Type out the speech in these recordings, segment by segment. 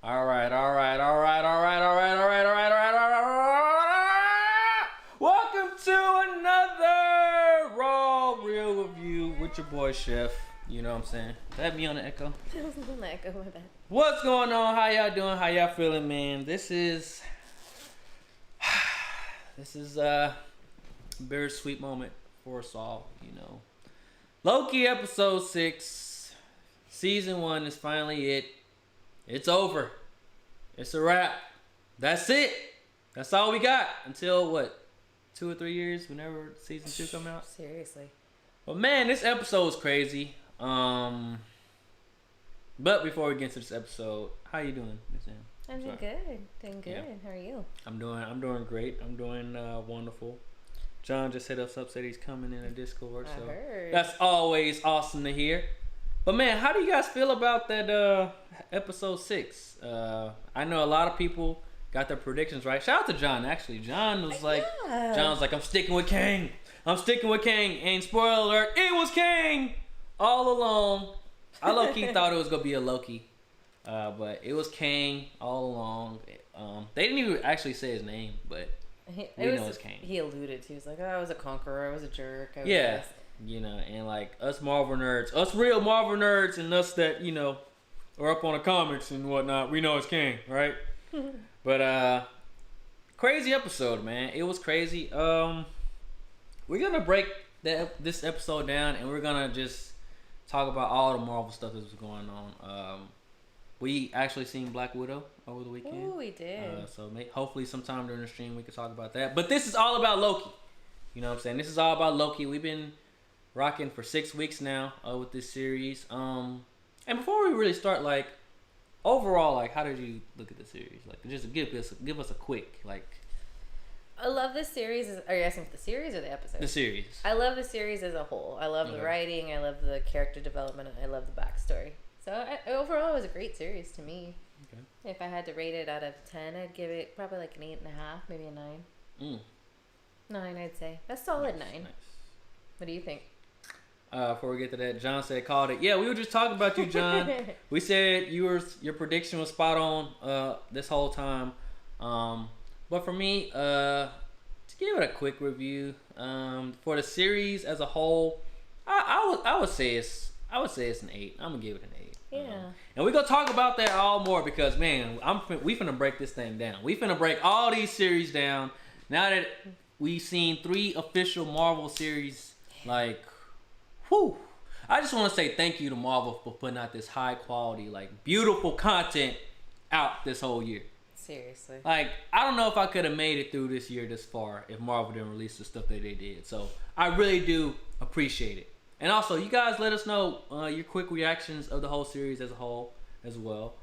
All right. Welcome to another Raw Real Review with your boy Shef. You know what I'm saying? That me on the echo. That was on the echo, my bad. What's going on? How y'all doing? How y'all feeling, man? This is a bittersweet moment for us all, you know. Loki episode 6, season 1 is finally it. It's over. It's a wrap. That's it. That's all we got until what? 2 or 3 years whenever season 2 come out. Seriously. But man, this episode is crazy. But before we get into this episode, how you doing, Miss Ann? I'm doing good. Doing good. Yeah. How are you? I'm doing great. I'm doing wonderful. John just hit us up, said he's coming in a Discord, so I heard. that's always awesome to hear. But man, how do you guys feel about that episode 6? I know a lot of people got their predictions right. Shout out to John. Actually, John was like, I'm sticking with Kang. And spoiler alert, it was Kang all along. I low-key thought it was gonna be a Loki, but it was Kang all along. They didn't even actually say his name, but we know it's Kang. He alluded to. He was like, "Oh, I was a conqueror. I was a jerk." Yeah, you know, and like us Marvel nerds, us real Marvel nerds, and us that are up on the comics and whatnot. We know it's Kang, right? But crazy episode, man. It was crazy. We're gonna break this episode down, and we're gonna just talk about all the Marvel stuff that was going on. We actually seen Black Widow over the weekend. Oh, we did. So hopefully sometime during the stream we can talk about that. But this is all about Loki. You know what I'm saying? This is all about Loki. We've been rocking for 6 weeks now with this series. And before we really start, like, overall, like, how did you look at the series? Like, just give us a quick, like. I love this series. Are you asking for the series or the episode? The series. I love the series as a whole. I love the writing. I love the character development. And I love the backstory. So overall, it was a great series to me. Okay. If I had to rate it out of 10, I'd give it probably like an 8.5, maybe a 9. 9, I'd say. That's solid. Nice, 9. Nice. What do you think? Before we get to that, John said called it. Yeah, we were just talking about you, John. We said your prediction was spot on this whole time. But for me, to give it a quick review, for the series as a whole, I would say it's an 8. I'm gonna give it an 8. Yeah. And we're gonna talk about that all more because man, we finna break this thing down. We finna break all these series down. Now that we've seen 3 official Marvel series, like, whew. I just want to say thank you to Marvel for putting out this high quality, like, beautiful content out this whole year. Seriously. Like, I don't know if I could have made it through this year this far if Marvel didn't release the stuff that they did. So I really do appreciate it. And also, you guys let us know your quick reactions of the whole series as a whole as well.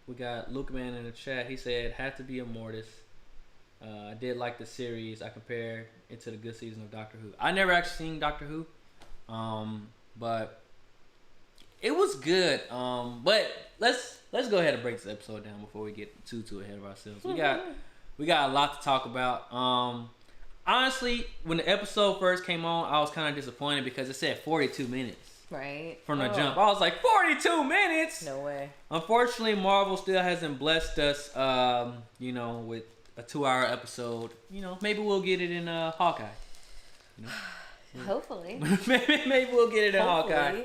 We got Luke Man in the chat. He said, had to be Immortus. I did like the series. I compare it to the good season of Doctor Who. I never actually seen Doctor Who. But it was good. But let's go ahead and break this episode down before we get too ahead of ourselves. We got a lot to talk about. Honestly, when the episode first came on, I was kind of disappointed because it said 42 minutes. Right. From the jump. I was like, 42 minutes? No way. Unfortunately, Marvel still hasn't blessed us, with a 2-hour episode. Maybe we'll get it in Hawkeye. Hopefully. maybe we'll get it in Hawkeye.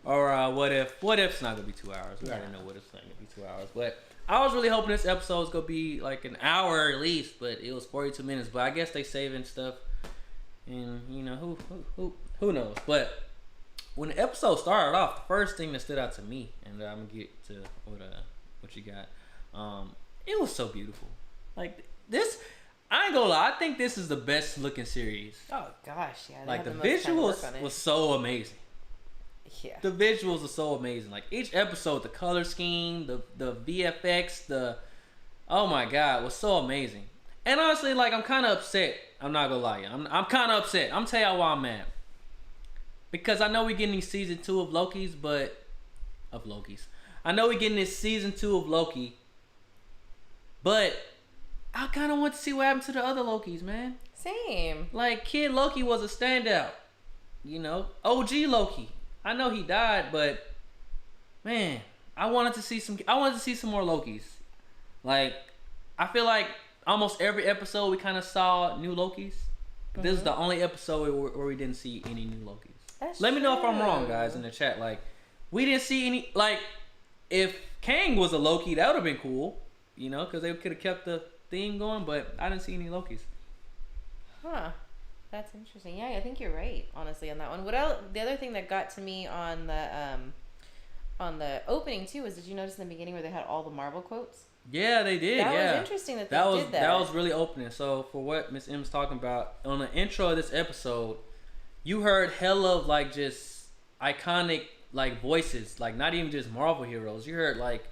Or what if? What if's not gonna be 2 hours? We already know what if's not gonna be 2 hours. But I was really hoping this episode was gonna be like an hour at least. But it was 42 minutes. But I guess they saving stuff, and who knows? But when the episode started off, the first thing that stood out to me, and I'm gonna get to what you got. It was so beautiful. Like this, I ain't gonna lie. I think this is the best looking series. Oh gosh, yeah. Like the visuals was so amazing. Yeah. The visuals are so amazing. Like each episode, the color scheme, the VFX, oh my god, was so amazing. And honestly, like I'm kind of upset. I'm not gonna lie, I'm kind of upset. I'm tell y'all why I'm mad. Because I know we're getting season 2 of Loki's. I know we're getting this season 2 of Loki, but I kind of want to see what happened to the other Lokis, man. Same. Like Kid Loki was a standout. OG Loki. I know he died, but man, I wanted to see some more Lokis. Like, I feel like almost every episode we kind of saw new Lokis. But this is the only episode where we didn't see any new Lokis. Let me know if I'm wrong, guys, in the chat. Like, we didn't see any. Like, if Kang was a Loki, that would have been cool, you know, because they could have kept the theme going. But I didn't see any Lokis. Huh. That's interesting. Yeah, I think you're right, honestly, on that one. What else? The other thing that got to me on the opening too was, did you notice in the beginning where they had all the Marvel quotes? Yeah, they did. That was interesting that they did that. That was really opening. So for what Miss M's talking about on the intro of this episode, you heard hella of like just iconic like voices, like not even just Marvel heroes. You heard like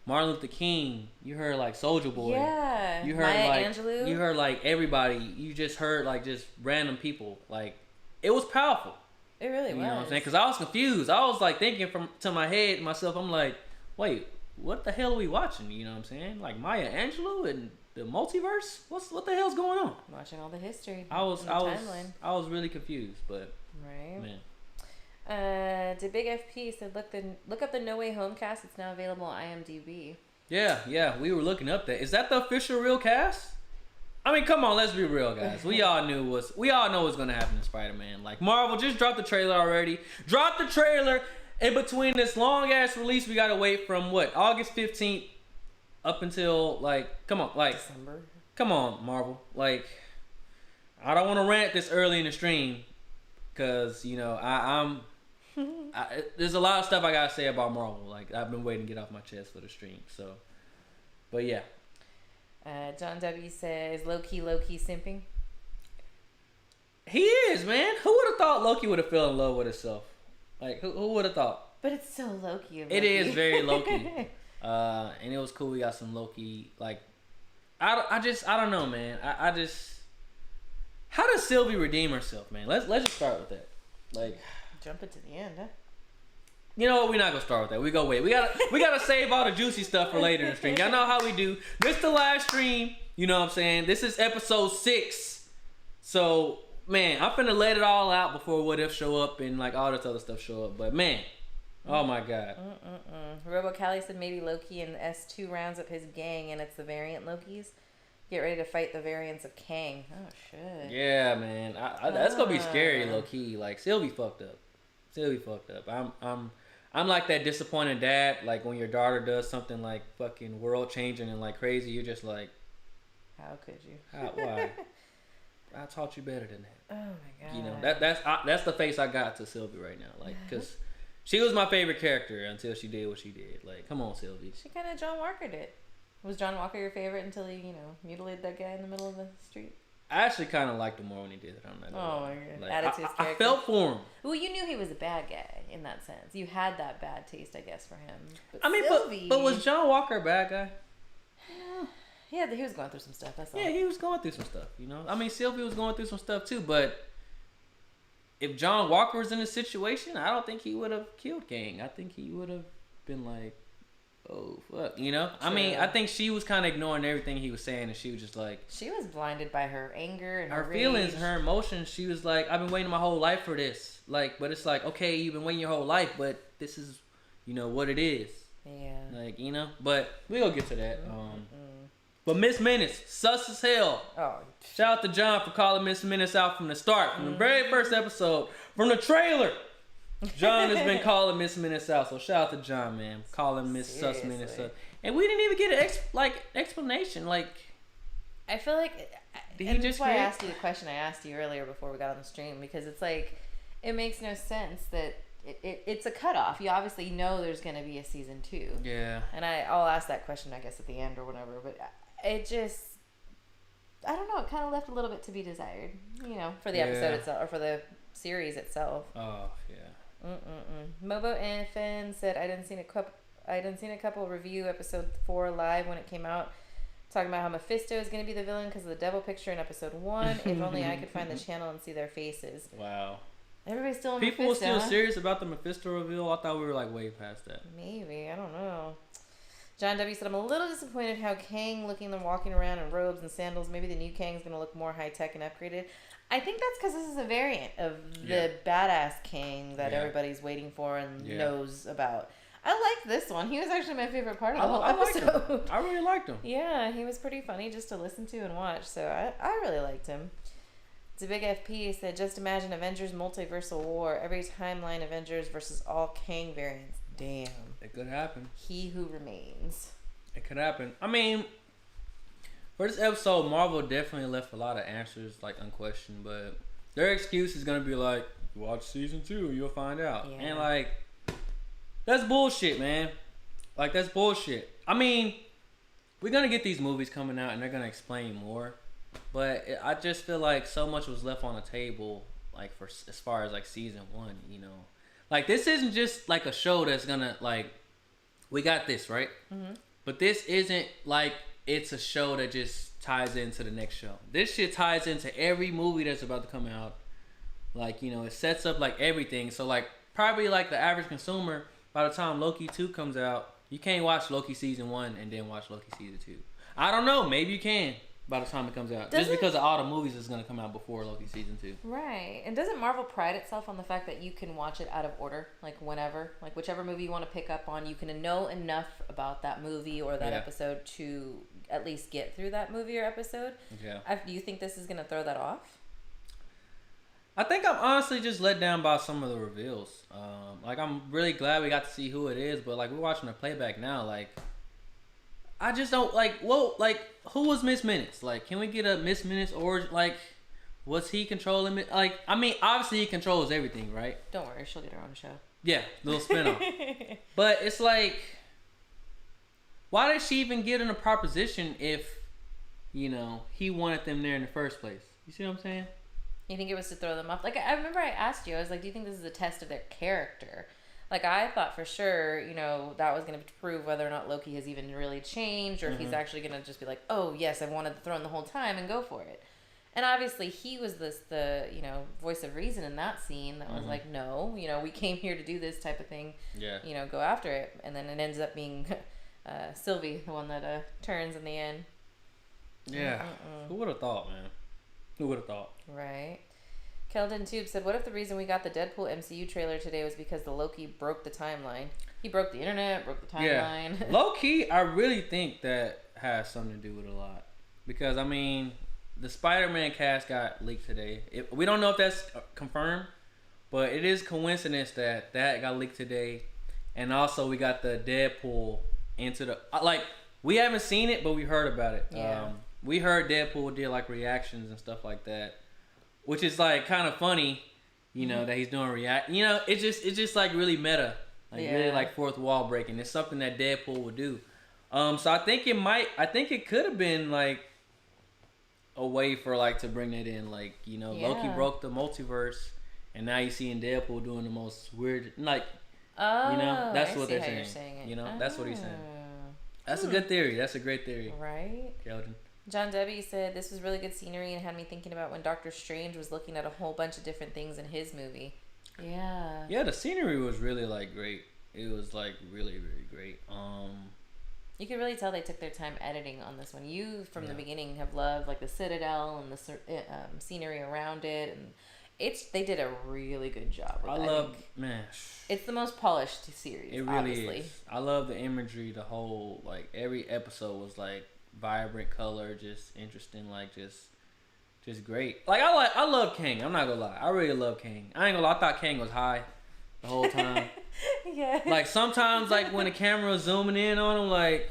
Martin Luther King. You heard like Soulja Boy. Yeah. You heard Maya Angelou. You heard like everybody. You just heard like just random people. Like it was powerful. It really was. You know what I'm saying? Because I was confused. I was like thinking to my head myself. I'm like, wait. What the hell are we watching? You know what I'm saying? Like Maya Angelou and the multiverse? What the hell's going on? Watching all the history. I was really confused, but right. Man. Did Big FP said look up the No Way Home cast. It's now available on IMDb. Yeah, we were looking up that. Is that the official real cast? I mean, come on, let's be real, guys. We all know what's gonna happen in Spider-Man. Like Marvel just dropped the trailer already. Dropped the trailer. In between this long ass release, we gotta wait from what, August 15th up until like, come on, like December. Come on, Marvel. Like, I don't want to rant this early in the stream, cause you know there's a lot of stuff I gotta say about Marvel. Like I've been waiting to get off my chest for the stream. So, but yeah. John W says Loki simping. He is, man. Who would have thought Loki would have fell in love with himself? Like, who would have thought? But it's so Loki. It is very Loki. And it was cool. We got some Loki. Like, I don't know, man. I just... How does Sylvie redeem herself, man? Let's just start with that. Like... Jump it to the end, huh? You know what? We're not going to start with that. We go wait. We gotta save all the juicy stuff for later in the stream. Y'all know how we do. This the last stream. You know what I'm saying? This is episode 6. So... Man, I'm finna let it all out before What If show up and like all this other stuff show up. But man, oh my god. Robo Cali said maybe Loki in S2 rounds up his gang and it's the variant Lokis. Get ready to fight the variants of Kang. Oh shit. Yeah, man. That's gonna be scary, low key. Like Sylvie fucked up. I'm like that disappointed dad. Like when your daughter does something like fucking world changing and like crazy, you're just like, how could you? Why? I taught you better than that. Oh my god. You know that's the face I got to Sylvie right now. Like, cause she was my favorite character until she did what she did. Like, come on, Sylvie. She kind of John Walker'd it. Was John Walker your favorite until he, mutilated that guy in the middle of the street? I actually kind of liked him more when he did it. I'm not oh my god. Like, added to his character. I felt for him. Well, you knew he was a bad guy in that sense. You had that bad taste, I guess, for him. But I mean, Sylvie... but was John Walker a bad guy? Yeah, he was going through some stuff. That's all. Yeah, he was going through some stuff. I mean, Sylvie was going through some stuff too. But if John Walker was in this situation, I don't think he would have killed Kang. I think he would have been like, "Oh fuck," True. I mean, I think she was kind of ignoring everything he was saying, and she was just like, she was blinded by her anger and her feelings, her emotions. She was like, "I've been waiting my whole life for this." Like, but it's like, okay, you've been waiting your whole life, but this is, what it is. Yeah. Like, but we gonna get to that. But Miss Menace, sus as hell. Oh. Shout out to John for calling Miss Menace out from the start, from the very first episode, from the trailer. John has been calling Miss Menace out, so shout out to John, man, calling Miss Sus Menace out. And we didn't even get an explanation. Like, I feel like, that's why I asked you the question I asked you earlier before we got on the stream, because it's like, it makes no sense that it's a cutoff. You obviously know there's going to be a season 2. Yeah. And I'll ask that question, I guess, at the end or whatever, but it just, I don't know, it kind of left a little bit to be desired, for the episode itself, or for the series itself. Oh, yeah. Mobo Infant said, I didn't see a couple review episode 4 live when it came out, talking about how Mephisto is going to be the villain because of the devil picture in episode 1. If only I could find the channel and see their faces. Wow. Everybody's still on People Mephisto. People still serious about the Mephisto reveal? I thought we were like way past that. Maybe. I don't know. John W. said, I'm a little disappointed how Kang looking and walking around in robes and sandals. Maybe the new Kang's going to look more high-tech and upgraded. I think that's because this is a variant of the badass Kang that everybody's waiting for and knows about. I liked this one. He was actually my favorite part of the whole episode. I really liked him. Yeah, he was pretty funny just to listen to and watch. So I really liked him. It's a big FP said, just imagine Avengers Multiversal War. Every timeline Avengers versus all Kang variants. Damn. It could happen. He who remains. It could happen. I mean, for this episode, Marvel definitely left a lot of answers like unquestioned, but their excuse is gonna be like, watch season 2, you'll find out. Yeah. And like, that's bullshit, man. Like, that's bullshit. I mean, we're gonna get these movies coming out and they're gonna explain more, but I just feel like so much was left on the table, like for as far as like season 1, you know. Like, this isn't just like a show that's gonna like, we got this, right? Mm-hmm. But this isn't like it's a show that just ties into the next show. This shit ties into every movie that's about to come out. Like, you know, it sets up like everything. So like, probably like the average consumer, by the time Loki 2 comes out, you can't watch Loki season 1 and then watch Loki season 2. I don't know. Maybe you can by the time it comes out. Just because of all the movies that's going to come out before Loki season 2. Right. And doesn't Marvel pride itself on the fact that you can watch it out of order? Like whenever. Like whichever movie you want to pick up on, you can know enough about that movie or that episode to at least get through that movie or episode. Yeah. Do you think this is going to throw that off? I think I'm honestly just let down by some of the reveals. Like, I'm really glad we got to see who it is, but like, we're watching the playback now. Like, I just don't like. Whoa, like, who was Miss Minutes? Like, can we get a Miss Minutes or like, was he controlling it? Like, I mean, obviously he controls everything, right? Don't worry, she'll get her own show. Yeah, little spinoff. But it's like, why did she even get in a proposition if, you know, he wanted them there in the first place? You see what I'm saying? You think it was to throw them off? Like, I remember I asked you, I was like, do you think this is a test of their character? Like, I thought for sure, you know, that was going to prove whether or not Loki has even really changed, or if he's actually going to just be like, oh, yes, I wanted the throne the whole time and go for it. And obviously, he was the, you know, voice of reason in that scene that was like, no, you know, we came here to do this type of thing. Yeah. You know, go after it. And then it ends up being Sylvie, the one that turns in the end. Yeah. Who would have thought, man? Who would have thought? Right. Keldon Tube said, what if the reason we got the Deadpool MCU trailer today was because the Loki broke the timeline? He broke the internet, broke the timeline. Yeah. Low-key, I really think that has something to do with a lot. Because, I mean, the Spider-Man cast got leaked today. We don't know if that's confirmed, but it is coincidence that got leaked today. And also, we got the Deadpool into the... Like, we haven't seen it, but we heard about it. Yeah. We heard Deadpool did like reactions and stuff like that, which is like kind of funny, you know, that he's doing react. You know, it's just like really meta, like really like fourth wall breaking. It's something that Deadpool would do. So I think it could have been like a way for like to bring that in, like, you know, Loki broke the multiverse, and now you're seeing Deadpool doing the most weird, like, you know, that's what they're saying. You know, that's what he's saying. That's a good theory. That's a great theory. Right. Keldon. John Debbie said, this was really good scenery and had me thinking about when Doctor Strange was looking at a whole bunch of different things in his movie. Yeah. Yeah, the scenery was really like great. It was like really, really great. You could really tell they took their time editing on this one. You, from the beginning, have loved like the Citadel and the scenery around it, and they did a really good job with man. It's the most polished series. It really obviously is. I love the imagery. The whole, like, every episode was like vibrant color, just interesting, like just great. Like, I love Kang. I'm not gonna lie, I really love Kang. I ain't gonna lie, I thought Kang was high the whole time. Yeah. Like, sometimes, like, when the camera was zooming in on him, like,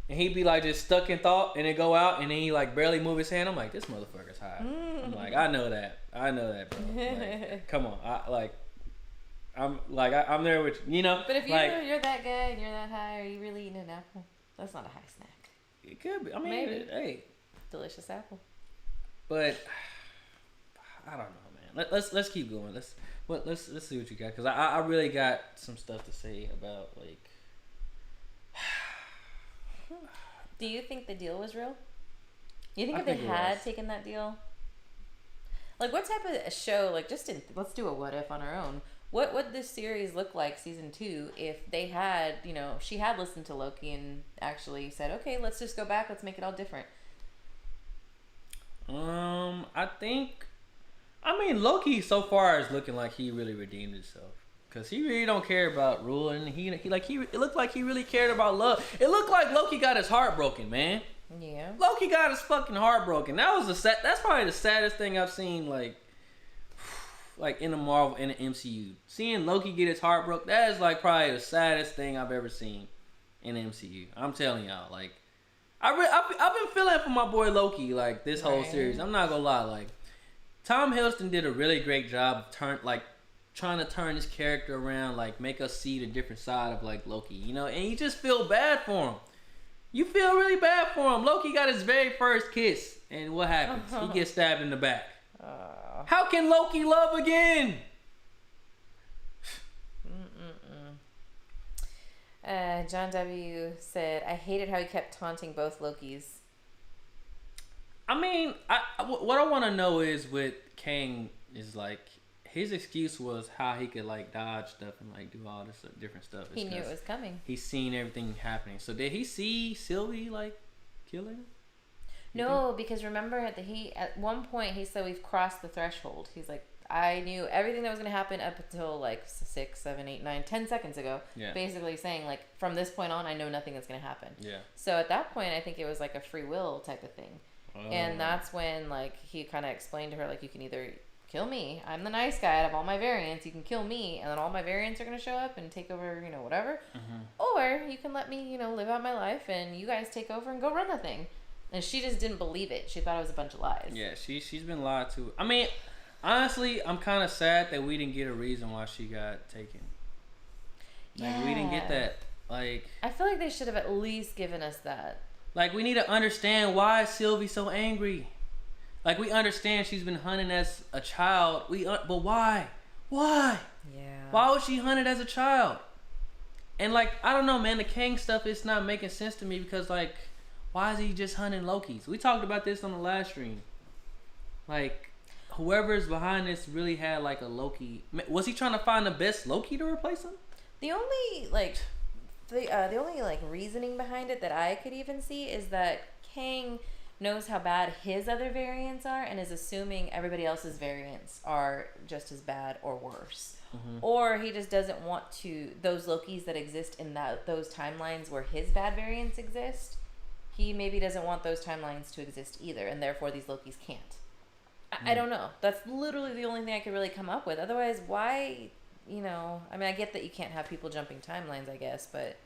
and he'd be like just stuck in thought, and then go out, and then he like barely move his hand. I'm like, this motherfucker's high. I'm like, I know that, bro. Like, come on, I'm there with you know. But if you're that guy and you're that high, are you really eating an apple? That's not a high snack. It could be. I mean, hey, delicious apple. But I don't know, man. Let's keep going. Let's see what you got, because I really got some stuff to say about, like. Do you think the deal was real? You think if they had taken that deal, like, what type of a show, like, let's do a what if on our own. What would this series look like, season 2, if they had, you know, she had listened to Loki and actually said, okay, let's just go back, let's make it all different? I mean, Loki so far is looking like he really redeemed himself. Cause he really don't care about ruling. It looked like he really cared about love. It looked like Loki got his heart broken, man. Yeah. Loki got his fucking heart broken. That's probably the saddest thing I've seen, like in the Marvel, in the MCU. Seeing Loki get his heart broken, that is like probably the saddest thing I've ever seen in the MCU. I'm telling y'all, like, I've been feeling for my boy Loki, like, this whole series. I'm not gonna lie, like, Tom Hiddleston did a really great job of trying to turn his character around, like, make us see the different side of, like, Loki, you know, and you just feel bad for him. You feel really bad for him. Loki got his very first kiss, and what happens? He gets stabbed in the back. How can Loki love again? John W. said, I hated how he kept taunting both Lokis. I mean, what I want to know is with Kang is like, his excuse was how he could like dodge stuff and like do all this different stuff. He knew it was coming. He's seen everything happening. So did he see Sylvie like killing? No, because remember at one point he said we've crossed the threshold. He's like, I knew everything that was going to happen up until like 6, 7, 8, 9, 10 seconds ago. Yeah. Basically saying like, from this point on, I know nothing is going to happen. Yeah. So at that point, I think it was like a free will type of thing. And that's when like he kind of explained to her like, you can either kill me, I'm the nice guy out of all my variants, you can kill me and then all my variants are going to show up and take over, you know, whatever. Or you can let me, you know, live out my life and you guys take over and go run the thing. And she just didn't believe it. She thought it was a bunch of lies. Yeah, she's been lied to. I mean, honestly, I'm kind of sad that we didn't get a reason why she got taken. Like, we didn't get that. Like, I feel like they should have at least given us that. Like, we need to understand why is Sylvie so angry. Like, we understand she's been hunted as a child. But why? Why? Yeah. Why was she hunted as a child? And, like, I don't know, man. The Kang stuff is not making sense to me because, like, why is he just hunting Lokis? We talked about this on the last stream. Like, whoever's behind this really had, like, a Loki. Was he trying to find the best Loki to replace him? The only, like, reasoning behind it that I could even see is that Kang knows how bad his other variants are and is assuming everybody else's variants are just as bad or worse. Or he just doesn't want those Lokis that exist in those timelines where his bad variants exist, he maybe doesn't want those timelines to exist either, and therefore these Lokis can't. I don't know. That's literally the only thing I could really come up with. Otherwise, why, you know, I mean, I get that you can't have people jumping timelines, I guess, but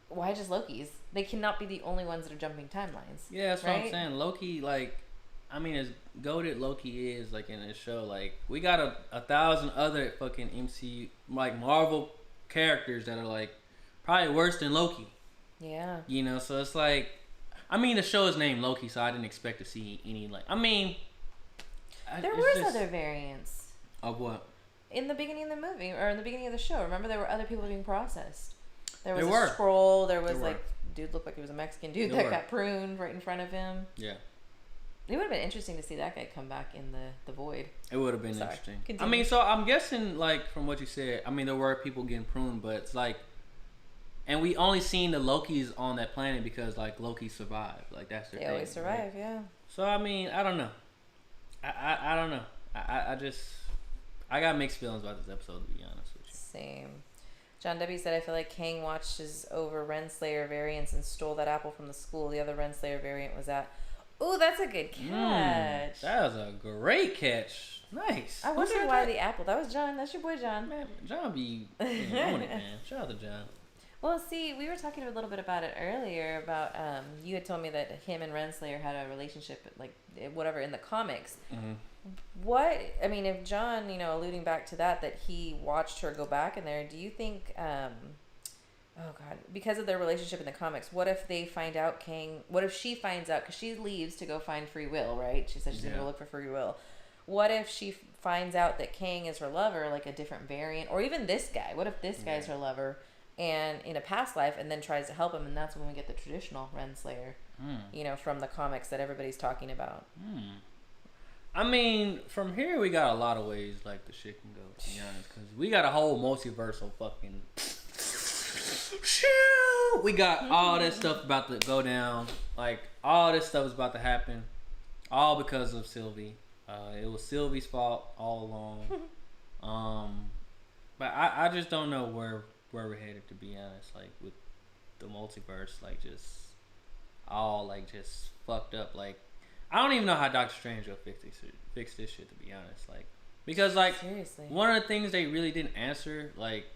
why just Lokis? They cannot be the only ones that are jumping timelines. Yeah, that's right? What I'm saying. Loki, like, I mean, as goated Loki is, like, in this show, like, we got a 1,000 other fucking MCU, like, Marvel characters that are, like, probably worse than Loki. Yeah. You know, so it's like, I mean, the show is named Loki, so I didn't expect to see any, like, I mean, there was other variants. Of what? In the beginning of the movie, or in the beginning of the show, remember there were other people being processed. There was a scroll. There was like, dude looked like he was a Mexican dude that got pruned right in front of him. Yeah. It would have been interesting to see that guy come back in the void. It would have been interesting. Continue. I mean, so I'm guessing, like, from what you said, I mean, there were people getting pruned, but it's like, and we only seen the Lokis on that planet because, like, Loki survived. Like, that's their thing. They always survive, right? Yeah. So, I mean, I don't know. I don't know. I got mixed feelings about this episode, to be honest with you. Same. John W. said, I feel like Kang watches over Renslayer variants and stole that apple from the school the other Renslayer variant was at. Ooh, that's a good catch. That was a great catch. Nice. I wonder why the apple. That was John. That's your boy, John. Man, John be on it, man. Shout out to John. Well, see, we were talking a little bit about it earlier about, you had told me that him and Renslayer had a relationship, like, whatever, in the comics. What, I mean, if John, you know, alluding back to that he watched her go back in there, do you think, oh God, because of their relationship in the comics, what if they find out what if she finds out, because she leaves to go find free will, right? She says she's going to go look for free will. What if she finds out that Kang is her lover, like a different variant, or even this guy? What if this guy's her lover? And in a past life, and then tries to help him, and that's when we get the traditional Renslayer, you know, from the comics that everybody's talking about. I mean, from here we got a lot of ways like the shit can go, to be honest, because we got a whole multiversal fucking. We got all this stuff about to go down, like all this stuff is about to happen, all because of Sylvie. It was Sylvie's fault all along. But I just don't know where we're headed, to be honest. Like with the multiverse, like just all like just fucked up. Like I don't even know how Doctor Strange will fix this shit, to be honest. Like because like seriously, one of the things they really didn't answer, like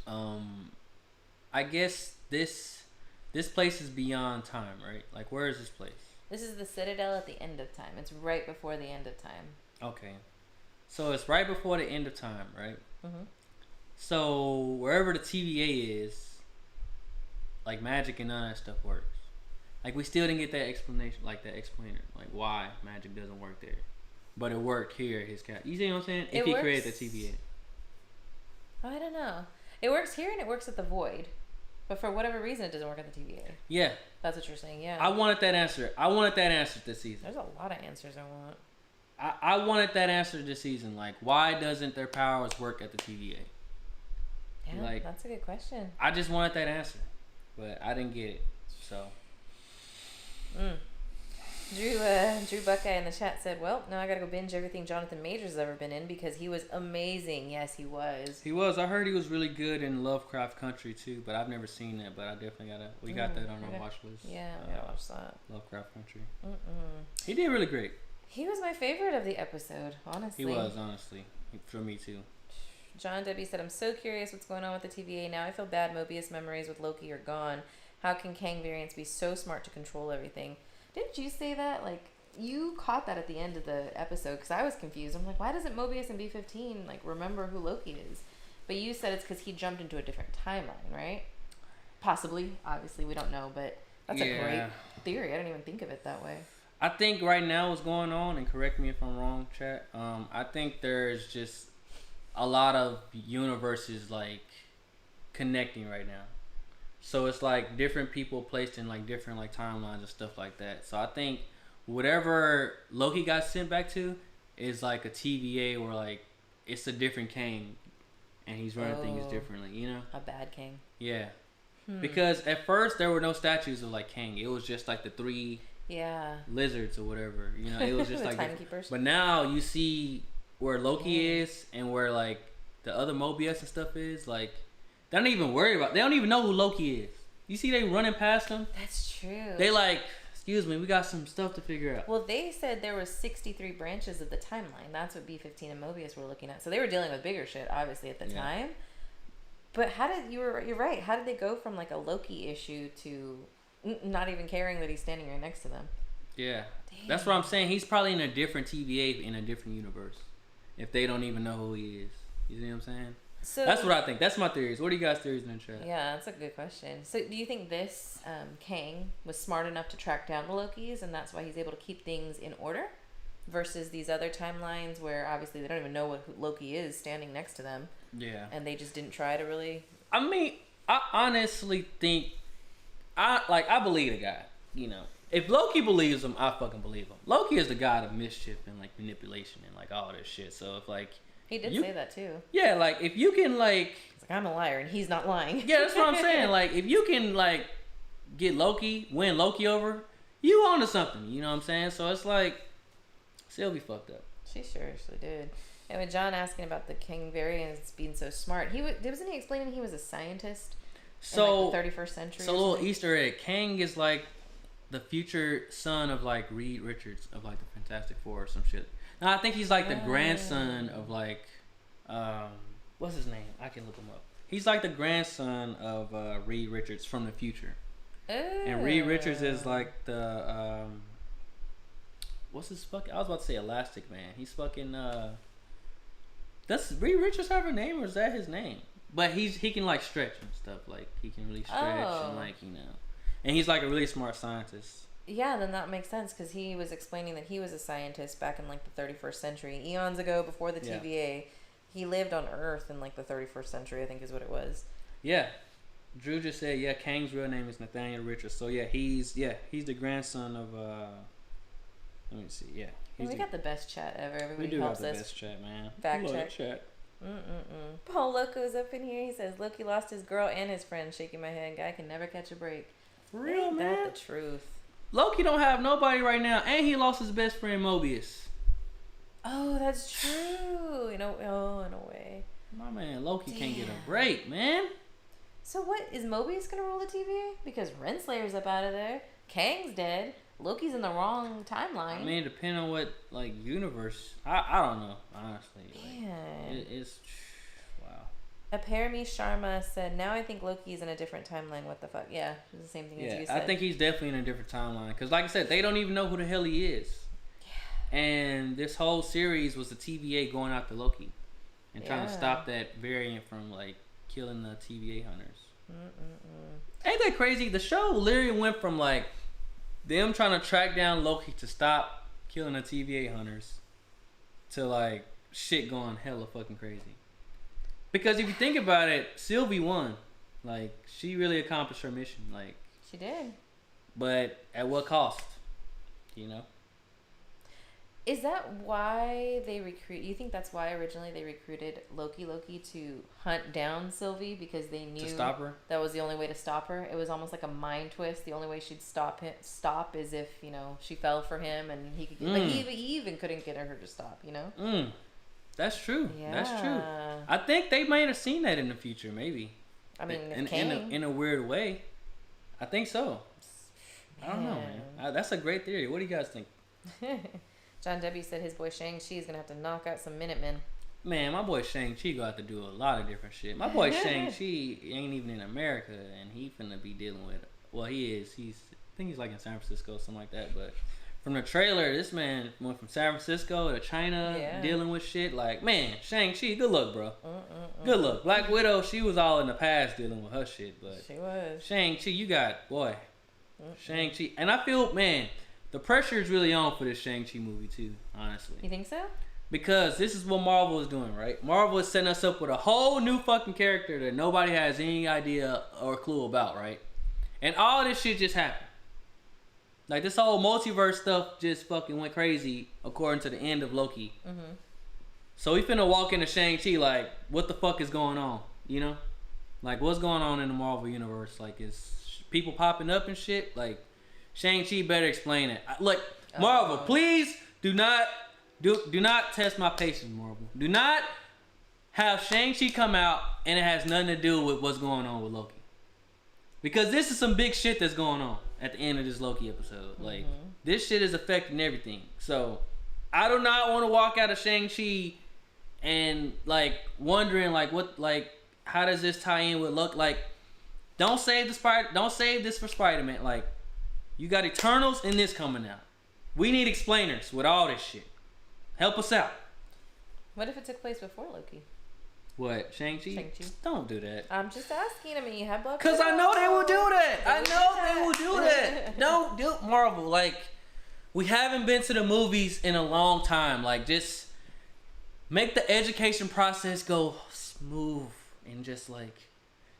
I guess this place is beyond time, right? Like where is this place? This is the Citadel at the end of time. It's right before the end of time. Okay. So it's right before the end of time, right? Mm-hmm. So wherever the TVA is, like magic and none of that stuff works. Like we still didn't get that explanation, like that explainer, like why magic doesn't work there, but it worked here. His cat. You see what I'm saying? If he created the TVA. I don't know. It works here and it works at the Void, but for whatever reason, it doesn't work at the TVA. Yeah. That's what you're saying. Yeah. I wanted that answer. I wanted that answer this season. There's a lot of answers I want. I wanted that answer this season. Like, why doesn't their powers work at the TVA? Yeah, like, that's a good question. I just wanted that answer, but I didn't get it. So. Drew Buckeye in the chat said, well, now I gotta go binge everything Jonathan Majors has ever been in because he was amazing. Yes, he was. He was. I heard he was really good in Lovecraft Country too, but I've never seen that. But I definitely we got that on our watch list. Yeah, we gotta watch that. Lovecraft Country. He did really great. He was my favorite of the episode, honestly. He was, honestly. For me too. John W. said, I'm so curious what's going on with the TVA. Now I feel bad Mobius memories with Loki are gone. How can Kang variants be so smart to control everything? Didn't you say that? Like, you caught that at the end of the episode because I was confused. I'm like, why doesn't Mobius and B-15 like remember who Loki is? But you said it's because he jumped into a different timeline, right? Possibly. Obviously, we don't know, but that's a great theory. I didn't even think of it that way. I think right now what's going on, and correct me if I'm wrong, chat, I think there's just a lot of universes like connecting right now. So it's like different people placed in like different like timelines and stuff like that. So I think whatever Loki got sent back to is like a TVA where like it's a different Kang and he's running things differently, you know? A bad Kang. Yeah. Because at first there were no statues of like Kang. It was just like the 3 lizards or whatever. You know, it was just like timekeepers. But now you see where Loki is and where like the other Mobius and stuff is, like they don't even worry about. They don't even know who Loki is. You see, they running past him. That's true. They like, excuse me, we got some stuff to figure out. Well, they said there was 63 branches of the timeline. That's what B-15 and Mobius were looking at. So they were dealing with bigger shit, obviously, at the time. But how did you're right? How did they go from like a Loki issue to not even caring that he's standing right next to them? Yeah, that's what I'm saying. He's probably in a different TVA in a different universe. If they don't even know who he is, you see what I'm saying? So that's what I think. That's my theories. What are you guys' theories in the chat? Yeah, that's a good question. So do you think this Kang was smart enough to track down the Lokis, and that's why he's able to keep things in order, versus these other timelines where obviously they don't even know what Loki is standing next to them? Yeah. And they just didn't try to really. I mean, I honestly think I believe the guy. You know, if Loki believes him, I fucking believe him. Loki is the god of mischief and like manipulation and like all this shit. So if like. He did say that too. Yeah, like if you can like. He's like, I'm a liar and he's not lying. Yeah, that's what I'm saying. Like if you can like get win Loki over, you onto something. You know what I'm saying? So it's like Sylvie fucked up. She seriously did. And with John asking about the Kang variants being so smart, wasn't he explaining he was a scientist? So in like the 31st century. So a little Easter egg. Kang is like the future son of like Reed Richards of like the Fantastic Four or some shit. No, I think he's like the grandson of like, what's his name? I can look him up. He's like the grandson of Reed Richards from the future. And Reed Richards is like the, what's his fucking, I was about to say Elastic Man. He's fucking, does Reed Richards have a name or is that his name? But he can like stretch and stuff. Like he can really stretch and like, you know. And he's like a really smart scientist. Yeah, then that makes sense because he was explaining that he was a scientist back in like the 31st century, eons ago before the TVA. He lived on Earth in like the 31st century, I think is what it was. Yeah. Drew just said, Kang's real name is Nathaniel Richards. So he's the grandson of let me see. Yeah. We got the best chat ever. Everybody we do helps have the us. best chat, man. Fact check. Paul Loco's up in here. He says Loki lost his girl and his friend. Shaking my head. Guy can never catch a break. For real, man. That's the truth. Loki don't have nobody right now, and he lost his best friend Mobius. Oh, that's true. In a way. My man Loki can't get a break, man. So what, is Mobius gonna rule the TVA? Because Renslayer's up out of there. Kang's dead. Loki's in the wrong timeline. I mean, depending on what universe. I don't know, honestly. Man. It's wow. Aparami Sharma said, "Now I think Loki's in a different timeline. What the fuck?" Yeah, it's the same thing as you said. I think he's definitely in a different timeline. Because, like I said, they don't even know who the hell he is. Yeah. And this whole series was the TVA going after Loki and trying to stop that variant from killing the TVA hunters. Ain't that crazy? The show literally went from them trying to track down Loki to stop killing the TVA hunters to shit going hella fucking crazy. Because if you think about it, Sylvie won. She really accomplished her mission. She did. But at what cost? You know? Is that why they recruit? You think that's why originally they recruited Loki to hunt down Sylvie, because they knew to stop her? That was the only way to stop her. It was almost like a mind twist. The only way she'd stop is if she fell for him and he could get, he even couldn't get her to stop. That's true. Yeah. That's true. I think they might have seen that in the future, maybe. I mean, in a weird way. I think so. I don't know, man. That's a great theory. What do you guys think? John W. said his boy Shang-Chi is going to have to knock out some Minutemen. Man, my boy Shang-Chi got to do a lot of different shit. My boy Shang-Chi ain't even in America, and he finna be dealing with... Well, he is. I think he's in San Francisco, something like that. But from the trailer, this man went from San Francisco to China, dealing with shit. Man, Shang-Chi, good luck, bro. Good luck. Black Widow, she was all in the past dealing with her shit. But she was. Shang-Chi, you got... Boy. Shang-Chi. And I feel, man... The pressure is really on for this Shang-Chi movie too, honestly. You think so? Because this is what Marvel is doing, right? Marvel is setting us up with a whole new fucking character that nobody has any idea or clue about, right? And all this shit just happened. This whole multiverse stuff just fucking went crazy according to the end of Loki. Mm-hmm. So we finna walk into Shang-Chi what the fuck is going on, what's going on in the Marvel universe? Is people popping up and shit? Shang-Chi better explain it. Look, Marvel, please do not test my patience, Marvel. Do not have Shang-Chi come out and it has nothing to do with what's going on with Loki. Because this is some big shit that's going on at the end of this Loki episode. This shit is affecting everything. So, I do not want to walk out of Shang-Chi and wondering how does this tie in with Loki? Don't save this for Spider-Man. You got Eternals and this coming out. We need explainers with all this shit. Help us out. What if it took place before Loki? What? Shang-Chi? Don't do that. I'm just asking. I mean, you have Black Because I know they will do that. They will do that. Don't do Marvel. We haven't been to the movies in a long time. Just make the education process go smooth and just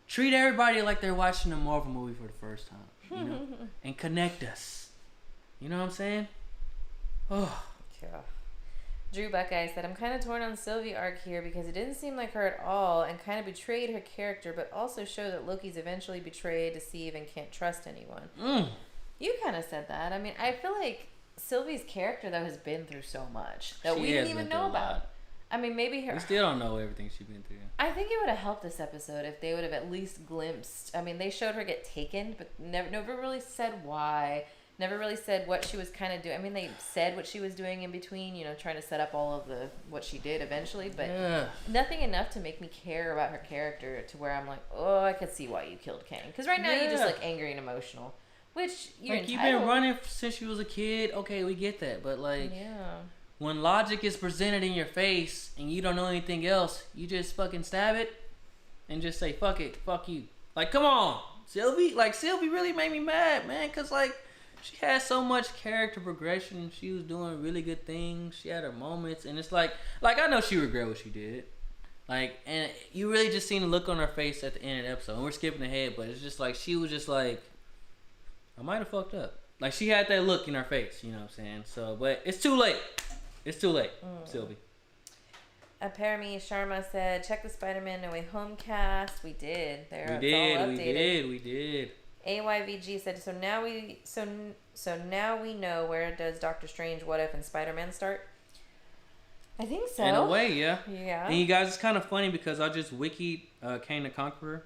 treat everybody like they're watching a Marvel movie for the first time. And connect us. You know what I'm saying? Oh. Yeah. Drew Buckeye said, I'm kind of torn on Sylvie arc here because it didn't seem like her at all and kind of betrayed her character, but also showed that Loki's eventually betrayed, deceive, and can't trust anyone. You kind of said that. I mean, I feel like Sylvie's character, though, has been through so much that we didn't even know about. I mean, maybe her... We still don't know everything she's been through. I think it would have helped this episode if they would have at least glimpsed... I mean, they showed her get taken, but never really said why. Never really said what she was kind of doing. I mean, they said what she was doing in between, trying to set up all of what she did eventually, but nothing enough to make me care about her character to where I'm like, oh, I could see why you killed Kang. Because right now you're just angry and emotional, which you're entitled. You've been running since you was a kid. Okay, we get that, but when logic is presented in your face and you don't know anything else, you just fucking stab it and just say, fuck it, fuck you. Come on, Sylvie. Sylvie really made me mad, man, because, she had so much character progression. She was doing really good things. She had her moments. And it's I know she regret what she did. And you really just seen the look on her face at the end of the episode. And we're skipping ahead, but it's just she was just I might have fucked up. She had that look in her face, you know what I'm saying? So, but it's too late. It's too late, Sylvie. Parami Sharma said, check the Spider-Man No Way Home cast. We did. We did. AYVG said, so now we know where does Doctor Strange, What If, and Spider-Man start? I think so. In a way, yeah. Yeah. And you guys, it's kind of funny because I just wikied Kang the Conqueror,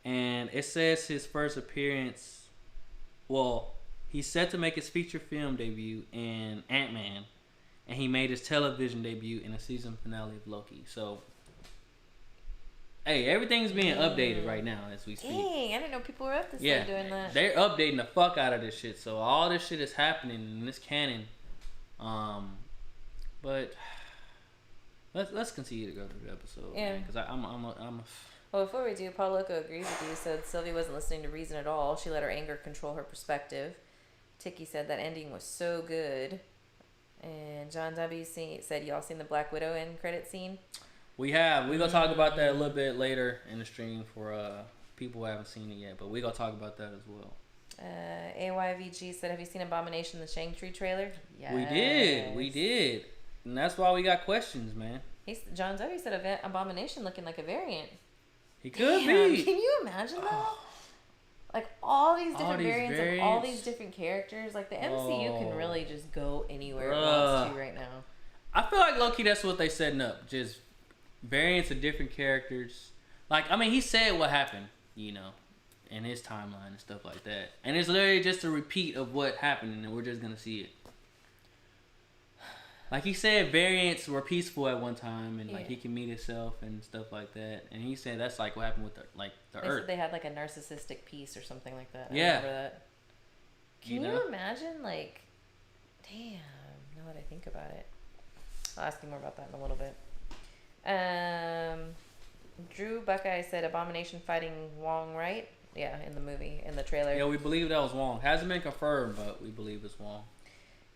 and it says his first appearance. Well, he's set to make his feature film debut in Ant-Man, and he made his television debut in the season finale of Loki. So, hey, everything's being updated right now as we speak. Dang, I didn't know people were up to start doing that. They're updating the fuck out of this shit. So all this shit is happening in this canon. But let's continue to go through the episode. Yeah. Because I'm. Well, before we do, Paul Loco agrees with you. Said Sylvie wasn't listening to reason at all. She let her anger control her perspective. Tiki said that ending was so good. And John W. said y'all seen the Black Widow end credit scene? We have. We're going to talk about that a little bit later in the stream for people who haven't seen it yet. But we're going to talk about that as well. AYVG said, have you seen Abomination, the Shang-Chi trailer? Yes. We did. And that's why we got questions, man. John W. said Abomination looking like a variant. He could be. Can you imagine though? Like all these different variants of all these different characters. Like the MCU can really just go anywhere it wants to right now. I feel like low-key that's what they setting up. Just variants of different characters. Like, I mean, he said what happened, you know, in his timeline and stuff like that. And it's literally just a repeat of what happened, and we're just gonna see it. Like he said, variants were peaceful at one time, and like he can meet himself and stuff like that. And he said that's like what happened with the Earth. Said they had like a narcissistic piece or something like that. Yeah. I remember that. Can you imagine? Like, damn. Now that I think about it, I'll ask you more about that in a little bit. Drew Buckeye said Abomination fighting Wong, right? Yeah, in the movie, in the trailer. Yeah, we believe that was Wong. Hasn't been confirmed, but we believe it's Wong.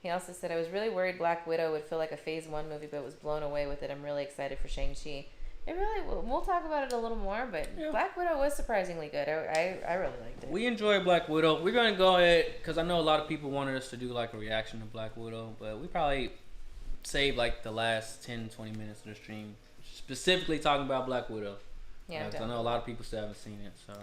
He also said, I was really worried Black Widow would feel like a Phase 1 movie, but was blown away with it. I'm really excited for Shang-Chi. We'll talk about it a little more, but Black Widow was surprisingly good. I really liked it. We enjoyed Black Widow. We're going to go ahead, because I know a lot of people wanted us to do like a reaction to Black Widow, but we probably saved like the last 10, 20 minutes of the stream, specifically talking about Black Widow. Yeah, because I know a lot of people still haven't seen it. So,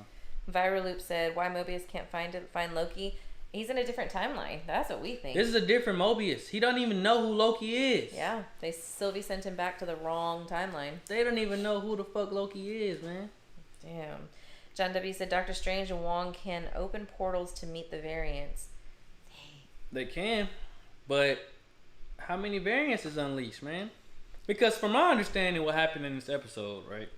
Viral Loop said, why Mobius can't find Loki? He's in a different timeline. That's what we think. This is a different Mobius. He don't even know who Loki is. Yeah. Sylvie sent him back to the wrong timeline. They don't even know who the fuck Loki is, man. Damn. John W. said Doctor Strange and Wong can open portals to meet the variants. Dang. They can. But how many variants is unleashed, man? Because from my understanding, what happened in this episode, right?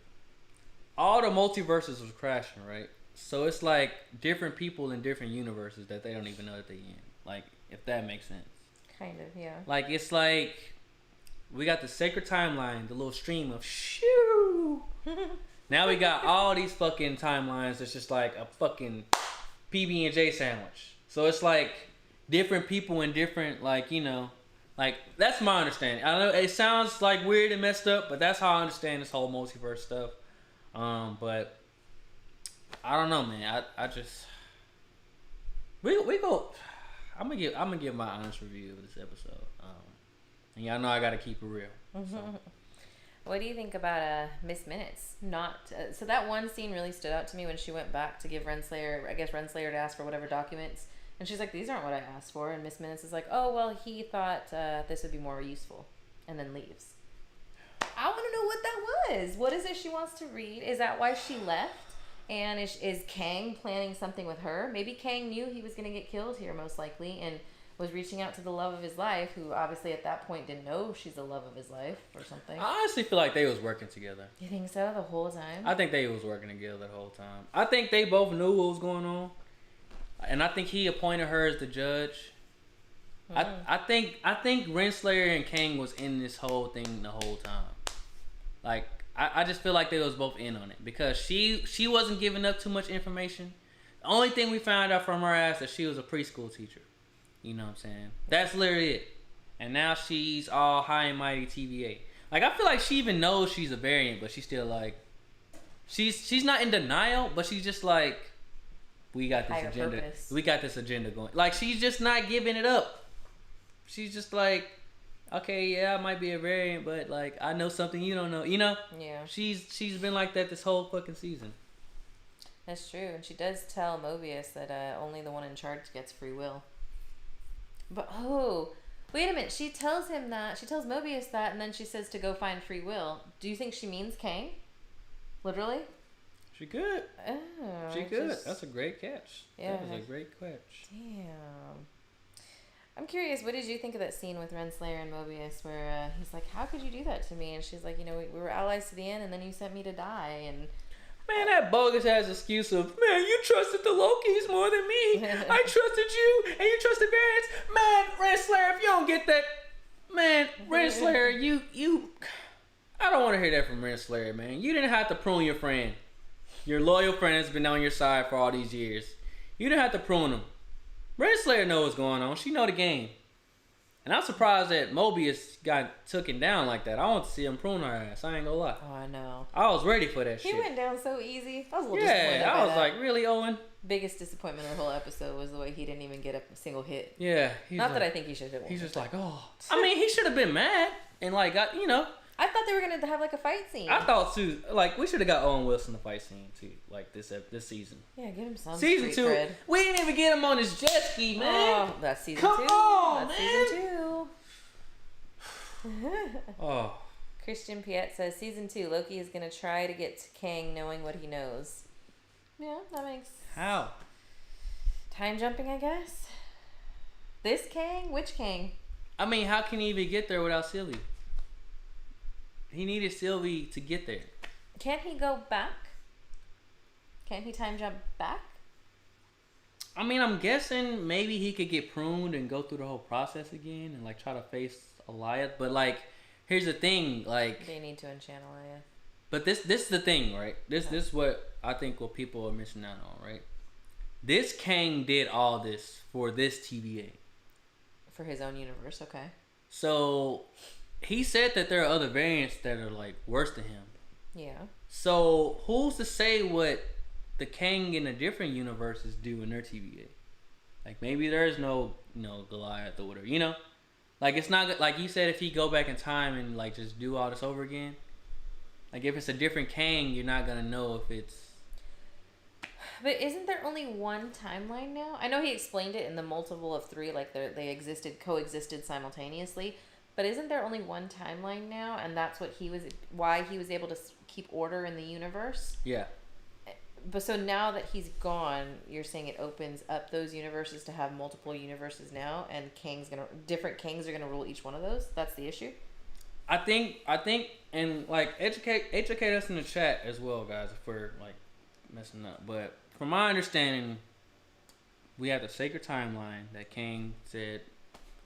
All the multiverses was crashing, right? So it's like different people in different universes that they don't even know that they in. Like, if that makes sense. Kind of, yeah. Like, it's like we got the sacred timeline, the little stream of shoo. Now we got all these fucking timelines that's just like a fucking PB&J sandwich. So it's like different people in different, like, you know, like, that's my understanding. I know it sounds like weird and messed up, but that's how I understand this whole multiverse stuff. But I don't know, man. I just we go. I'm gonna give my honest review of this episode. And y'all know I gotta keep it real. So. What do you think about Miss Minutes? So that one scene really stood out to me when she went back to give Renslayer to ask for whatever documents, and she's like, "These aren't what I asked for." And Miss Minutes is like, "Oh well, he thought this would be more useful," and then leaves. I want to know what that was. What is it she wants to read? Is that why she left? And is Kang planning something with her? Maybe Kang knew he was going to get killed here, most likely, and was reaching out to the love of his life, who obviously at that point didn't know she's the love of his life or something. I honestly feel like they was working together. You think so? The whole time? I think they was working together the whole time. I think they both knew what was going on. And I think he appointed her as the judge. I think Renslayer and Kang was in this whole thing the whole time. Like, I just feel like they was both in on it because she wasn't giving up too much information. The only thing we found out from her ass that she was a preschool teacher. You know what I'm saying? That's literally it. And now she's all high and mighty TVA. Like, I feel like she even knows she's a variant, but she's still like, she's not in denial, but she's just like, we got this agenda. Purpose. We got this agenda going. Like, she's just not giving it up. She's just like, okay, yeah, I might be a variant, but like I know something you don't know. You know? Yeah. She's been like that this whole fucking season. That's true, and she does tell Mobius that only the one in charge gets free will. But Wait a minute. She tells him that. She tells Mobius that, and then she says to go find free will. Do you think she means Kang? Literally? She could. Oh, she could. That's a great catch. Yeah. That was a great catch. Damn. I'm curious, what did you think of that scene with Renslayer and Mobius where he's like, how could you do that to me? And she's like, you know, we were allies to the end, and then you sent me to die. And man, that bogus ass excuse of, man, you trusted the Lokis more than me. I trusted you, and you trusted Variants. Man, Renslayer, if you don't get that, man, Renslayer, you, I don't want to hear that from Renslayer, man. You didn't have to prune your friend. Your loyal friend has been on your side for all these years. You didn't have to prune him. Renslayer knows what's going on. She know the game. And I'm surprised that Mobius got taken down like that. I want to see him prune her ass. I ain't gonna lie. Oh, I know. I was ready for that shit. He went down so easy. I was a little disappointed. Yeah, I was like, really, Owen? Biggest disappointment of the whole episode was the way he didn't even get a single hit. Yeah. Not that I think he should have. He's just like, oh. I mean, he should have been mad and like got, you know. I thought they were gonna have like a fight scene. I thought too. Like we should have got Owen Wilson the fight scene too. Like this season. Yeah, get him some. Season 2. Cred. We didn't even get him on his jet ski, man. Oh, that's season 2. Come on, that's man. Season 2. Oh. Christian Piet says season 2. Loki is gonna try to get to Kang, knowing what he knows. Yeah, that makes. How? Time jumping, I guess. This Kang? Which Kang? I mean, how can he even get there without Sylvie? He needed Sylvie to get there. Can't he go back? Can't he time jump back? I mean, I'm guessing maybe he could get pruned and go through the whole process again and like try to face Aliyah. But like, here's the thing, like they need to enchant Aliyah. But this is the thing, right? This is what I think what people are missing out on, right? This Kang did all this for this TVA. For his own universe, okay. So he said that there are other variants that are like worse than him. Yeah. So who's to say what the Kang in the different universes do in their TVA? Like maybe there's no, Goliath or whatever, you know? Like it's not like you said if he go back in time and like just do all this over again. Like if it's a different Kang, you're not gonna know if it's. But isn't there only one timeline now? I know he explained it in the multiple of 3, like they coexisted simultaneously. But isn't there only one timeline now, and that's why he was able to keep order in the universe? Yeah. But so now that he's gone, you're saying it opens up those universes to have multiple universes now, and different Kangs are gonna rule each one of those. That's the issue. I think, and like educate us in the chat as well, guys, if we're like messing up. But from my understanding, we have the sacred timeline that Kang said.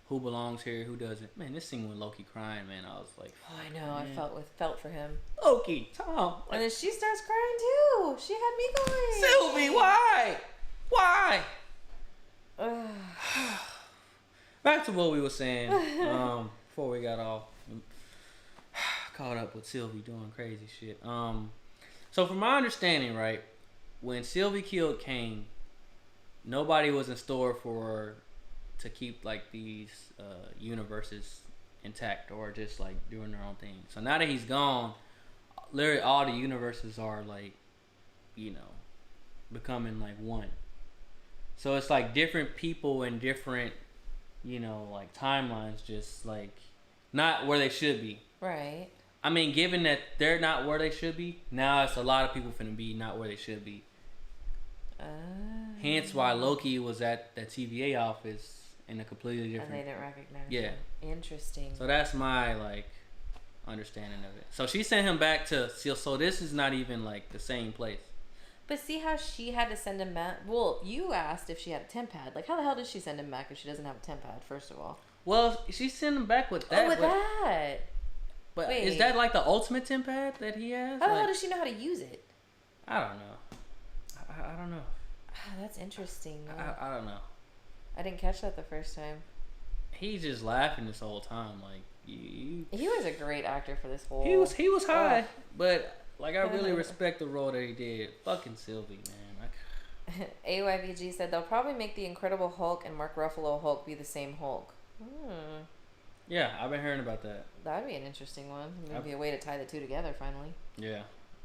Who belongs here? Who doesn't? Man, this scene with Loki crying, man, I was like, oh, I know. Man. I felt for him. Loki, Tom. Like, and then she starts crying too. She had me going. Sylvie, why? Back to what we were saying before we got all caught up with Sylvie doing crazy shit. So from my understanding, right, when Sylvie killed Kang, nobody was in store for to keep like these universes intact or just like doing their own thing. So now that he's gone, literally all the universes are like, becoming like one. So it's like different people and different, like timelines, just like not where they should be. Right. I mean, given that they're not where they should be, now it's a lot of people finna be not where they should be. Hence why Loki was at the TVA office in a completely different. And they didn't recognize him. Interesting. So that's my like understanding of it. So she sent him back to. So this is not even like the same place. But see how she had to send him back. Well, you asked if she had a temp pad. Like, how the hell did she send him back if she doesn't have a temp pad? First of all. Well, she sent him back with that. Oh, with that. But wait. Is that like the ultimate temp pad that he has? How the hell does she know how to use it? I don't know. I don't know. That's interesting. I don't know. I didn't catch that the first time. He's just laughing this whole time, like you. He was a great actor for this whole. He was high, but like I really respect the role that he did. Fucking Sylvie, man. AYVG said they'll probably make the Incredible Hulk and Mark Ruffalo Hulk be the same Hulk. Yeah, I've been hearing about that. That'd be an interesting one. Maybe a way to tie the two together finally. Yeah.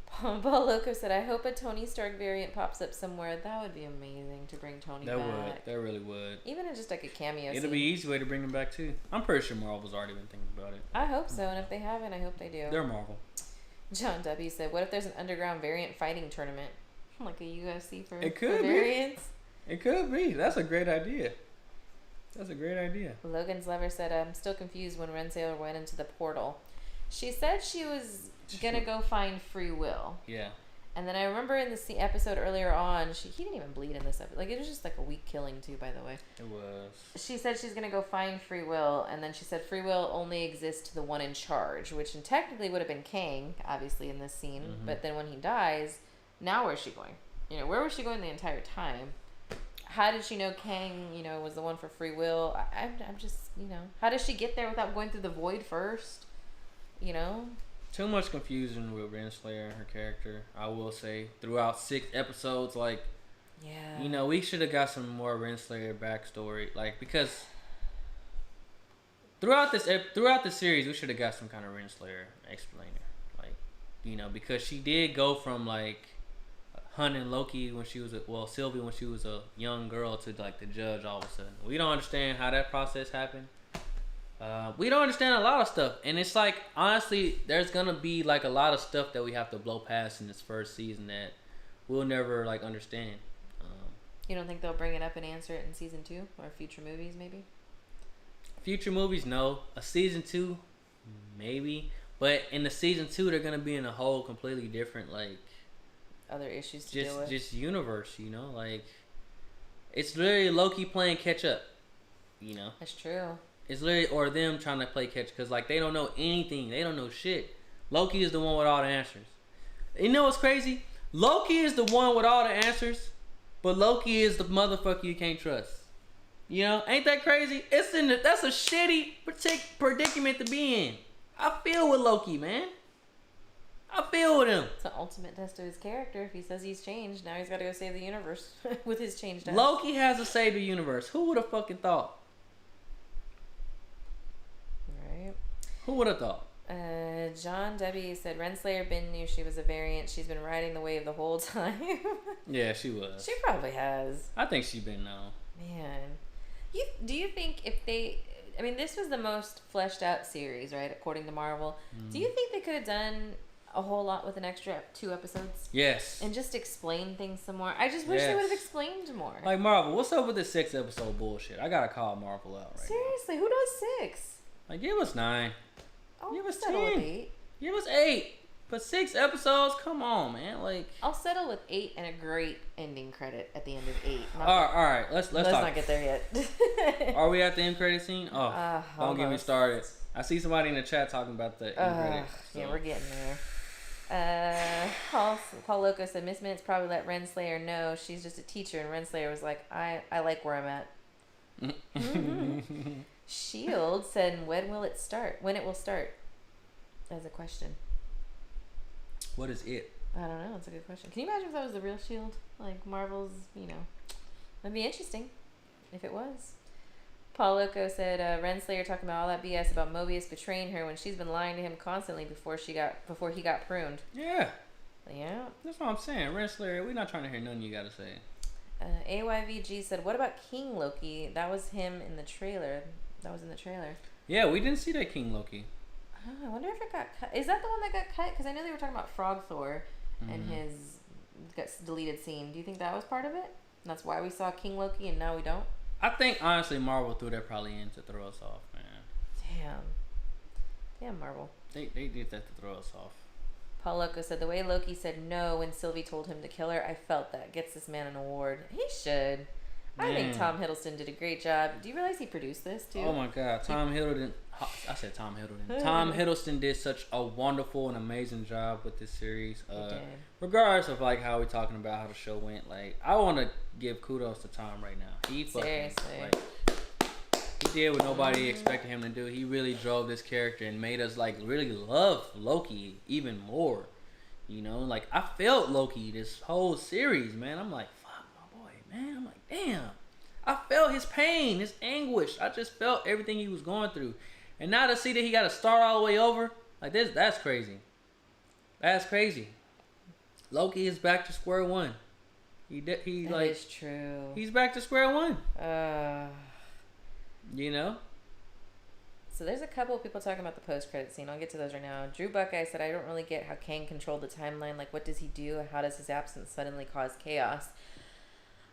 Paul Loco said, I hope a Tony Stark variant pops up somewhere. That would be amazing to bring Tony back. That really would. Even in just like a cameo It'll be an easy way to bring him back too. I'm pretty sure Marvel's already been thinking about it. I hope so, and if they haven't, I hope they do. They're Marvel. John W. said, what if there's an underground variant fighting tournament? Like a UFC for variants? It could be. That's a great idea. Logan's Lover said, I'm still confused when Renslayer went into the portal. She said she was gonna go find free will. Yeah. And then I remember in the episode earlier on, he didn't even bleed in this episode. Like, it was just like a weak killing too, by the way. It was. She said she's gonna go find free will, and then she said free will only exists to the one in charge, which technically would have been Kang, obviously, in this scene. Mm-hmm. But then when he dies, now where's she going? You know, where was she going the entire time? How did she know Kang, you know, was the one for free will? I'm just, you know, how does she get there without going through the void first? You know? Too much confusion with Renslayer and her character, I will say. Throughout 6 episodes, like, yeah, you know, we should have got some more Renslayer backstory, like, because throughout the series, we should have got some kind of Renslayer explainer, like, you know, because she did go from like hunting Loki when she was Sylvie when she was a young girl to like the judge all of a sudden. We don't understand how that process happened. We don't understand a lot of stuff, and it's like, honestly, there's gonna be like a lot of stuff that we have to blow past in this first season that we'll never like understand. You don't think they'll bring it up and answer it in season 2 or future movies, maybe? Future movies, no. A season 2, maybe. But in the season 2, they're gonna be in a whole completely different, like, other issues to deal with. Just universe, you know, like, it's literally Loki playing catch up, you know. That's true. It's literally, or them trying to play catch, because, like, they don't know anything. They don't know shit. Loki is the one with all the answers. You know what's crazy? Loki is the one with all the answers, but Loki is the motherfucker you can't trust. You know? Ain't that crazy? That's a shitty predicament to be in. I feel with Loki, man. I feel with him. It's an ultimate test of his character. If he says he's changed, now he's got to go save the universe with his changed. Loki has to save the universe. Who would have fucking thought? Who would have thought? John W. said Renslayer Ben knew she was a variant. She's been riding the wave the whole time. Yeah, she was. She probably has. I think she's been now. Man. Do you think if they... I mean, this was the most fleshed out series, right? According to Marvel. Do you think they could have done a whole lot with an extra 2 episodes? Yes. And just explain things some more? I just wish they would have explained more. Like, Marvel, what's up with this 6 episode bullshit? I gotta call Marvel out right Seriously, now. who does 6? Like, give us 9. Oh, give us 10. 8. Give us 8. But 6 episodes? Come on, man. Like, I'll settle with 8 and a great ending credit at the end of 8. All right. Let's not get there yet. Are we at the end credit scene? Oh, don't get me started. I see somebody in the chat talking about the end credit. So. Yeah, we're getting there. Paul Loco said Miss Minutes probably let Renslayer know she's just a teacher, and Renslayer was like, I like where I'm at. Mm-hmm. Shield said, when it will start? As a question. What is it? I don't know. It's a good question. Can you imagine if that was the real Shield? Like Marvel's, you know. That'd be interesting if it was. Paul Loco said, Renslayer talking about all that BS about Mobius betraying her when she's been lying to him constantly before he got pruned. Yeah. Yeah. That's what I'm saying. Renslayer, we're not trying to hear nothing you gotta say. AYVG said, what about King Loki? That was him in the trailer. Yeah, we didn't see that King Loki. I wonder if it got cut. Is that the one that got cut? Because I know they were talking about Frog Thor and his deleted scene. Do you think that was part of it? And that's why we saw King Loki and now we don't? I think, honestly, Marvel threw that probably in to throw us off, man. Damn, Marvel. They did that to throw us off. Paul Loco said, the way Loki said no when Sylvie told him to kill her, I felt that. Gets this man an award. He should. I think Tom Hiddleston did a great job. Do you realize he produced this too? Oh my God, Tom Hiddleston. Tom Hiddleston did such a wonderful and amazing job with this series. Regardless of like how we're talking about how the show went, like I want to give kudos to Tom right now. He did what nobody expected him to do. He really drove this character and made us like really love Loki even more. You know, like I felt Loki this whole series, man. I'm like, fuck my boy, man. I'm like, damn. I felt his pain, his anguish. I just felt everything he was going through. And now to see that he got to start all the way over, like this, that's crazy. That's crazy. Loki is back to square one. That is true. He's back to square one. You know? So there's a couple of people talking about the post-credit scene. I'll get to those right now. Drew Buckeye said, I don't really get how Kang controlled the timeline. Like, what does he do? How does his absence suddenly cause chaos?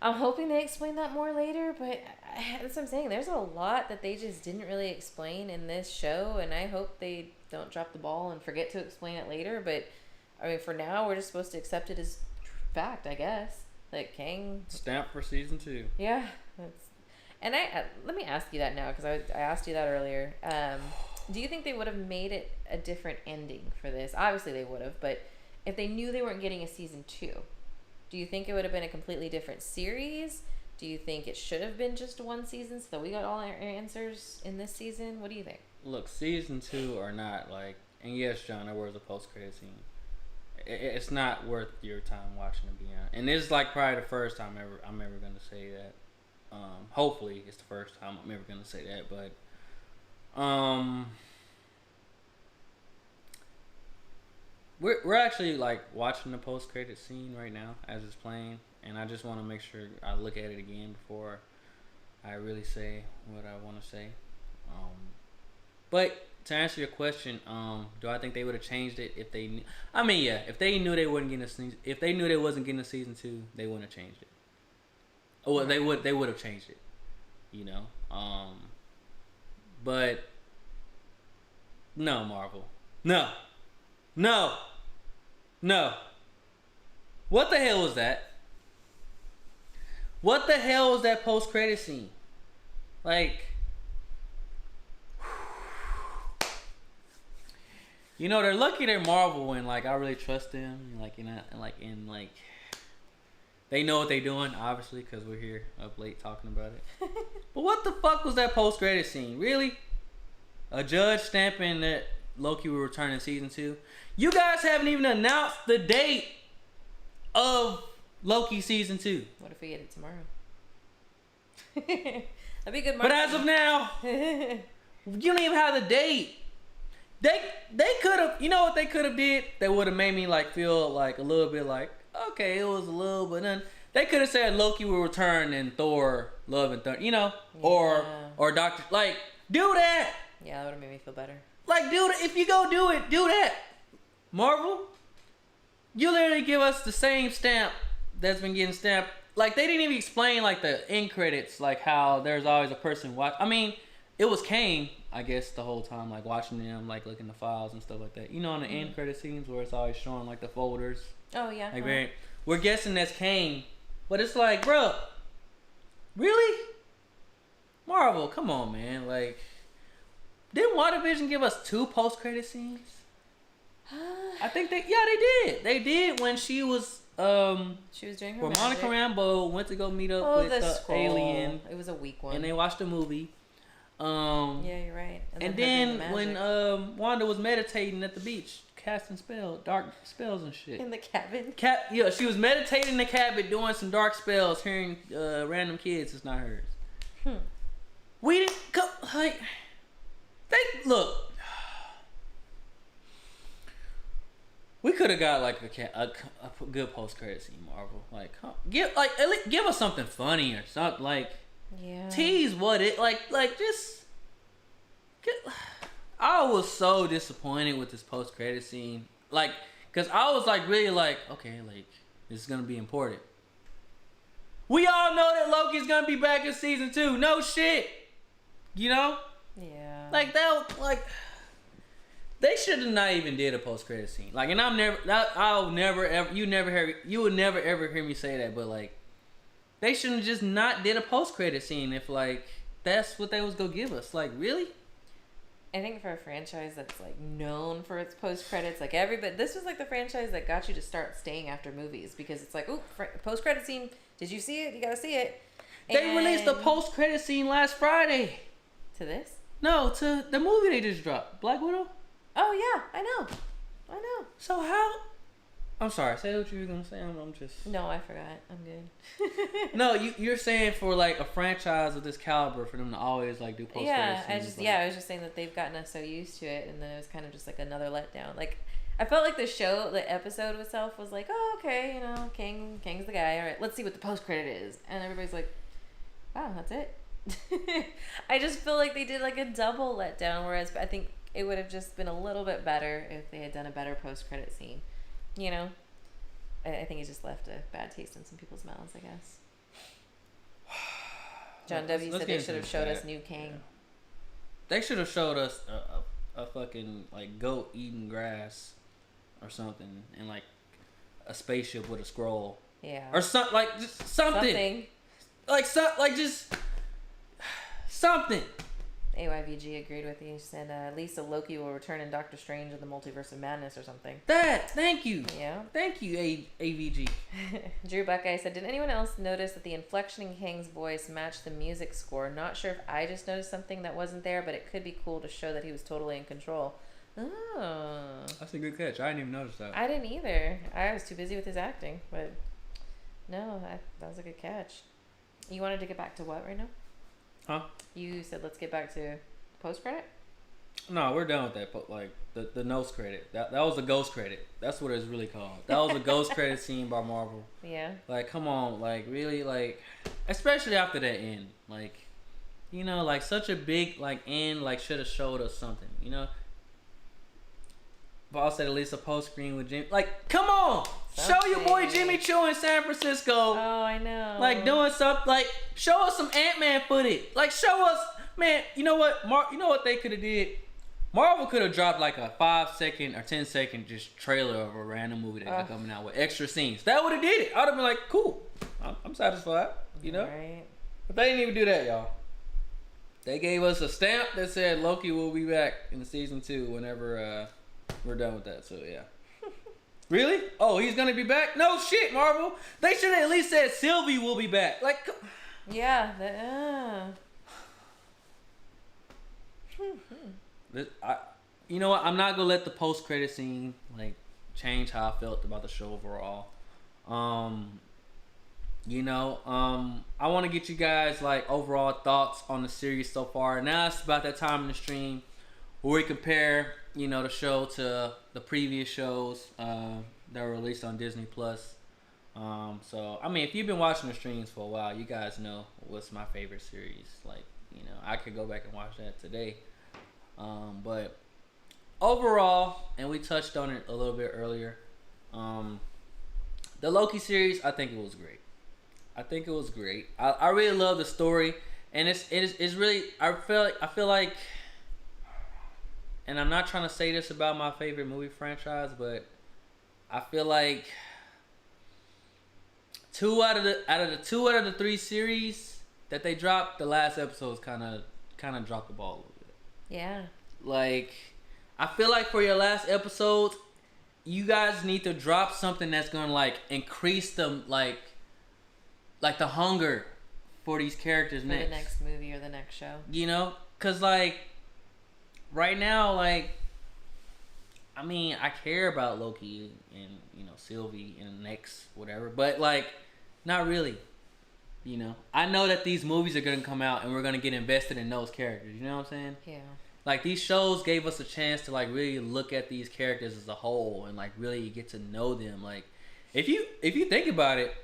I'm hoping they explain that more later, but that's what I'm saying. There's a lot that they just didn't really explain in this show, and I hope they don't drop the ball and forget to explain it later. But, I mean, for now, we're just supposed to accept it as fact, I guess. Like, Kang... Stamp for season 2. Yeah, and let me ask you that now, because I asked you that earlier. Do you think they would have made it a different ending for this? Obviously they would have, but if they knew they weren't getting a season 2, do you think it would have been a completely different series? Do you think it should have been just one season so that we got all our answers in this season? What do you think? Look, season 2 or not, like, and yes, John, there was a post-credit scene. It's not worth your time watching it beyond. And this is like probably the first time I'm ever gonna say that. Hopefully it's the first time I'm ever gonna say that, but we're actually like watching the post credit scene right now as it's playing, and I just want to make sure I look at it again before I really say what I want to say. But to answer your question, do I think they would have changed it if they knew? I mean, yeah, if they knew they wasn't getting if they knew they wasn't getting a season 2, they wouldn't have changed it. Oh, well, they would have changed it, you know. But no, Marvel, no. What the hell was that? What the hell was that post credit scene? Like, you know, they're lucky they're Marvel and like I really trust them, and like they know what they're doing, obviously, because we're here up late talking about it. But what the fuck was that post credit scene? Really? A judge stamping that Loki will return in season 2. You guys haven't even announced the date of Loki season 2. What if we get it tomorrow? That'd be good marketing. But as of now, you don't even have the date. They could have, you know what they could have did? They would have made me like feel like a little bit like, okay, it was a little, but then they could have said Loki will return in Thor: Love and Thunder, you know, or Doctor, like, do that. Yeah, that would have made me feel better. Like, dude, if you go do it, do that. Marvel, you literally give us the same stamp that's been getting stamped. Like, they didn't even explain, like, the end credits, like, how there's always a person watch. I mean, it was Kang, I guess, the whole time, like, watching them, like, looking at the files and stuff like that. You know, on the end credit scenes where it's always showing, like, the folders. Oh, yeah. Like, we're guessing that's Kang. But it's like, bro, really? Marvel, come on, man. Like, didn't WandaVision give us 2 post-credit scenes? I think they did. They did when she was doing her magic. Monica Rambeau went to go meet up with the alien. It was a weak one. And they watched the movie. Yeah, you're right. And then when Wanda was meditating at the beach, casting dark spells and shit. In the cabin? Yeah, she was meditating in the cabin, doing some dark spells, hearing random kids. It's not hers. We didn't go, like, look. We could have got like a good post credit scene, Marvel. Like, at least give us something funny or something. Like, tease what it just. I was so disappointed with this post credit scene, like, cause I was like really like, okay, like, this is gonna be important. We all know that Loki's gonna be back in season 2. No shit, you know. Yeah. Like that, like. They should have not even did a post credit scene. Like, and you would never ever hear me say that, but like, they shouldn't have just not did a post credit scene if like that's what they was gonna give us. Like, really? I think for a franchise that's like known for its post credits, like this was like the franchise that got you to start staying after movies because it's like, ooh, post credit scene. Did you see it? You gotta see it. They released the post credit scene last Friday. To this? No, to the movie they just dropped, Black Widow. Oh yeah, I know. So how? I'm sorry. Say what you were gonna say. I'm just. No, I forgot. I'm good. No, you're saying for like a franchise of this caliber, for them to always like do post. Yeah, I was just saying that they've gotten us so used to it, and then it was kind of just like another letdown. Like, I felt like the episode itself was like, oh, okay, Kang's the guy. All right, let's see what the post credit is. And everybody's like, wow, that's it. I just feel like they did like a double letdown, whereas I think it would have just been a little bit better if they had done a better post credit scene. I think it just left a bad taste in some people's mouths, I guess. John W. said they should have showed us new Kang. Yeah. They should have showed us a fucking like goat eating grass or something, and like a spaceship with a scroll. Yeah. Or something like just something. Like just something. AYVG agreed with you. He said at least a Loki will return in Doctor Strange in the Multiverse of Madness or something. Thank you. Yeah. Thank you, AVG. Drew Buckeye said, did anyone else notice that the inflection in Kang's voice matched the music score? Not sure if I just noticed something that wasn't there, but it could be cool to show that he was totally in control. Oh. That's a good catch. I didn't even notice that. I didn't either. I was too busy with his acting, but no, that was a good catch. You wanted to get back to what right now? Huh? You said let's get back to post credit? No, we're done with that. But like the nose credit, that was a ghost credit. That's what it's really called. That was a ghost credit scene by Marvel. Yeah. Like, come on, like really, like especially after that end, like like such a big like end, like should have showed us something, But I said at least a post screen with Jimmy. Like, come on, show your boy Jimmy Choo in San Francisco. Oh, I know. Like doing something. Like, show us some Ant-Man footage. Like, show us, man. You know what? You know what they could have did? Marvel could have dropped like a 5-second or 10-second just trailer of a random movie that got coming out with extra scenes. That would have did it. I'd have been like, cool. I'm satisfied. Right. But they didn't even do that, y'all. They gave us a stamp that said Loki will be back in season 2 whenever we're done with that. So yeah. Really? Oh, he's gonna be back? No shit, Marvel. They should have at least said Sylvie will be back. Like, yeah. You know what? I'm not gonna let the post credit scene like change how I felt about the show overall. I want to get you guys like overall thoughts on the series so far. Now it's about that time in the stream where we compare, the show to the previous shows that were released on Disney Plus. So I mean, if you've been watching the streams for a while, you guys know what's my favorite series. Like, I could go back and watch that today. But overall, and we touched on it a little bit earlier, the Loki series, I think it was great. I really love the story, and it's really I feel like, and I'm not trying to say this about my favorite movie franchise, but I feel like two out of the 3 series that they dropped, the last episodes kind of dropped the ball a little bit. Yeah. Like, I feel like for your last episode, you guys need to drop something that's gonna like increase them like the hunger for these characters for the next movie or the next show. Cause like right now, like I mean, I care about Loki and Sylvie in the next whatever, but like not really. I know that these movies are gonna come out and we're gonna get invested in those characters. You know what I'm saying? Yeah. Like these shows gave us a chance to like really look at these characters as a whole and like really get to know them. Like if you think about it,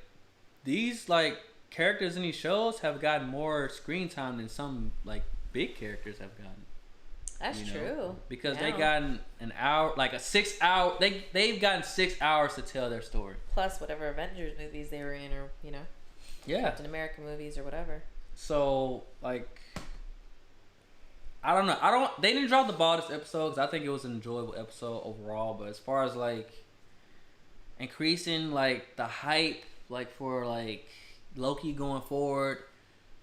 these like characters in these shows have gotten more screen time than some like big characters have gotten. That's true. Because they gotten an hour, like a 6 hour. They've gotten 6 hours to tell their story. Plus whatever Avengers movies they were in, or Captain America movies or whatever. So like, I don't know. They didn't drop the ball this episode because I think it was an enjoyable episode overall. But as far as like increasing like the hype, like for like Loki going forward,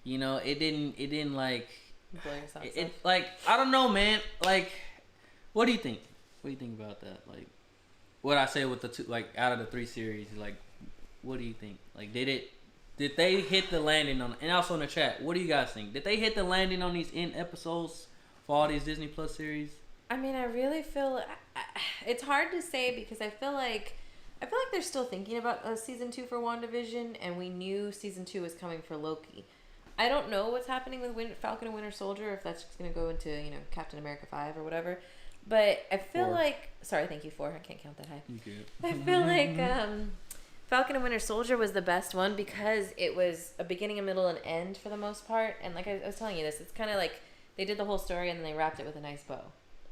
it didn't like. It like I don't know, man. Like, what do you think? What do you think about that? Like, what I say with the 2, like out of the 3 series, like, what do you think? Like, did they hit the landing on? And also in the chat, what do you guys think? Did they hit the landing on these end episodes for all these Disney Plus series? I mean, I really feel it's hard to say because I feel like they're still thinking about season 2 for WandaVision, and we knew season 2 was coming for Loki. I don't know what's happening with Falcon and Winter Soldier, if that's just going to go into, Captain America 5 or whatever. But I feel like... Sorry, thank you, 4. I can't count that high. You good. I feel like Falcon and Winter Soldier was the best one because it was a beginning, a middle, and end for the most part. And like I was telling you this, it's kind of like they did the whole story and then they wrapped it with a nice bow.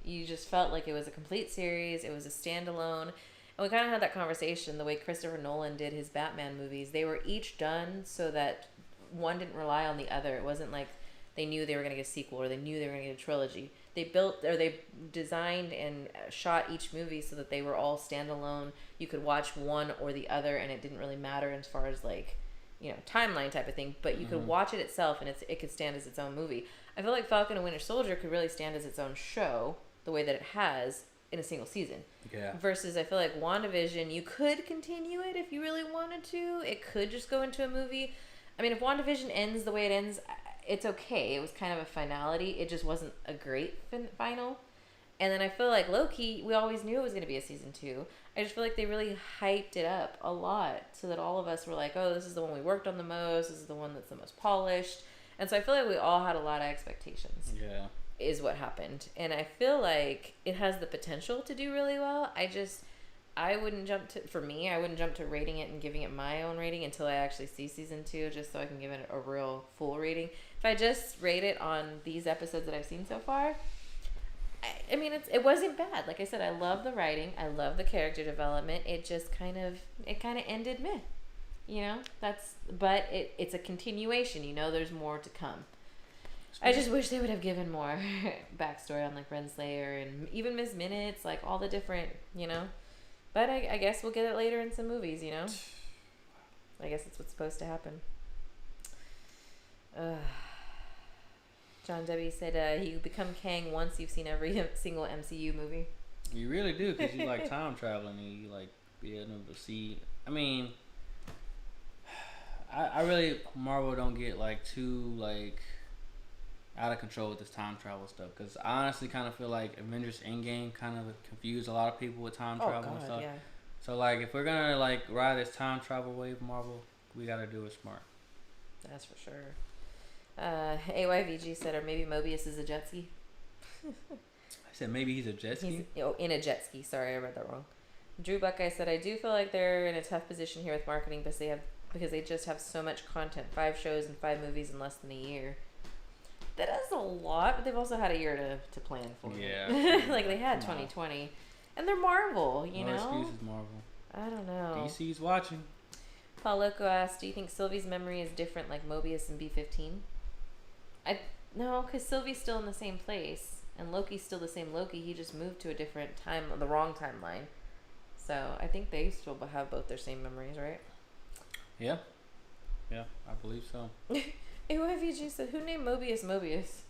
You just felt like it was a complete series. It was a standalone. And we kind of had that conversation the way Christopher Nolan did his Batman movies. They were each done so that one didn't rely on the other. It wasn't like they knew they were going to get a sequel or they knew they were going to get a trilogy. They designed and shot each movie so that they were all standalone. You could watch one or the other and it didn't really matter as far as like, you know, timeline type of thing, but you could watch it itself and it could stand as its own movie. I feel like Falcon and Winter Soldier could really stand as its own show the way that it has in a single season. Yeah. Versus I feel like WandaVision, you could continue it if you really wanted to. It could just go into a movie. I mean, if WandaVision ends the way it ends, it's okay. It was kind of a finality. It just wasn't a great final. And then I feel like Loki, we always knew it was going to be a season 2. I just feel like they really hyped it up a lot so that all of us were like, oh, this is the one we worked on the most. This is the one that's the most polished. And so I feel like we all had a lot of expectations. Yeah. Is what happened. And I feel like it has the potential to do really well. I wouldn't jump to rating it and giving it my own rating until I actually see season 2, just so I can give it a real full rating. If I just rate it on these episodes that I've seen so far, I mean, it wasn't bad. Like I said, I love the writing. I love the character development. It just kind of ended meh. You know, but it's a continuation. You know, there's more to come. I just wish they would have given more backstory on like Renslayer and even Ms. Minutes, like all the different, you know. But I guess we'll get it later in some movies, you know. I guess it's what's supposed to happen. John W. said you become Kang once you've seen every single MCU movie. You really do, because you like time traveling and you like being able to see. I mean, I really, Marvel don't get like too like out of control with this time travel stuff, because I honestly kind of feel like Avengers Endgame kind of confused a lot of people with time travel and stuff. Yeah. So like if we're gonna like ride this time travel wave, Marvel, we gotta do it smart. That's for sure. AYVG said, or maybe Mobius is a jet ski. I said maybe he's a jet ski? In a jet ski. Sorry, I read that wrong. Drew Buckeye said, I do feel like they're in a tough position here with marketing because they just have so much content. 5 shows and 5 movies in less than a year. That is a lot, but they've also had a year to plan for. Yeah. Like they had 2020. And they're Marvel, you know? No excuses, Marvel. I don't know. DC's watching. Paul Loco asked, do you think Sylvie's memory is different like Mobius and B-15? No, because Sylvie's still in the same place. And Loki's still the same Loki. He just moved to a different time, the wrong timeline. So I think they still have both their same memories, right? Yeah. Yeah, I believe so. AYVG said, who named Mobius Mobius?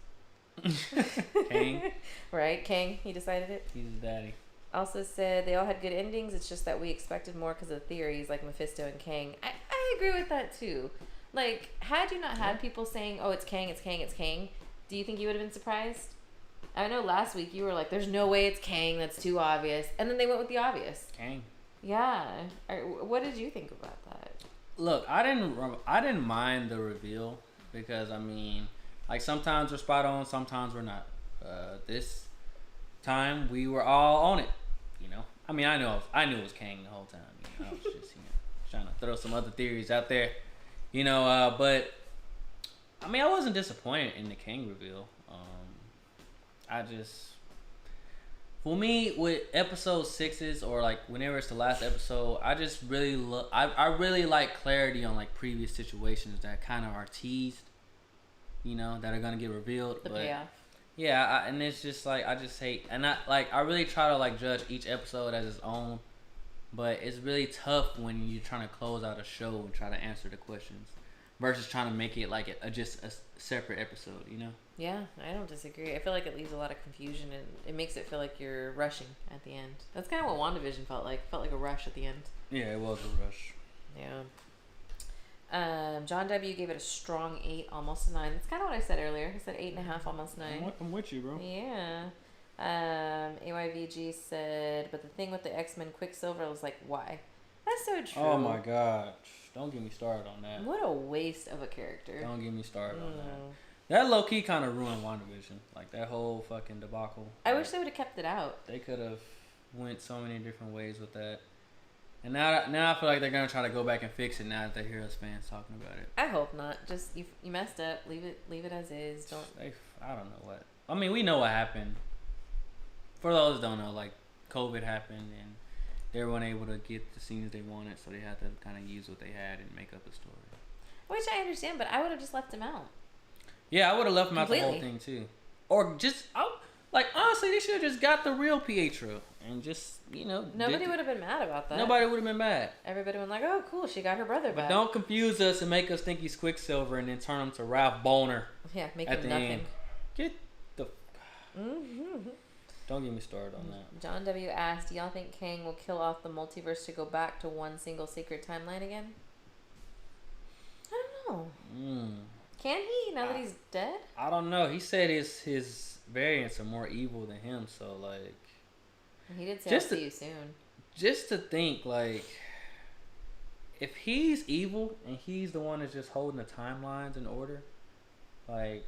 Kang. Right, Kang. He decided it. He's his daddy. Also said they all had good endings. It's just that we expected more because of theories like Mephisto and Kang. I agree with that too. Like, had you not had people saying, oh, it's Kang, it's Kang, it's Kang, do you think you would have been surprised? I know last week you were like, there's no way it's Kang. That's too obvious. And then they went with the obvious. Kang. Yeah. What did you think about that? Look, I didn't mind the reveal because, I mean, like sometimes we're spot on, sometimes we're not. This time we were all on it, you know. I mean, I knew it was Kang the whole time. You know, I was just trying to throw some other theories out there, you know. But I mean, I wasn't disappointed in the Kang reveal. For me, with episode 6s or like whenever it's the last episode, I just really I really like clarity on like previous situations that kind of are teased, you know, that are gonna get revealed. The payoff. Yeah, and it's just like I just hate, and I really try to like judge each episode as its own, but it's really tough when you're trying to close out a show and try to answer the questions versus trying to make it like just a separate episode, you know. Yeah, I don't disagree. I feel like it leaves a lot of confusion and it makes it feel like you're rushing at the end. That's kind of what WandaVision felt like. It felt like a rush at the end. Yeah, it was a rush. Yeah. John W. gave it a strong 8, almost a 9. That's kind of what I said earlier. I said 8.5, almost 9. I'm with you, bro. Yeah. AYVG said, but the thing with the X-Men Quicksilver was like, why? That's so true. Oh my god. Don't get me started on that. What a waste of a character. Don't get me started on that. That low-key kind of ruined WandaVision. Like, that whole fucking debacle. I wish they would have kept it out. They could have went so many different ways with that. And now I feel like they're going to try to go back and fix it now that they hear us fans talking about it. I hope not. Just, you messed up. Leave it as is. I don't know what. I mean, we know what happened. For those who don't know, like, COVID happened and they weren't able to get the scenes they wanted, so they had to kind of use what they had and make up a story. Which I understand, but I would have just left him out. Yeah, I would have left him out the whole thing too. Or just, like, honestly, they should have just got the real Pietro and just, Nobody would have been mad about that. Nobody would have been mad. Everybody would have been like, oh, cool, she got her brother back. But don't confuse us and make us think he's Quicksilver and then turn him to Ralph Boner. Yeah, make him nothing. End. Get the... Don't get me started on that. John W. asked, do y'all think Kang will kill off the multiverse to go back to one single secret timeline again? I don't know. Can he, now that he's dead? I don't know. He said his variants are more evil than him, so, like... He did say, I'll see you soon. Just to think, like... If he's evil, and he's the one that's just holding the timelines in order, like...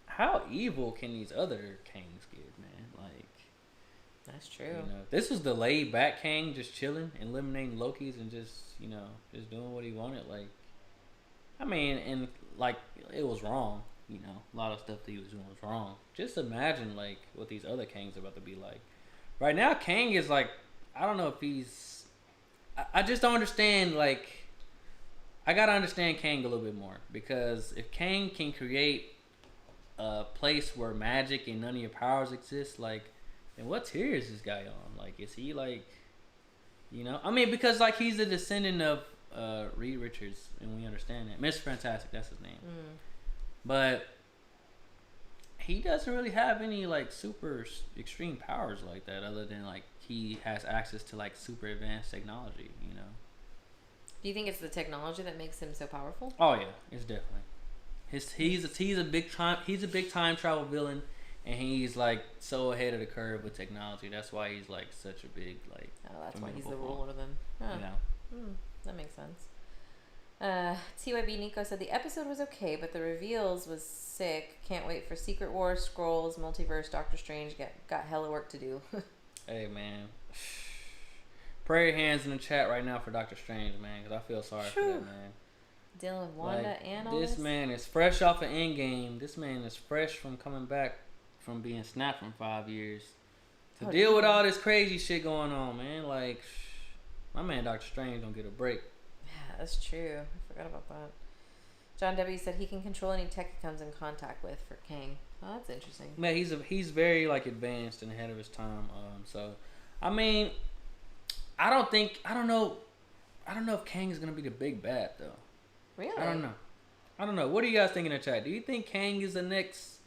How evil can these other Kangs get, man? Like... That's true. This was the laid back Kang, just chilling, eliminating Loki's, and just, just doing what he wanted, like... I mean, and, like, it was wrong, a lot of stuff that he was doing was wrong. Just imagine, like, what these other Kangs are about to be like. Right now, Kang is, like, I don't know if he's... I just don't understand, like... I gotta understand Kang a little bit more. Because if Kang can create a place where magic and none of your powers exist, like, then what tier is this guy on? Like, is he, like... I mean, because, like, he's a descendant of... Reed Richards, and we understand that. Mr. Fantastic, that's his name. But he doesn't really have any, like, super extreme powers like that, other than, like, he has access to, like, super advanced technology, Do you think it's the technology that makes him so powerful? Oh yeah, it's definitely. He's a big time travel villain, and he's, like, so ahead of the curve with technology. That's why he's, like, such a big, like... Oh, that's why he's the ruler then. Huh. That makes sense. TYB Nico said the episode was okay, but the reveals was sick. Can't wait for Secret Wars, Scrolls, Multiverse, Doctor Strange. Got hella work to do. Hey, man. Prayer hands in the chat right now for Doctor Strange, man, because I feel sorry for that, man. Dealing with Wanda and all this. This man is fresh off of Endgame. This man is fresh from coming back from being snapped from 5 years. To deal with all this crazy shit going on, man. Like... My man Doctor Strange don't get a break. Yeah, that's true. I forgot about that. John W. said he can control any tech he comes in contact with for Kang. Oh, that's interesting. Man, he's very, like, advanced and ahead of his time. So, I mean, I don't know if Kang is gonna be the big bad though. Really? I don't know. What do you guys think in the chat? Do you think Kang is the next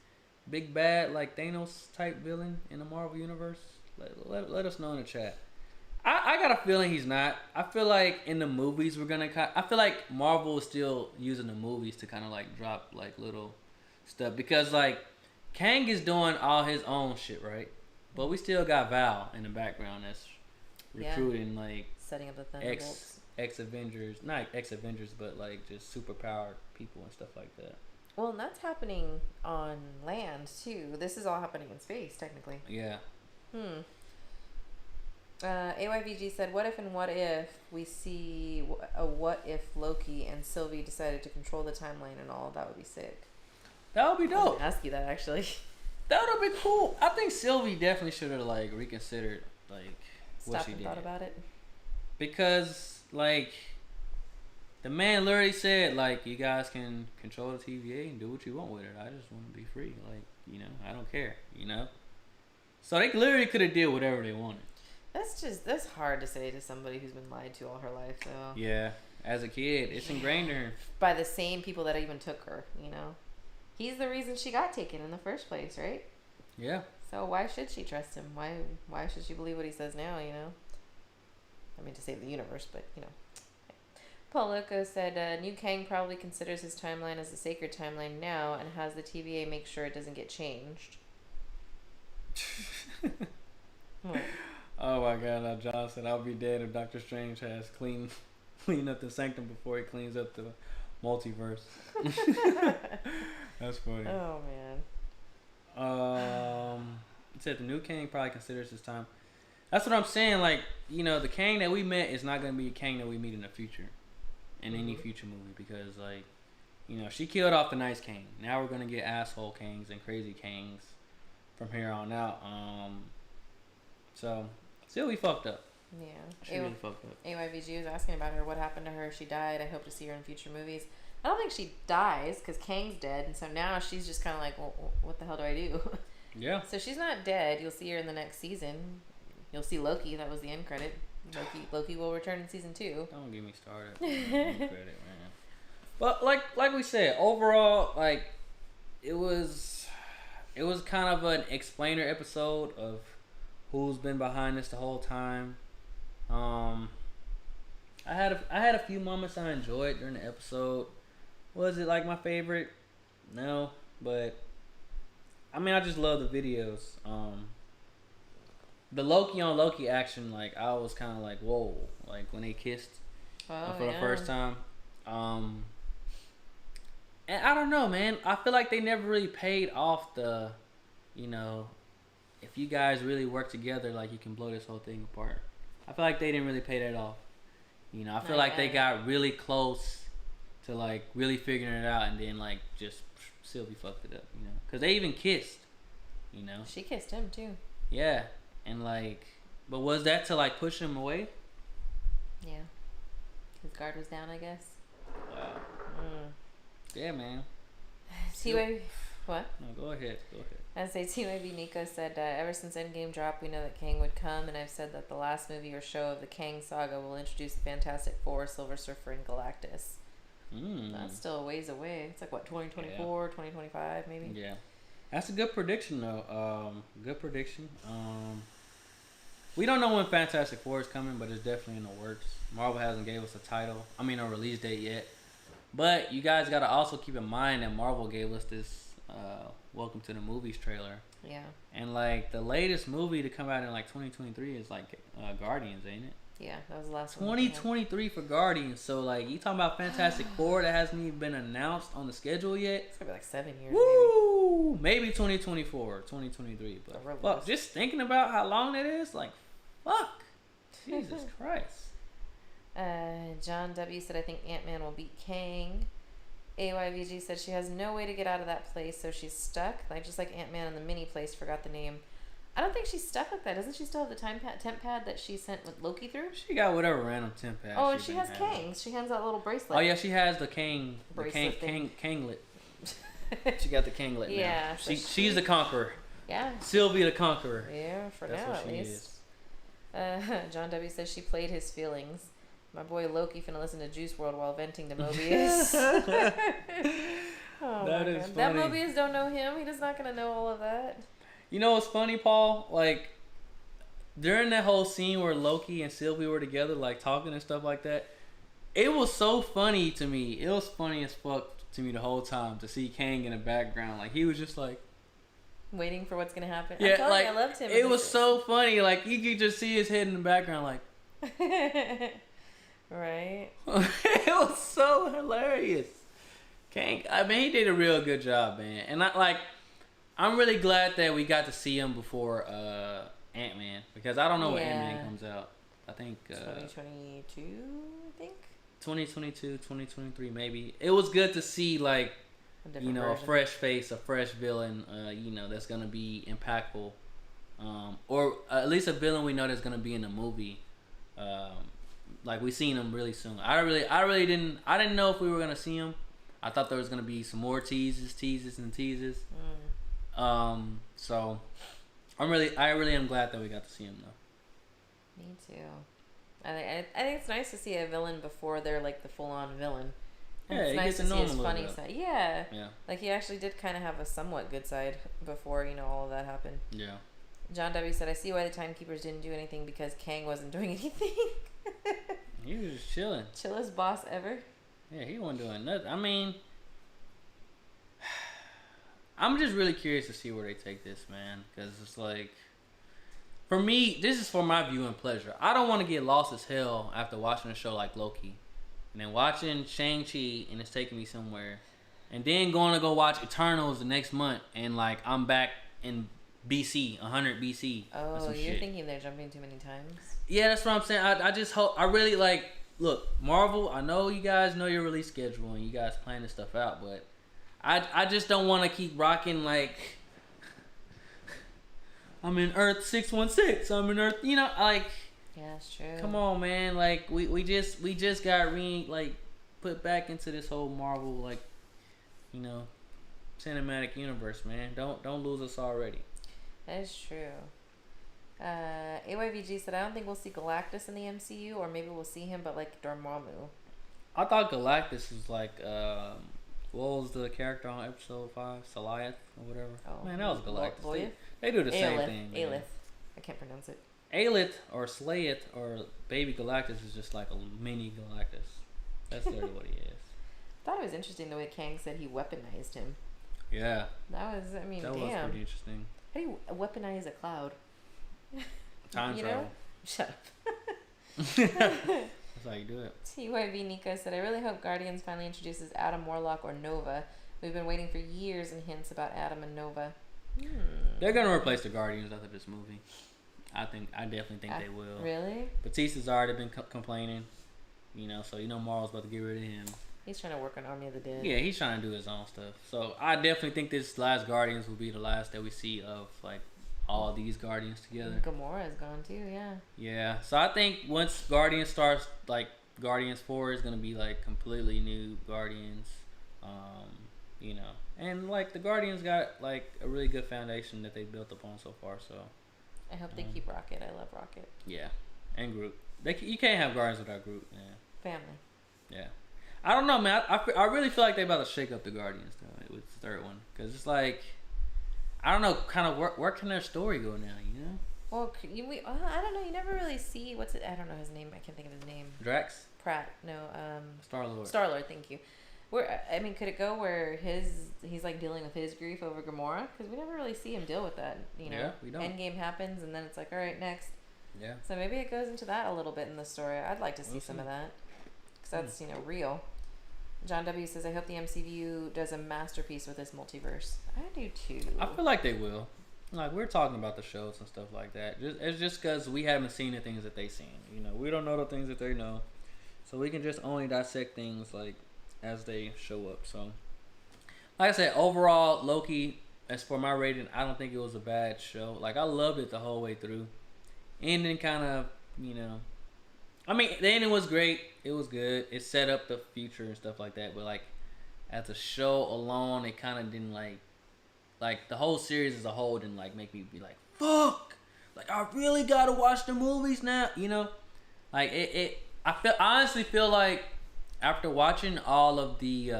big bad, like, Thanos type villain in the Marvel universe? Let us know in the chat. I got a feeling he's not. I feel like in the movies I feel like Marvel is still using the movies to kind of, like, drop, like, little stuff. Because, like, Kang is doing all his own shit, right? But we still got Val in the background that's recruiting, like... Setting up the Thunderbolts. Ex-Avengers. Not ex-Avengers, but, like, just superpowered people and stuff like that. Well, and that's happening on land, too. This is all happening in space, technically. Yeah. AYVG said, what if we see a what if Loki and Sylvie decided to control the timeline and all? That would be sick. That would be dope. I was gonna ask you that, actually. That would have been cool. I think Sylvie definitely should have, like, reconsidered, like, what she did. Thought about it. Because, like, the man literally said, like, you guys can control the TVA and do what you want with it. I just want to be free. Like, I don't care, So they literally could have did whatever they wanted. That's hard to say to somebody who's been lied to all her life, so. Yeah, as a kid, it's ingrained in her. By the same people that even took her, He's the reason she got taken in the first place, right? Yeah. So why should she trust him? Why should she believe what he says now, I mean, to save the universe, but, Paul Loco said, New Kang probably considers his timeline as the sacred timeline now and has the TVA make sure it doesn't get changed. Oh my God! Now John said, "I'll be dead if Doctor Strange has clean up the sanctum before he cleans up the multiverse." That's funny. Oh man. It said the new Kang probably considers his time. That's what I'm saying. Like, you know, the Kang that we met is not gonna be a Kang that we meet in the future, in any future movie, because like, you know, she killed off the nice Kang. Now we're gonna get asshole Kangs and crazy Kangs from here on out. So Sylvie fucked up. Yeah. She really fucked up. AYVG was asking about her. What happened to her? She died. I hope to see her in future movies. I don't think she dies because Kang's dead, and so now she's just kind of like, well, what the hell do I do? Yeah. So she's not dead. You'll see her in the next season. You'll see Loki. That was the end credit. Loki will return in season 2. Don't get me started. Credit, man. But like we said, overall, like it was kind of an explainer episode of who's been behind this the whole time. I had a few moments I enjoyed during the episode. Was it like my favorite? No, but I mean, I just love the videos. The Loki on Loki action, like I was kind of like, whoa, like when they kissed for the first time. And I don't know, man. I feel like they never really paid off the, you know, if you guys really work together, like you can blow this whole thing apart. I feel like they didn't really pay that off. You know, I feel like they got really close to like really figuring it out, and then like just Sylvie fucked it up, you know, because they even kissed, you know. She kissed him too. Yeah, and like, but was that to like push him away? Yeah, his guard was down, I guess. Wow. Yeah, man. T-Wave, what? No, go ahead. I say T-Wave Nico said, ever since Endgame dropped, we know that Kang would come, and I've said that the last movie or show of the Kang saga will introduce the Fantastic Four, Silver Surfer, and Galactus. That's still a ways away. It's like, what, 2024, 2025, maybe? Yeah. That's a good prediction, though. Good prediction. We don't know when Fantastic Four is coming, but it's definitely in the works. Marvel hasn't gave us a release date yet. But you guys got to also keep in mind that Marvel gave us this Welcome to the Movies trailer. Yeah. And like the latest movie to come out in like 2023 is like Guardians, ain't it? Yeah, that was the last 2023 for Guardians. So like you talking about Fantastic Four that hasn't even been announced on the schedule yet. It's gonna be like 7 years. Woo! Maybe 2024, 2023. But fuck, just thinking about how long that is, like, fuck. Jesus Christ. John W said, I think Ant-Man will beat Kang. AYVG said she has no way to get out of that place, so she's stuck. Like just like Ant-Man in the mini place, forgot the name. I don't think she's stuck like that. Doesn't she still have the temp pad that she sent with Loki through? She got whatever random temp pad. Oh, and she has Kang's. She has that little bracelet. Oh yeah, she has the Kang Kanglet. She got the Kanglet now. Yeah. So she's the Conqueror. Yeah. Sylvie the Conqueror. Yeah, for that's now at least. John W says she played his feelings. My boy Loki finna listen to Juice WRLD while venting to Mobius. Oh that is funny. That Mobius don't know him. He's not gonna know all of that. You know what's funny, Paul? Like during that whole scene where Loki and Sylvie were together, like talking and stuff like that, it was so funny to me. It was funny as fuck to me the whole time to see Kang in the background. Like he was just like waiting for what's gonna happen. Yeah, like I loved him. It was so funny. Like you could just see his head in the background, like. Right. It was so hilarious. Kang, I mean, he did a real good job, man. And I'm really glad that we got to see him before Ant-Man, because I don't know when Ant-Man comes out. I think 2022, I think. 2022, 2023, maybe. It was good to see like version. A fresh face, a fresh villain, that's gonna be impactful. Or at least a villain we know that's gonna be in the movie. Like we seen him really soon. I didn't know if we were gonna see him. I thought there was gonna be some more teases. So I really am glad that we got to see him though. Me too. I think it's nice to see a villain before they're like the full on villain. And it's nice to see his funny side. Yeah. Yeah. Like he actually did kind of have a somewhat good side before all of that happened. Yeah. John W said, I see why the Timekeepers didn't do anything, because Kang wasn't doing anything. He was just chilling. Chillest boss ever. Yeah, he wasn't doing nothing. I mean, I'm just really curious to see where they take this, man. Because it's like, for me, this is for my viewing pleasure. I don't want to get lost as hell after watching a show like Loki. And then watching Shang-Chi and it's taking me somewhere. and then going to go watch Eternals the next month, and like I'm back in BC, 100 BC. Oh, you're thinking they're jumping too many times? Yeah, that's what I'm saying. I just hope, I really like, look, Marvel, I know you guys know your release schedule and you guys plan this stuff out, but I just don't want to keep rocking like, I'm in Earth 616, I'm in Earth, you know, like. Yeah, that's true. Come on, man, like we just got put back into this whole Marvel, like, you know, cinematic universe, man. Don't lose us already. That is true. AYVG said, I don't think we'll see Galactus in the MCU, or maybe we'll see him, but like Dormammu. I thought Galactus was like, what was the character on episode 5? Saliath or whatever? Oh, man, that was Galactus. They do the same thing. Aelith. I can't pronounce it. Aelith or Slayeth or Baby Galactus is just like a mini Galactus. That's literally what he is. I thought it was interesting the way Kang said he weaponized him. Yeah. That was, I mean, that was pretty interesting. How do you weaponize a cloud? Time travel. Shut up. That's how you do it. TYV Nika said, I really hope Guardians finally introduces Adam Warlock or Nova. We've been waiting for years and hints about Adam and Nova. They're going to replace the Guardians after this movie. I definitely think they will. Really? Batista's already been complaining, you know, so you know Marvel's about to get rid of him. He's trying to work on Army of the Dead. Yeah, he's trying to do his own stuff. So I definitely think this last Guardians will be the last that we see of like all these Guardians together. Gamora's gone too, yeah. Yeah, so I think once Guardians starts, like Guardians 4 is gonna be like completely new Guardians, you know, and like the Guardians got like a really good foundation that they built upon so far. So I hope they keep Rocket. I love Rocket. Yeah, and Groot. You can't have Guardians without Groot. Yeah. Family. Yeah. I don't know, man. I really feel like they about to shake up the Guardians though with the third one, because it's like, I don't know, kind of where can their story go now, you know? Well, I don't know. You never really see I don't know his name. I can't think of his name. Drax. Pratt. No. Star-Lord. Star-Lord. Thank you. Could it go where he's like dealing with his grief over Gamora? Because we never really see him deal with that. You know. Yeah, we don't. Endgame happens, and then it's like, all right, next. Yeah. So maybe it goes into that a little bit in the story. I'd like to see some of that, because that's real. John W says, I hope the MCU does a masterpiece with this multiverse. I do too. I feel like they will. Like, we're talking about the shows and stuff like that. It's just because we haven't seen the things that they seen. You know, we don't know the things that they know. So we can just only dissect things, like, as they show up. So, like I said, overall, Loki, as for my rating, I don't think it was a bad show. Like, I loved it the whole way through. Ending kind of, you know, I mean, the ending was great. It was good. It set up the future and stuff like that. But, like, as a show alone, it kind of didn't, like, the whole series as a whole didn't, like, make me be like, fuck! Like, I really gotta watch the movies now, you know? Like, I honestly feel like after watching all of the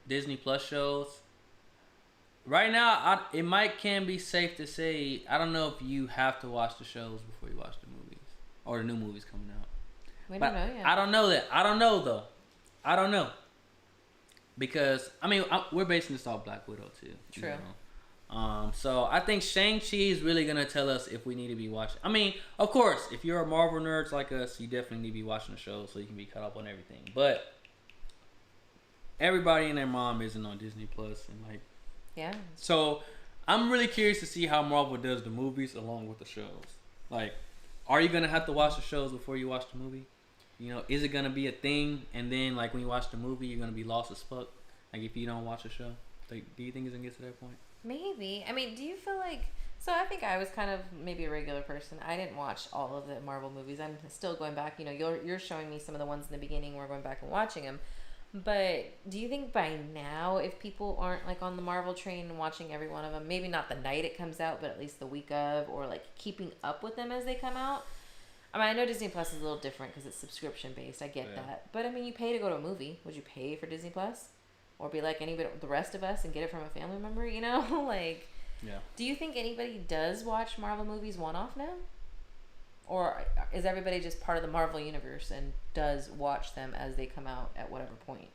Disney Plus shows, right now, it can be safe to say, I don't know if you have to watch the shows before you watch the movies. Or the new movies coming out. We don't know yet. I don't know that. I don't know, though. I don't know. Because, I mean, we're basing this off Black Widow, too. True. You know? So, I think Shang-Chi is really going to tell us if we need to be watching. I mean, of course, if you're a Marvel nerds like us, you definitely need to be watching the show so you can be caught up on everything. But everybody and their mom isn't on Disney Plus, and like, yeah. So, I'm really curious to see how Marvel does the movies along with the shows. Like, are you going to have to watch the shows before you watch the movie? You know, is it going to be a thing? And then, like, when you watch the movie, you're going to be lost as fuck? Like, if you don't watch the show? Like, do you think it's going to get to that point? Maybe. I mean, do you feel like... So, I think I was kind of maybe a regular person. I didn't watch all of the Marvel movies. I'm still going back. You know, you're showing me some of the ones in the beginning. We're going back and watching them. But do you think by now, if people aren't, like, on the Marvel train and watching every one of them, maybe not the night it comes out, but at least the week of, or, like, keeping up with them as they come out? I mean, I know Disney Plus is a little different because it's subscription-based. I get that. But, I mean, you pay to go to a movie. Would you pay for Disney Plus? Or be like the rest of us and get it from a family member, you know? Like, yeah. Do you think anybody does watch Marvel movies one-off now? Or is everybody just part of the Marvel universe and does watch them as they come out at whatever point?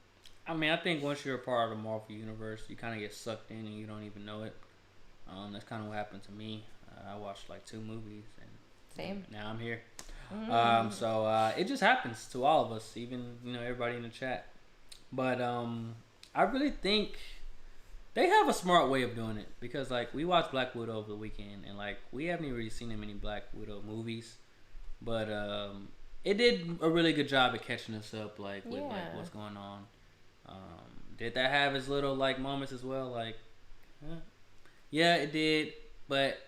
I mean, I think once you're a part of the Marvel universe, you kind of get sucked in and you don't even know it. That's kind of what happened to me. I watched like 2 movies and same. Now I'm here. So it just happens to all of us, even everybody in the chat. But I really think they have a smart way of doing it because like we watched Black Widow over the weekend and like we haven't even really seen that many Black Widow movies, but it did a really good job at catching us up like with like what's going on. Did that have its little like moments as well? Like, yeah, it did, but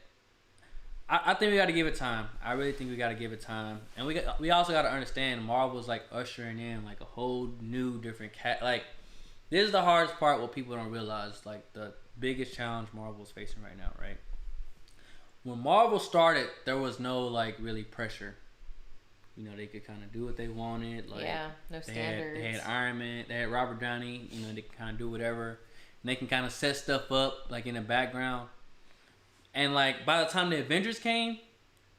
I think we got to give it time. I really think we got to give it time, and we also got to understand Marvel's like ushering in like a whole new different like. This is the hardest part. What people don't realize, like the biggest challenge Marvel's facing right now, right? When Marvel started, there was no like really pressure. You know, they could kind of do what they wanted. Like, no standards. They had Iron Man. They had Robert Downey. You know, they could kind of do whatever. And they can kind of set stuff up like in the background. And like by the time the Avengers came,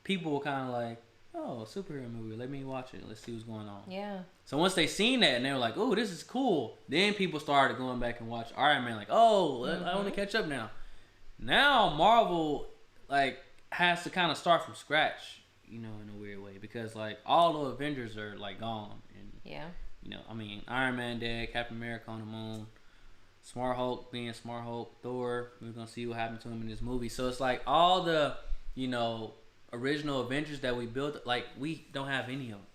people were kind of like, "Oh, a superhero movie. Let me watch it. Let's see what's going on." Yeah. So once they seen that and they were like, "Oh, this is cool," then people started going back and watch Iron Man. Like, "Oh, I want to catch up now." Now Marvel like has to kind of start from scratch, you know, in a weird way because like all the Avengers are like gone and you know, I mean, Iron Man dead, Captain America on the moon, Smart Hulk being Smart Hulk, Thor. We're gonna see what happened to him in this movie. So it's like all the, you know, original Avengers that we built, like we don't have any of them.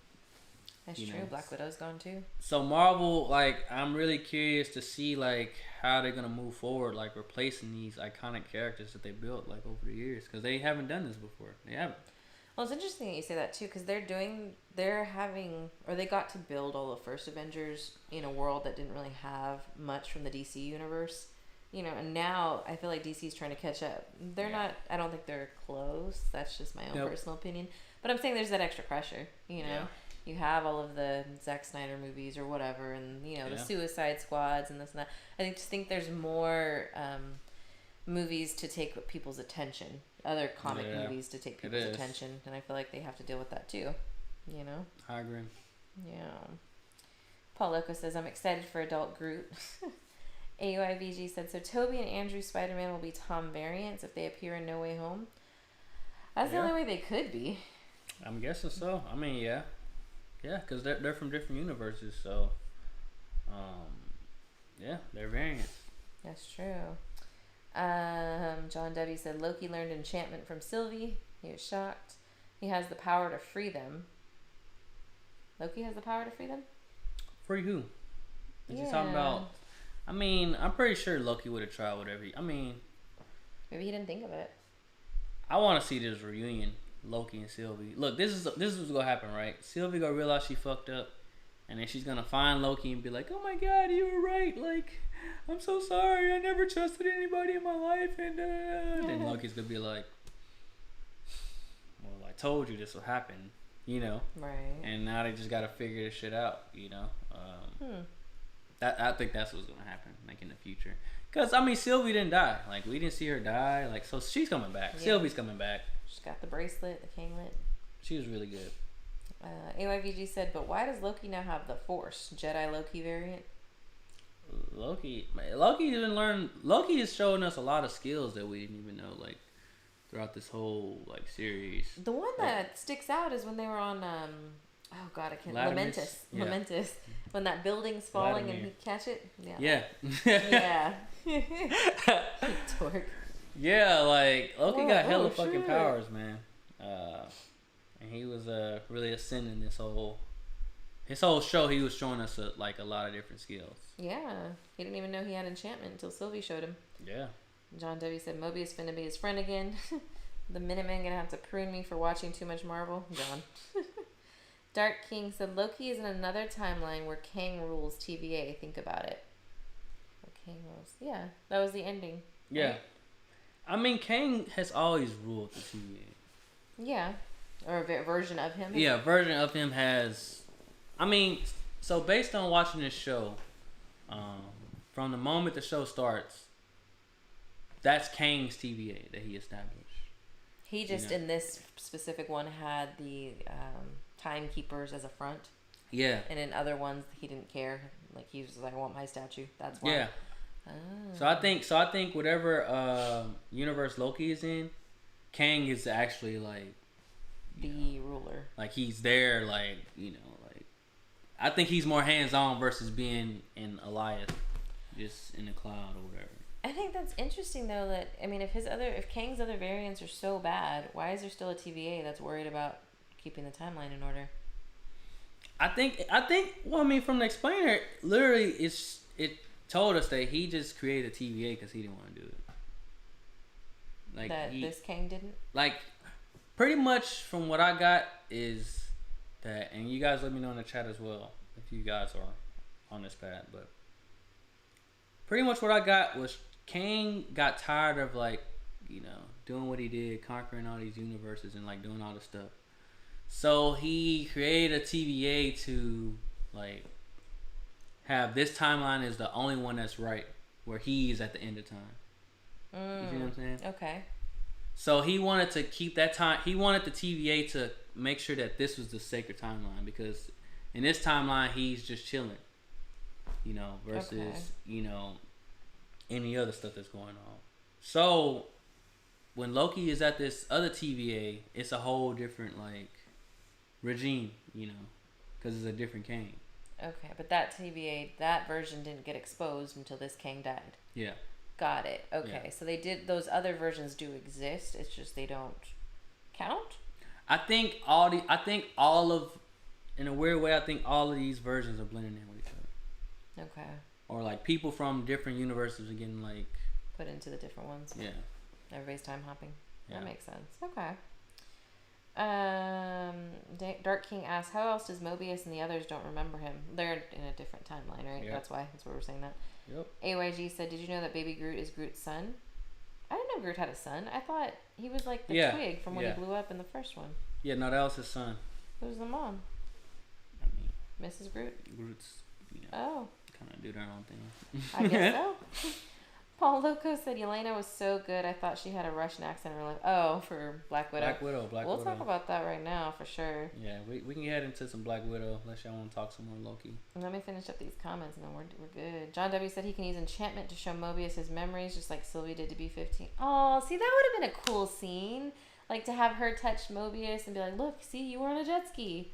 That's true. Black Widow's gone too. So Marvel, like, I'm really curious to see like how they're gonna move forward, like replacing these iconic characters that they built like over the years, because they haven't done this before. They haven't. Well, it's interesting that you say that too, because they got to build all the first Avengers in a world that didn't really have much from the DC universe, you know. And now I feel like DC's trying to catch up. They're not. I don't think they're close. That's just my own personal opinion. But I'm saying there's that extra pressure, you know. Yeah. You have all of the Zack Snyder movies or whatever, and you know the Suicide Squads and this and that. I think there's more movies to take people's attention, other comic movies to take people's attention, and I feel like they have to deal with that too. You know. I agree. Yeah. Paul Loco says, "I'm excited for adult Groot." AUIVG said, "So Toby and Andrew Spider-Man will be Tom variants if they appear in No Way Home." That's the only way they could be. I'm guessing so. I mean, yeah, because they're from different universes, so they're variants. That's true. John W. said Loki learned enchantment from Sylvie. He was shocked. He has the power to free them. Loki has the power to free them? Free who? Is he talking about? I mean, I'm pretty sure Loki would have tried whatever. Maybe he didn't think of it. I want to see this reunion, Loki and Sylvie. Look, this is what's gonna happen, right? Sylvie gonna realize she fucked up, and then she's gonna find Loki and be like, "Oh my God, you were right. Like, I'm so sorry. I never trusted anybody in my life." And then Loki's gonna be like, "Well, I told you this would happen," you know. Right. And now they just gotta figure this shit out, you know. I think that's what's gonna happen, like in the future. Cause I mean, Sylvie didn't die. Like we didn't see her die. Like so, she's coming back. Yeah. Sylvie's coming back. She's got the bracelet, the kinglet. She was really good. AYVG said, "But why does Loki now have the Force Jedi Loki variant?" Loki is showing us a lot of skills that we didn't even know, like throughout this whole like series. The one that sticks out is when they were on oh God, I can't. Lamentus. When that building's falling and he catch it. Yeah. Dork. Yeah, like Loki got hella fucking powers, man. And he was really ascending his whole show. He was showing us a lot of different skills. Yeah, he didn't even know he had enchantment until Sylvie showed him. Yeah. John W. said Mobius finna be his friend again. The Minutemen gonna have to prune me for watching too much Marvel. John. Dark King said Loki is in another timeline where Kang rules TVA. Think about it. Kang rules. Yeah, that was the ending. Yeah. Right? I mean, Kang has always ruled the TVA. Yeah. Or a version of him. Yeah, a version of him has... I mean, so based on watching this show, from the moment the show starts, that's Kang's TVA that he established. He just, in this specific one, had the timekeepers as a front. Yeah. And in other ones, he didn't care. Like, he was like, I want my statue. That's why. Yeah. Oh. So I think whatever universe Loki is in, Kang is actually like the ruler. Like he's there, like, you know, like I think he's more hands on versus being in Elias. just in the cloud or whatever. I think that's interesting though. That I mean, if Kang's other variants are so bad, why is there still a TVA that's worried about keeping the timeline in order? I think. Well, I mean, from the explainer, literally, it told us that he just created a TVA because he didn't want to do it. Like this Kang didn't. Like, pretty much from what I got is that, and you guys let me know in the chat as well if you guys are on this path. But pretty much what I got was Kang got tired of like, you know, doing what he did, conquering all these universes and like doing all this stuff. So he created a TVA to like have this timeline is the only one that's right, where he's at the end of time. You see what I'm saying? Okay. So he wanted to keep that time. He wanted the TVA to make sure that this was the sacred timeline, because in this timeline he's just chilling, you know, versus you know any other stuff that's going on. So when Loki is at this other TVA, it's a whole different like regime, you know, because it's a different Kang. Okay, but that TVA, that version didn't get exposed until this Kang died. Yeah. Got it. Okay, so they did. Those other versions do exist. It's just they don't count. I think in a weird way, I think all of these versions are blending in with each other. Okay. Or like people from different universes are getting like put into the different ones. Yeah. Everybody's time hopping. Yeah. That makes sense. Okay. Dark King asks, how else does Mobius and the others don't remember him? They're in a different timeline, right? Yep. That's why we're saying that. Yep. AYG said, did you know that Baby Groot is Groot's son? I didn't know Groot had a son. I thought he was like the twig from when he blew up in the first one. Yeah, no, that was his son. Who's the mom? I mean, Mrs. Groot? Groot's, you know, kind of do their own thing. I guess so. Paul Loco said Yelena was so good. I thought she had a Russian accent in real life. Oh, for Black Widow. Black Widow. We'll talk about that right now for sure. Yeah, we can head into some Black Widow unless y'all want to talk some more Loki. Let me finish up these comments and then we're good. John W said he can use enchantment to show Mobius his memories just like Sylvie did to B-15. Oh, see, that would have been a cool scene. Like to have her touch Mobius and be like, look, see, you were on a jet ski.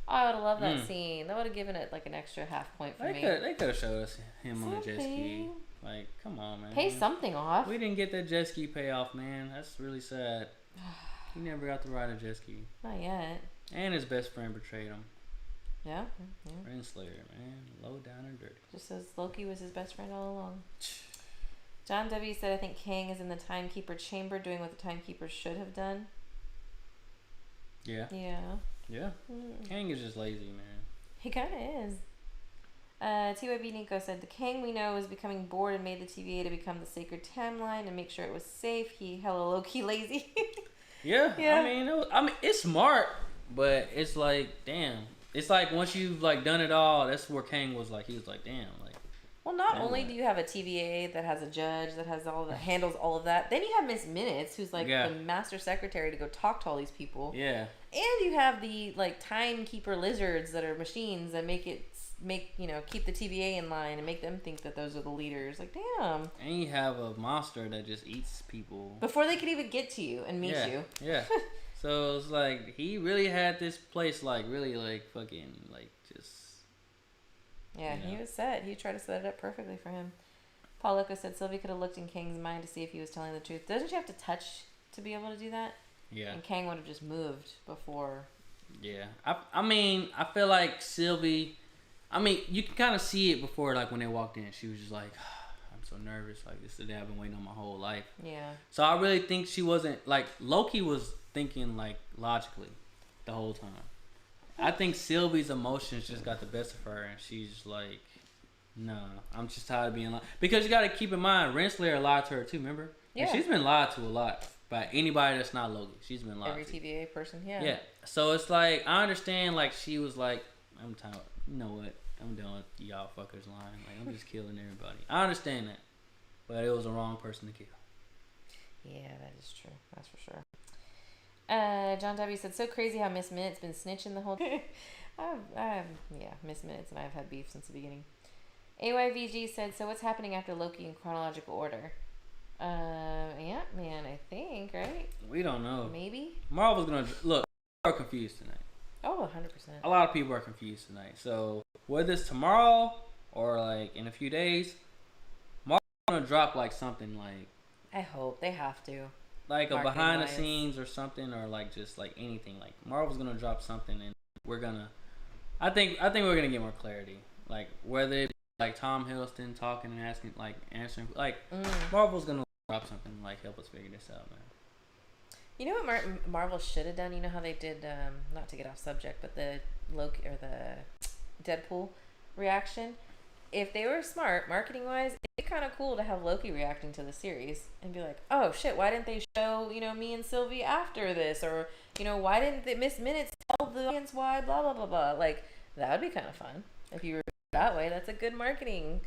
Oh, I would have loved that scene. That would have given it like an extra half point for me. They could have showed us him on a jet ski. Like, come on, man. Pay something off. We didn't get that jet ski payoff, man. That's really sad. He never got to ride a jet ski. Not yet. And his best friend betrayed him. Yeah. Renslayer, man. Low down and dirty. Just as Loki was his best friend all along. John W. said, I think Kang is in the Timekeeper chamber doing what the Timekeeper should have done. Yeah. Yeah. Kang is just lazy, man. He kind of is. TYB Nico said, the Kang we know is becoming bored and made the TVA to become the sacred timeline and make sure it was safe. He hella low-key lazy. Yeah. I mean, it's smart, but it's like, damn. It's like once you've like done it all, that's where Kang was like, he was like, damn, like. Well, not only do you have a TVA that has a judge that has all that handles all of that, then you have Miss Minutes, who's like the master secretary to go talk to all these people. Yeah. And you have the like timekeeper lizards that are machines that keep the TVA in line and make them think that those are the leaders. Like, damn. And you have a monster that just eats people before they could even get to you and meet you. Yeah. So it's like he really had this place like really like fucking like just. Yeah, he was set. He tried to set it up perfectly for him. Paul Loco said Sylvie could have looked in Kang's mind to see if he was telling the truth. Doesn't she have to touch to be able to do that? Yeah. And Kang would have just moved before. Yeah. I mean, I feel like Sylvie. I mean, you can kind of see it before, like when they walked in. She was just like, I'm so nervous. Like, this is the day I've been waiting on my whole life. Yeah. So I really think she wasn't, like, Loki was thinking, like, logically the whole time. I think Sylvie's emotions just got the best of her, and she's just like, nah, I'm just tired of being lied. Because you got to keep in mind, Renslayer lied to her, too, remember? Yeah. And she's been lied to a lot by anybody that's not Loki. She's been lied to. Every TVA person, yeah. Yeah. So it's like, I understand, like, she was like, I'm tired. You know what? I'm done with y'all fuckers lying. Like, I'm just killing everybody. I understand that. But it was the wrong person to kill. Yeah, that is true. That's for sure. John W. said, so crazy how Miss Minutes been snitching the whole time. Miss Minutes and I have had beef since the beginning. AYVG said, so what's happening after Loki in chronological order? Man, I think, right? We don't know. Maybe? Marvel's gonna... Look, people are confused tonight. Oh, 100%. A lot of people are confused tonight. So, whether it's tomorrow or, like, in a few days, gonna drop like something like. I hope they have to. Like a behind the scenes or something, or like just like anything. Like Marvel's gonna drop something, and we're gonna. I think we're gonna get more clarity. Like whether it be like Tom Hiddleston talking and asking, like answering, like Marvel's gonna drop something like help us figure this out, man. You know what Marvel should have done? You know how they did, not to get off subject, but the Loki or the Deadpool reaction. If they were smart, marketing wise, it'd be kind of cool to have Loki reacting to the series and be like, "Oh shit, why didn't they show me and Sylvie after this?" Or why didn't they Miss Minutes tell the audience why? Blah blah blah blah. Like that would be kind of fun if you were that way. That's a good marketing,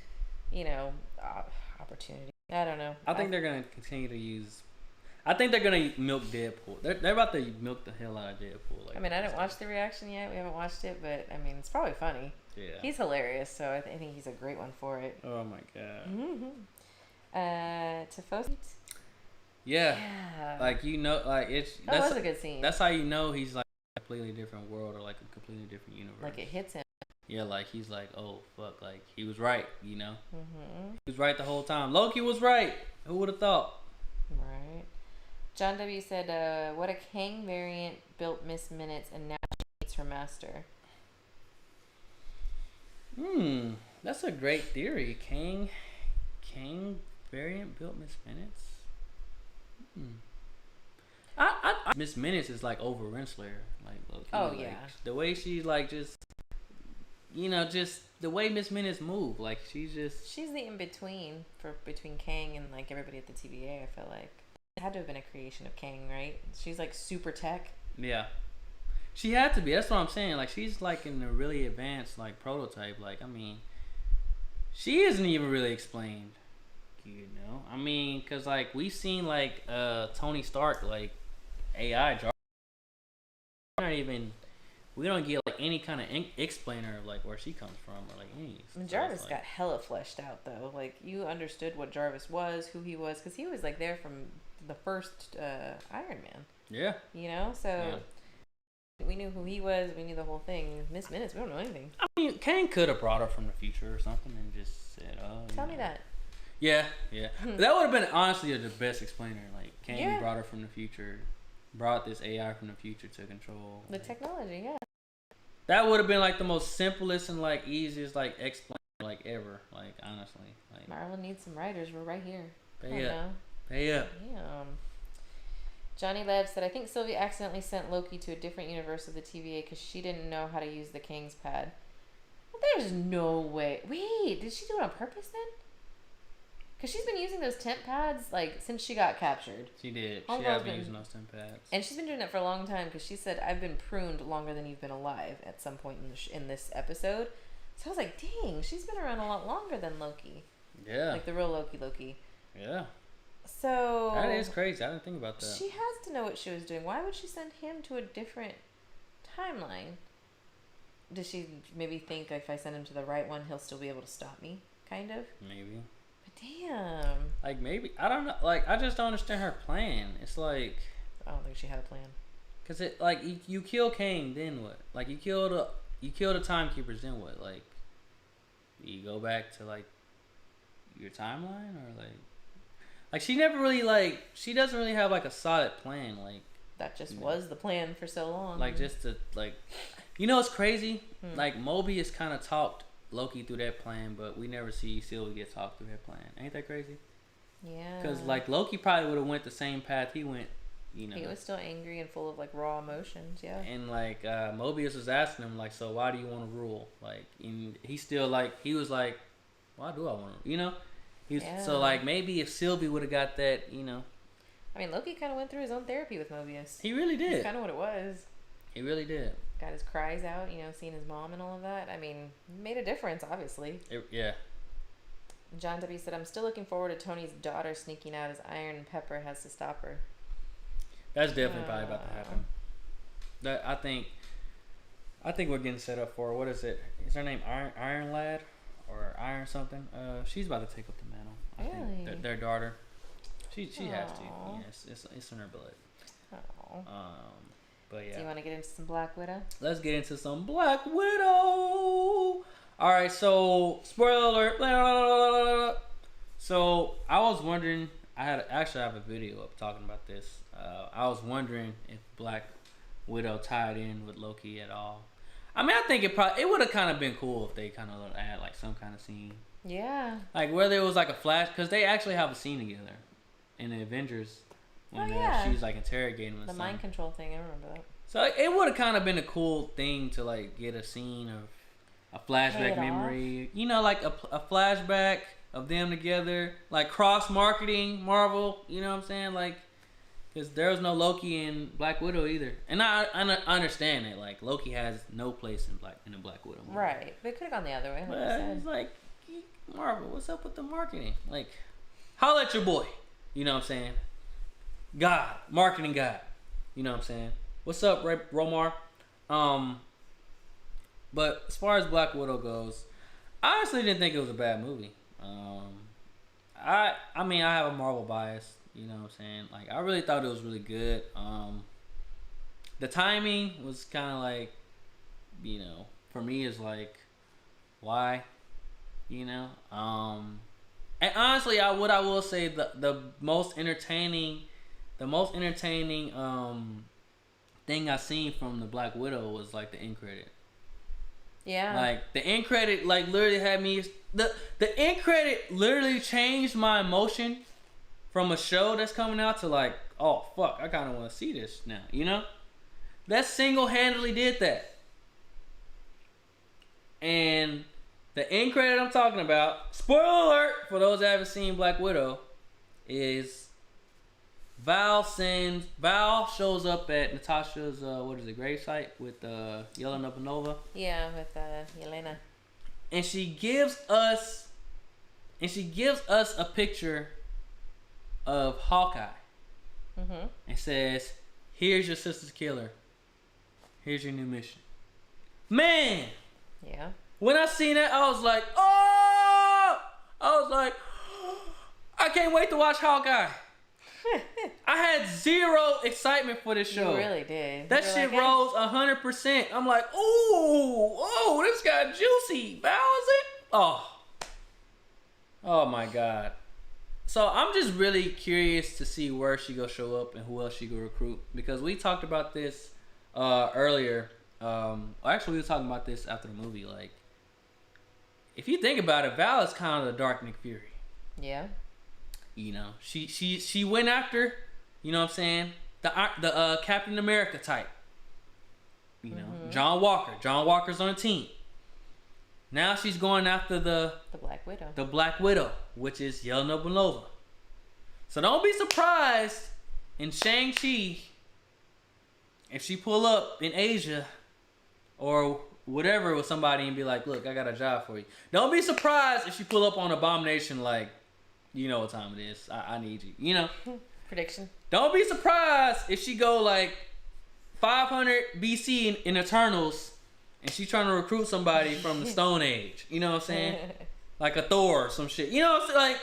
opportunity. I don't know. I think they're gonna continue to use. I think they're gonna milk Deadpool. They're about to milk the hell out of Deadpool. Like, I didn't watch the reaction yet. We haven't watched it, but it's probably funny. Yeah. He's hilarious, so I think he's a great one for it. Oh my god. Tifosi. Yeah. Like it's. That was a good scene. That's how you know he's like a completely different world or like a completely different universe. Like it hits him. Yeah, like he's like, oh fuck, like he was right, He was right the whole time. Loki was right. Who would have thought? Right. John W. said, what a Kang variant built Miss Minutes and now she hates her master. That's a great theory. Kang variant built Miss Minutes. Miss Minutes is like over Renslayer. Like Loki. Oh like, yeah. The way she like just the way Miss Minutes move, like she's the in between between Kang and like everybody at the TVA. I feel like it had to have been a creation of Kang, right? She's like super tech. Yeah, she had to be. That's what I'm saying. Like she's like in a really advanced like prototype. Like she isn't even really explained. Because like we've seen like Tony Stark like AI. We don't get like any kind of explainer of like where she comes from or like any. Jarvis got hella fleshed out though. Like you understood what Jarvis was, who he was, because he was like there from the first Iron Man. Yeah. So we knew who he was. We knew the whole thing. Miss Minutes, we don't know anything. Kang could have brought her from the future or something and just said, "Oh." Tell me that. Yeah. That would have been honestly the best explainer. Like Kang brought her from the future, brought this AI from the future to control the technology. Yeah. That would have been like the most simplest and like easiest like explain like ever. Like honestly, like Marvel needs some writers. We're right here. Pay up. Damn. Johnny Lev said, I think Sylvie accidentally sent Loki to a different universe of the TVA because she didn't know how to use the Kang's pad. Well, there's no way. Wait, did she do it on purpose then? Because she's been using those temp pads like since she got captured. She did. She has been using those temp pads. And she's been doing it for a long time because she said, I've been pruned longer than you've been alive at some point in this episode. So I was like, dang, she's been around a lot longer than Loki. Yeah. Like the real Loki. Yeah. So that is crazy. I didn't think about that. She has to know what she was doing. Why would she send him to a different timeline? Does she maybe think if I send him to the right one, he'll still be able to stop me? Kind of? Maybe. But damn. Like maybe. I don't know. Like I just don't understand her plan. It's like. I don't think she had a plan. Cause it like you kill Kang, then what? Like you kill the timekeepers, then what? Like you go back to like your timeline or like she never really she doesn't really have like a solid plan. Like that just was the plan for so long. Like just to like, it's crazy. Like Mobius kind of talked Loki through that plan, but we never see Sylvie get talked through that plan. Ain't that crazy? Yeah. Because like Loki probably would have went the same path he went. He was still angry and full of like raw emotions. Yeah. And like Mobius was asking him like, so why do you want to rule? Like, and he still like he was like, why do I want to? So like maybe if Sylvie would have got that, I mean, Loki kind of went through his own therapy with Mobius. He really did. That's kind of what it was. He really did. Got his cries out, seeing his mom and all of that. I mean, made a difference, obviously. Yeah. John W. said, I'm still looking forward to Tony's daughter sneaking out as Iron and Pepper has to stop her. That's definitely probably about to happen. That I think we're getting set up for, what is it? Is her name Iron Lad or Iron something? She's about to take up the mantle. I think their daughter. She has to. Yes, it's in her blood. Oh. But yeah. Do you want to get into some Black Widow? Let's get into some Black Widow. All right, so spoiler alert. So I was wondering. I have a video up talking about this. I was wondering if Black Widow tied in with Loki at all. I mean, I think it would have kind of been cool if they kind of had like some kind of scene. Yeah. Like whether it was like a flash, because they actually have a scene together in the Avengers when she's like interrogating him. The mind control thing, I remember that. So it would have kind of been a cool thing to like get a scene of a flashback memory. You know, like a flashback of them together, like cross marketing Marvel. You know what I'm saying? Like, because there was no Loki in Black Widow either, and I understand it. Like Loki has no place in a Black Widow movie. Right, but it could have gone the other way. Like but it's like Marvel, what's up with the marketing? Like, holla at your boy. You know what I'm saying? God, marketing God. You know what I'm saying? What's up, Romar? But as far as Black Widow goes, I honestly didn't think it was a bad movie. I mean, I have a Marvel bias. You know what I'm saying? Like, I really thought it was really good. The timing was kind of like, you know, for me is like, why? You know? And honestly, what I will say, the most entertaining thing I seen from the Black Widow was like the end credit. Yeah. Like the end credit, like literally had me. The end credit literally changed my emotion from a show that's coming out to like, oh fuck, I kind of want to see this now. You know, that single-handedly did that. And the end credit I'm talking about, spoiler alert for those that haven't seen Black Widow, is Val shows up at Natasha's gravesite with Yelena Nova. Yeah, with Yelena. And she gives us a picture of Hawkeye. Mm-hmm. And says, "Here's your sister's killer. Here's your new mission." Man. Yeah. When I seen that, I was like, oh! I can't wait to watch Hawkeye. I had zero excitement for this show. You really did. That shit rose 100%. I'm like, oh, this got juicy. Bowser. Oh my God. So I'm just really curious to see where she gonna show up and who else she gonna recruit, because we talked about this earlier. Actually, we were talking about this after the movie. Like, if you think about it, Val is kind of the Dark Nick Fury. Yeah. You know, she went after, you know what I'm saying, the Captain America type. You know, mm-hmm. John Walker. John Walker's on the team. Now she's going after the Black Widow. The Black Widow, which is Yelena Belova. So don't be surprised in Shang-Chi if she pull up in Asia or whatever with somebody and be like, look, I got a job for you. Don't be surprised if she pull up on Abomination like, you know what time it is. I need you. You know? Prediction. Don't be surprised if she go like 500 BC in Eternals and she trying to recruit somebody from the Stone Age. You know what I'm saying? Like a Thor or some shit. You know what I'm saying? Like,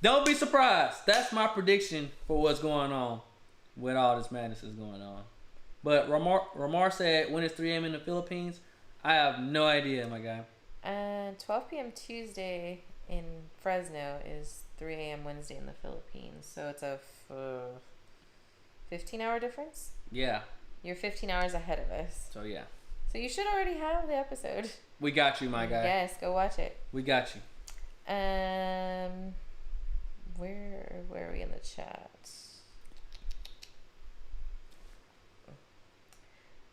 don't be surprised. That's my prediction for what's going on with all this madness is going on. But Ramar said when it's 3 a.m. in the Philippines. I have no idea, my guy. 12 p.m. Tuesday in Fresno is 3 a.m. Wednesday in the Philippines. So it's a 15-hour difference? Yeah. You're 15 hours ahead of us. So, yeah. So you should already have the episode. We got you, my guy. Yes, go watch it. We got you. Where are we in the chat?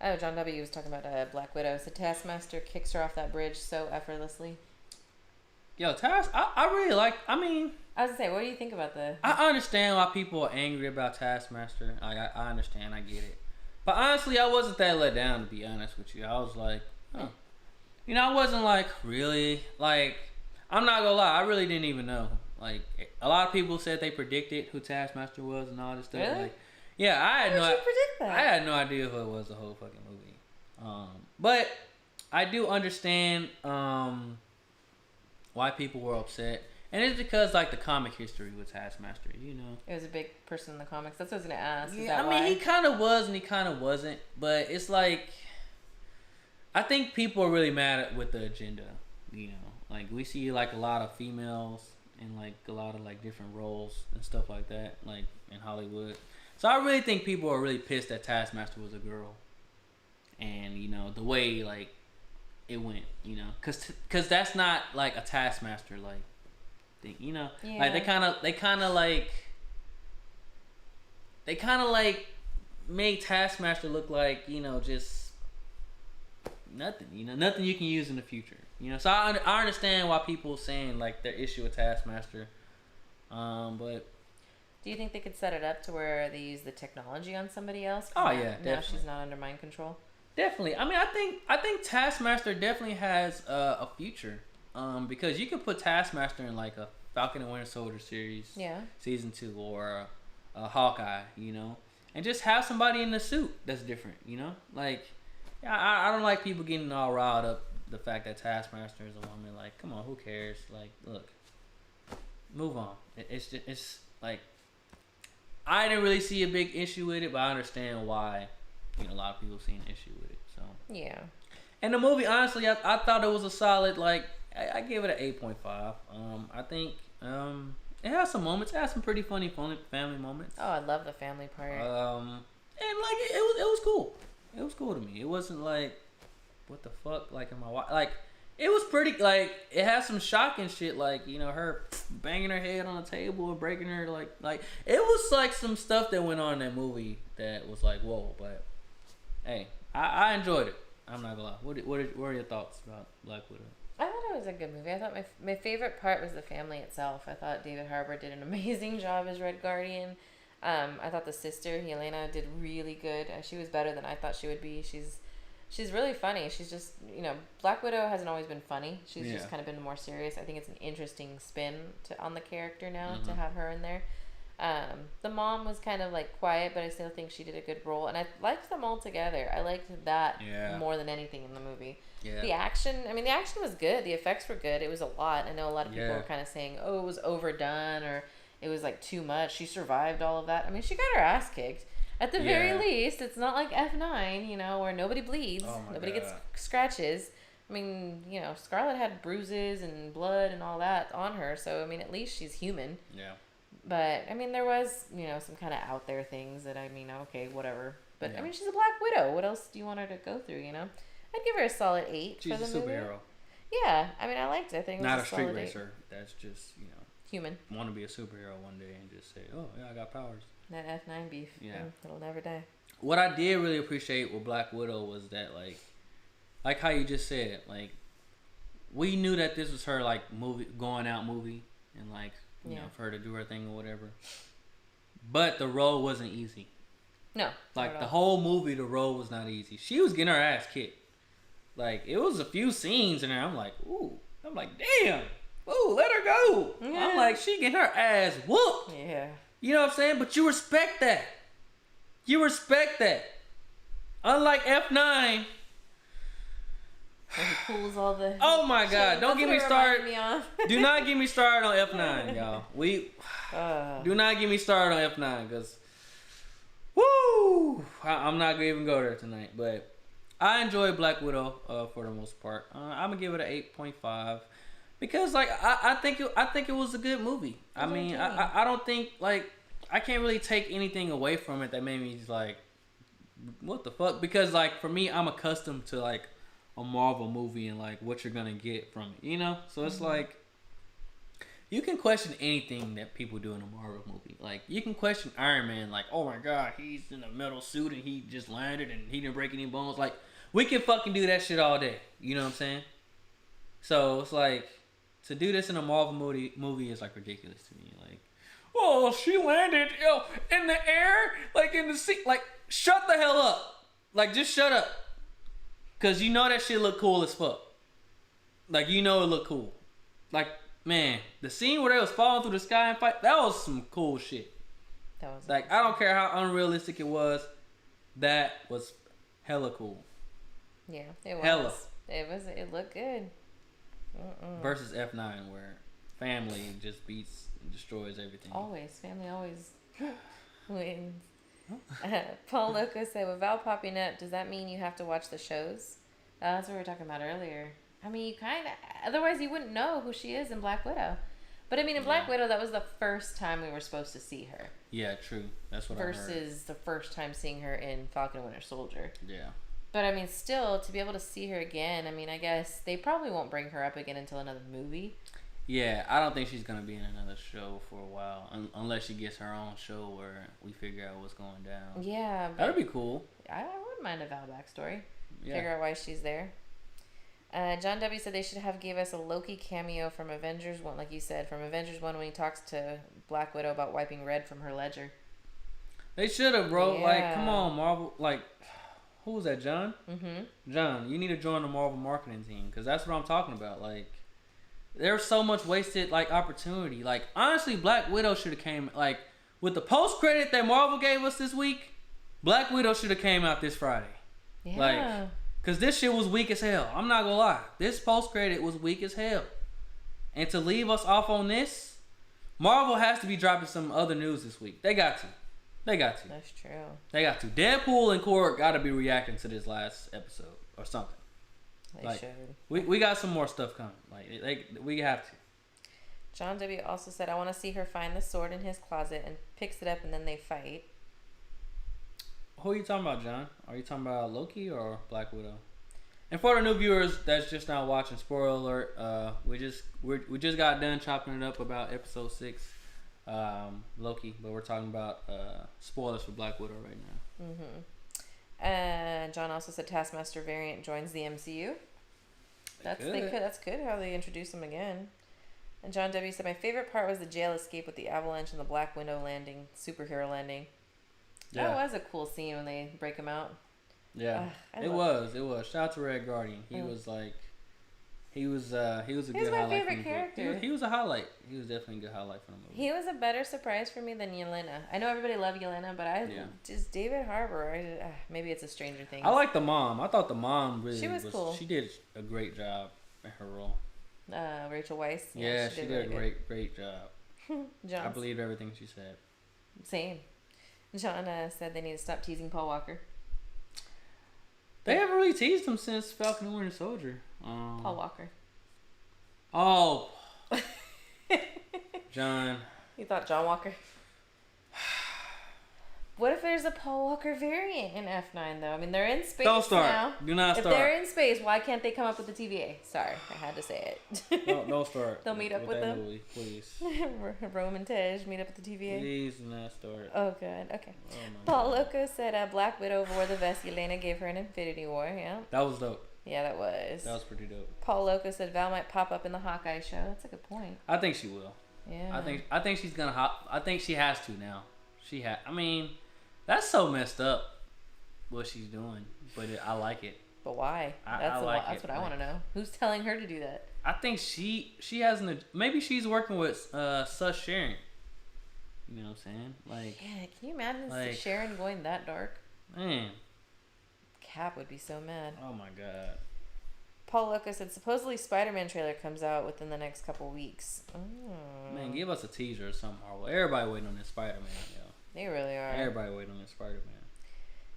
Oh, John W. was talking about Black Widow. So Taskmaster kicks her off that bridge so effortlessly. Yo, I really like. I mean, I was gonna say, what do you think about the? I understand why people are angry about Taskmaster. I understand. I get it. But honestly, I wasn't that let down, to be honest with you. I was like, huh. You know, I wasn't like really like. I'm not gonna lie. I really didn't even know. Like, a lot of people said they predicted who Taskmaster was and all this stuff. Really? Like, yeah, I had How did you predict that? I had no idea who it was the whole fucking movie. But I do understand why people were upset, and it's because like the comic history with Taskmaster, you know. It was a big person in the comics. That's what I was gonna ask. Yeah, I mean, he kind of was and he kind of wasn't, but it's like I think people are really mad with the agenda, you know. Like we see like a lot of females in like a lot of like different roles and stuff like that, like in Hollywood. So I really think people are really pissed that Taskmaster was a girl, and you know the way like it went, you know, cause that's not like a Taskmaster like thing, you know, like they kind of like made Taskmaster look like, you know, just nothing, you know, nothing you can use in the future, you know. So I understand why people saying like their issue with Taskmaster, but do you think they could set it up to where they use the technology on somebody else? Oh yeah, definitely. Now she's not under mind control. Definitely. I mean, I think Taskmaster definitely has a future, because you could put Taskmaster in like a Falcon and Winter Soldier series, season 2, or a Hawkeye, you know, and just have somebody in the suit that's different, you know, like. Yeah, I don't like people getting all riled up the fact that Taskmaster is a woman. Like, come on, who cares? Like, look, move on. It's like, I didn't really see a big issue with it, but I understand why, you know, a lot of people see an issue with it. So yeah. And the movie, honestly, I thought it was a solid. Like, I gave it an 8.5. I think it has some moments. It has some pretty funny family moments. Oh, I love the family part. And like it was cool. It was cool to me. It wasn't like, what the fuck? Like, like, it was pretty, like, it had some shocking shit, like, you know, her banging her head on the table and breaking her, like, it was, like, some stuff that went on in that movie that was, like, whoa, but, hey, I enjoyed it. I'm not gonna lie. What are your thoughts about Black Widow? I thought it was a good movie. I thought my favorite part was the family itself. I thought David Harbour did an amazing job as Red Guardian. I thought the sister, Yelena, did really good. She was better than I thought she would be. She's really funny. She's just, you know, Black Widow hasn't always been funny. She's just kind of been more serious. I think it's an interesting spin on the character now to have her in there. The mom was kind of like quiet, but I still think she did a good role. And I liked them all together. I liked that more than anything in the movie. Yeah. The action was good. The effects were good. It was a lot. I know a lot of people were kind of saying, oh, it was overdone, or it was like too much. She survived all of that. I mean, she got her ass kicked. At the very least, it's not like F9, you know, where nobody bleeds, nobody gets scratches. I mean, you know, Scarlett had bruises and blood and all that on her, so I mean, at least she's human. Yeah. But I mean, there was, you know, some kind of out there things that, I mean, okay, whatever. But I mean, she's a Black Widow. What else do you want her to go through? You know, I'd give her a solid 8 for the movie. She's a superhero. Yeah, I mean, I liked it. I think it was not a street racer. That's just, you know, human. Want to be a superhero one day and just say, oh yeah, I got powers. That F9 beef. Yeah. It'll never die. What I did really appreciate with Black Widow was that, like how you just said, like, we knew that this was her, like, going out movie, and, like, you know, for her to do her thing or whatever. But the role wasn't easy. No. Like, the whole movie, the role was not easy. She was getting her ass kicked. Like, it was a few scenes in there. I'm like, ooh. I'm like, damn. Ooh, let her go. Yeah. I'm like, she getting her ass whooped. Yeah. You know what I'm saying? But you respect that. You respect that. Unlike F9. He pulls all the. Oh my God! Don't get me started. Do not get me started on F9, y'all. Do not get me started on F9, because, woo! I'm not gonna even go there tonight. But I enjoyed Black Widow for the most part. I'm gonna give it an 8.5. Because, like, I think it was a good movie. I mean, I don't think, like, I can't really take anything away from it that made me just like, what the fuck? Because, like, for me, I'm accustomed to, like, a Marvel movie and, like, what you're gonna get from it, you know? So it's like, you can question anything that people do in a Marvel movie. Like, you can question Iron Man, like, oh my God, he's in a metal suit and he just landed and he didn't break any bones. Like, we can fucking do that shit all day. You know what I'm saying? So it's like, to do this in a Marvel movie is, like, ridiculous to me. Like, oh, she landed in the air, like, in the sea. Like, shut the hell up. Like, just shut up. Because you know that shit look cool as fuck. Like, you know it look cool. Like, man, the scene where they was falling through the sky and fight, that was some cool shit. That was like, I don't care how unrealistic it was. That was hella cool. Yeah, it was. Hella. It looked good. Versus F9, where family just beats and destroys everything. Always. Family always wins. Paul Loco said, with Val popping up, does that mean you have to watch the shows? That's what we were talking about earlier. I mean, you kind of... Otherwise, you wouldn't know who she is in Black Widow. But I mean, in Black Widow, that was the first time we were supposed to see her. Yeah, true. That's what I heard. Versus the first time seeing her in Falcon and Winter Soldier. Yeah. But I mean, still, to be able to see her again, I mean, I guess they probably won't bring her up again until another movie. Yeah, I don't think she's going to be in another show for a while. Unless she gets her own show where we figure out what's going down. Yeah. That would be cool. I wouldn't mind a Val backstory. Yeah. Figure out why she's there. John W. said they should have gave us a Loki cameo from Avengers 1, like you said, from Avengers 1 when he talks to Black Widow about wiping red from her ledger. They should have, bro. Yeah. Like, come on, Marvel. Like, who was that, John? Mm-hmm. John, you need to join the Marvel marketing team because that's what I'm talking about. Like, there's so much wasted, like, opportunity. Like, honestly, Black Widow should have came, like, with the post-credit that Marvel gave us this week, Black Widow should have came out this Friday. Yeah. Like, because this shit was weak as hell. I'm not going to lie. This post-credit was weak as hell. And to leave us off on this, Marvel has to be dropping some other news this week. They got to. That's true. They got to. Deadpool and Korg got to be reacting to this last episode or something. They should. We got some more stuff coming. Like we have to. John W. also said, I want to see her find the sword in his closet and picks it up and then they fight. Who are you talking about, John? Are you talking about Loki or Black Widow? And for the new viewers that's just now watching, spoiler alert, we just got done chopping it up about episode 6, Loki, but we're talking about spoilers for Black Widow right now. Mm-hmm. And John also said Taskmaster variant joins the MCU. That's good how they introduce him again. And John W. said my favorite part was the jail escape with the avalanche and the Black Widow landing, superhero landing. Yeah. That was a cool scene when they break him out. Yeah, it was. Shout out to Red Guardian. He was a good highlight. My favorite character. He was a highlight. He was definitely a good highlight for the movie. He was a better surprise for me than Yelena. I know everybody loved Yelena, but just David Harbour. Maybe it's a Stranger Things. I like the mom. I thought the mom really was cool. She did a great job in her role. Rachel Weisz. Yeah, she did a great job. I believe everything she said. Same. John said they need to stop teasing Paul Walker. They haven't really teased him since Falcon and Winter Soldier. Paul Walker. Oh. John. You thought John Walker? What if there's a Paul Walker variant in F9 though? I mean, they're in space now. Don't start. Do not start. If they're in space, why can't they come up with the TVA? Sorry, I had to say it. Don't start. They'll meet up with them. Movie, please. Rome and Tej meet up at the TVA. Please do not start. Oh, good. Okay. Oh, Paul Loco said Black Widow wore the vest Yelena gave her in Infinity War. Yeah. That was dope. Yeah, that was. That was pretty dope. Paul Loco said Val might pop up in the Hawkeye show. That's a good point. I think she will. Yeah. I think she's gonna. I think she has to now. I mean, that's so messed up what she's doing, but I like it. But why? That's what I want to know. Who's telling her to do that? I think she hasn't. Maybe she's working with Sus Sharon. You know what I'm saying? Like, yeah. Can you imagine Sharon going that dark? Man. Cap would be so mad. Oh my god. Paul Loco said supposedly Spider-Man trailer comes out within the next couple weeks. Man, give us a teaser or something, Marvel. Everybody waiting on this Spider-Man, yo. They really are. Everybody waiting on this Spider-Man.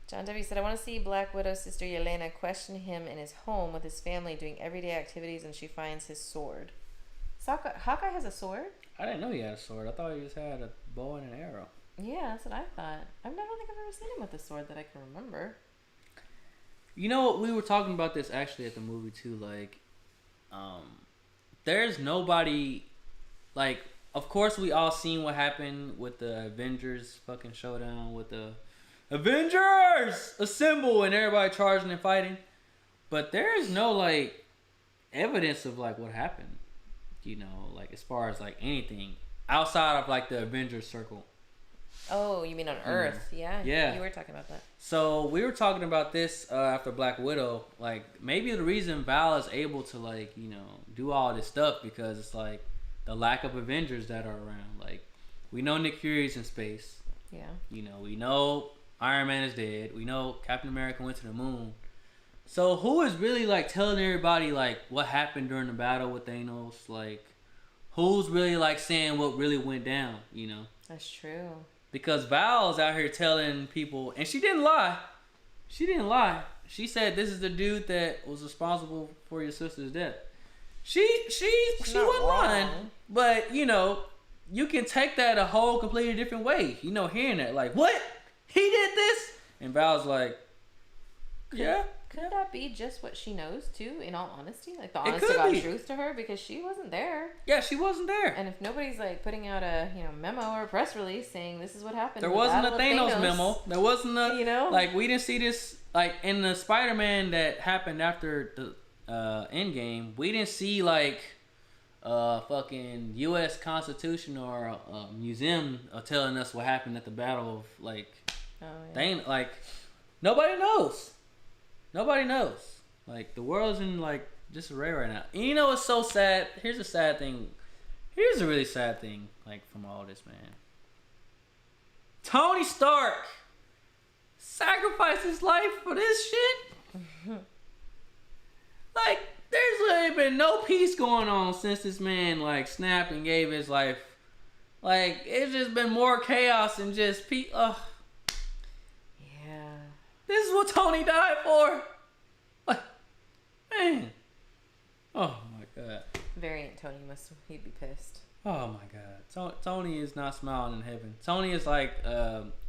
John W. said, I want to see Black Widow's sister Yelena question him in his home with his family doing everyday activities and she finds his sword. Hawkeye has a sword? I didn't know he had a sword. I thought he just had a bow and an arrow. Yeah, that's what I thought. I don't think I've ever seen him with a sword that I can remember. You know what? We were talking about this actually at the movie too. Like, there's nobody. Like, of course, we all seen what happened with the Avengers fucking showdown with the Avengers Assemble and everybody charging and fighting, but there is no like evidence of like what happened. You know, like as far as like anything outside of like the Avengers circle. Oh, you mean on Earth? Yeah. You were talking about that. So we were talking about this after Black Widow. Like maybe the reason Val is able to like do all this stuff because it's like the lack of Avengers that are around. Like we know Nick Fury's in space. Yeah. We know Iron Man is dead. We know Captain America went to the moon. So who is really like telling everybody like what happened during the battle with Thanos? Like who's really like saying what really went down? That's true. Because Val's out here telling people, and she didn't lie. She said this is the dude that was responsible for your sister's death. she wasn't lying. But, you know, you can take that a whole completely different way. You know, hearing that, like, what? He did this? And Val's like, yeah. Could that be just what she knows, too, in all honesty? Like, the honest to God truth to her? Because she wasn't there. Yeah, she wasn't there. And if nobody's, like, putting out a, you know, memo or a press release saying this is what happened. There wasn't a Thanos memo. There wasn't a, you know? Like, we didn't see this, like, in the Spider-Man that happened after the Endgame, we didn't see, like, fucking U.S. Constitution or a museum telling us what happened at the battle of, like, like, nobody knows. Nobody knows. Like, the world's in, like, disarray right now. And you know what's so sad? Here's a sad thing. Here's a really sad thing, like, from all this, man. Tony Stark sacrificed his life for this shit? Like, there's really been no peace going on since this man, like, snapped and gave his life. Like, it's just been more chaos and just peace. Ugh. This is what Tony died for. Like, man. Oh my God. Variant Tony he'd be pissed. Oh my God. Tony is not smiling in heaven. Tony is like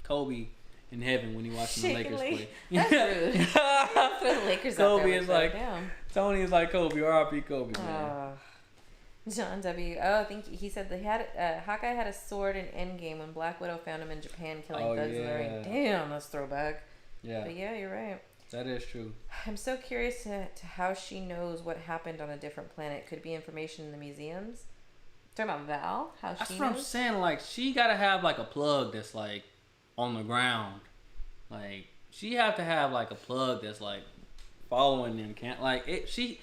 Kobe in heaven when he watching the Lakers play. That's rude. Throw the Lakers Kobe out there is like Tony is like Kobe. R.I.P. Kobe, man. John W. Oh, I think he said they had Hawkeye had a sword in Endgame when Black Widow found him in Japan killing thugs in the ring. Damn, that's throwback. Yeah. But yeah, you're right. That is true. I'm so curious to how she knows what happened on a different planet. Could be information in the museums. Talking about Val, how that's she knows. That's what I'm saying. Like, she gotta have like a plug that's like on the ground. Like, she have to have like a plug that's like following them. Can't like it. She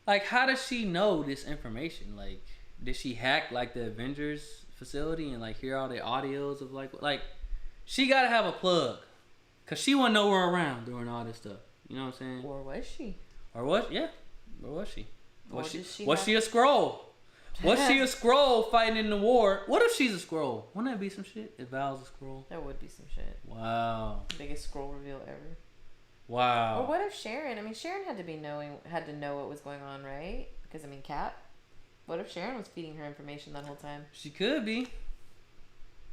like, how does she know this information? Like, did she hack like the Avengers facility and like hear all the audios of like she gotta have a plug. Cause she wasn't nowhere around doing all this stuff. You know what I'm saying? Or was she? Or what? Yeah. Or was she? Was she a Skrull? Was she a Skrull fighting in the war? What if she's a Skrull? Wouldn't that be some shit? If Val's a Skrull? That would be some shit. Wow. Biggest Skrull reveal ever. Wow. Or what if Sharon? I mean, Sharon had to know what was going on, right? Because I mean, Cap. What if Sharon was feeding her information that whole time? She could be.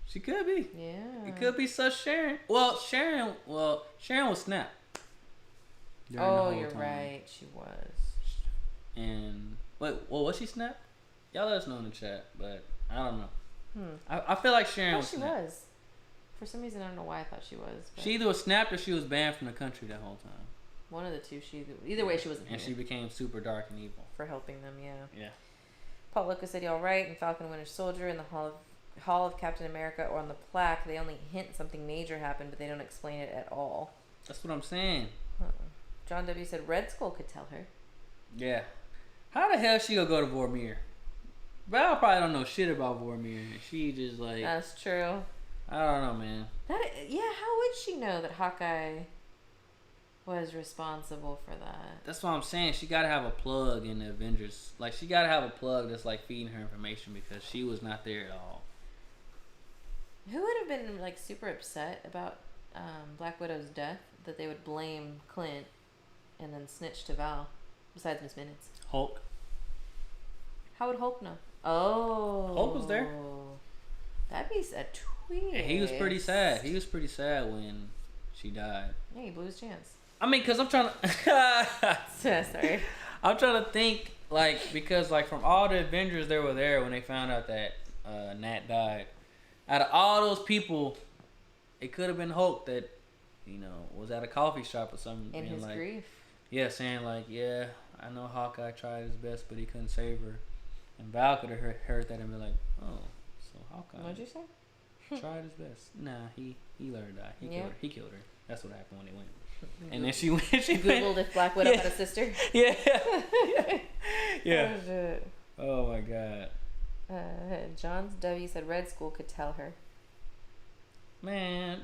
She could be. Yeah. It could be such Sharon. Well, Sharon was Snap. Oh, you're right. She was. And was she Snap? Y'all let us know in the chat, but I don't know. I feel like Sharon was Snap. She was. For some reason, I don't know why I thought she was. But she either was snapped or she was banned from the country that whole time. One of the two. Either way, she wasn't. And here. She became super dark and evil for helping them. Yeah. Yeah. Paul Lucas said, "All right." And Falcon Winter Soldier in the Hall of Captain America or on the plaque, they only hint something major happened, but they don't explain it at all. That's what I'm saying. John W. said Red Skull could tell her. Yeah. How the hell she gonna go to Vormir? Val probably don't know shit about Vormir. She just like. That's true. I don't know, man. How would she know that Hawkeye was responsible for that? That's what I'm saying. She gotta have a plug in the Avengers. Like, she gotta have a plug that's like feeding her information because she was not there at all. Who would have been like super upset about Black Widow's death that they would blame Clint and then snitch to Val besides Miss Minutes? Hulk. How would Hulk know? Oh. Hulk was there. That'd be a twist. And he was pretty sad. He was pretty sad when she died. Yeah, he blew his chance. I mean, because I'm trying to... Sorry. I'm trying to think, like, because, like, from all the Avengers that were there when they found out that Nat died, out of all those people, it could have been Hulk that, you know, was at a coffee shop or something. In his like, grief. Yeah, saying, like, yeah, I know Hawkeye tried his best, but he couldn't save her. And Val could have heard that and be like, oh, so Hawkeye... What'd you say? Tried his best. Nah, he let her die. He killed her. That's what happened when they went. And then she went. She Googled if Black Widow had a sister. Yeah. Yeah. Oh, shit. Oh my God. John W. said Red Skull could tell her. Man,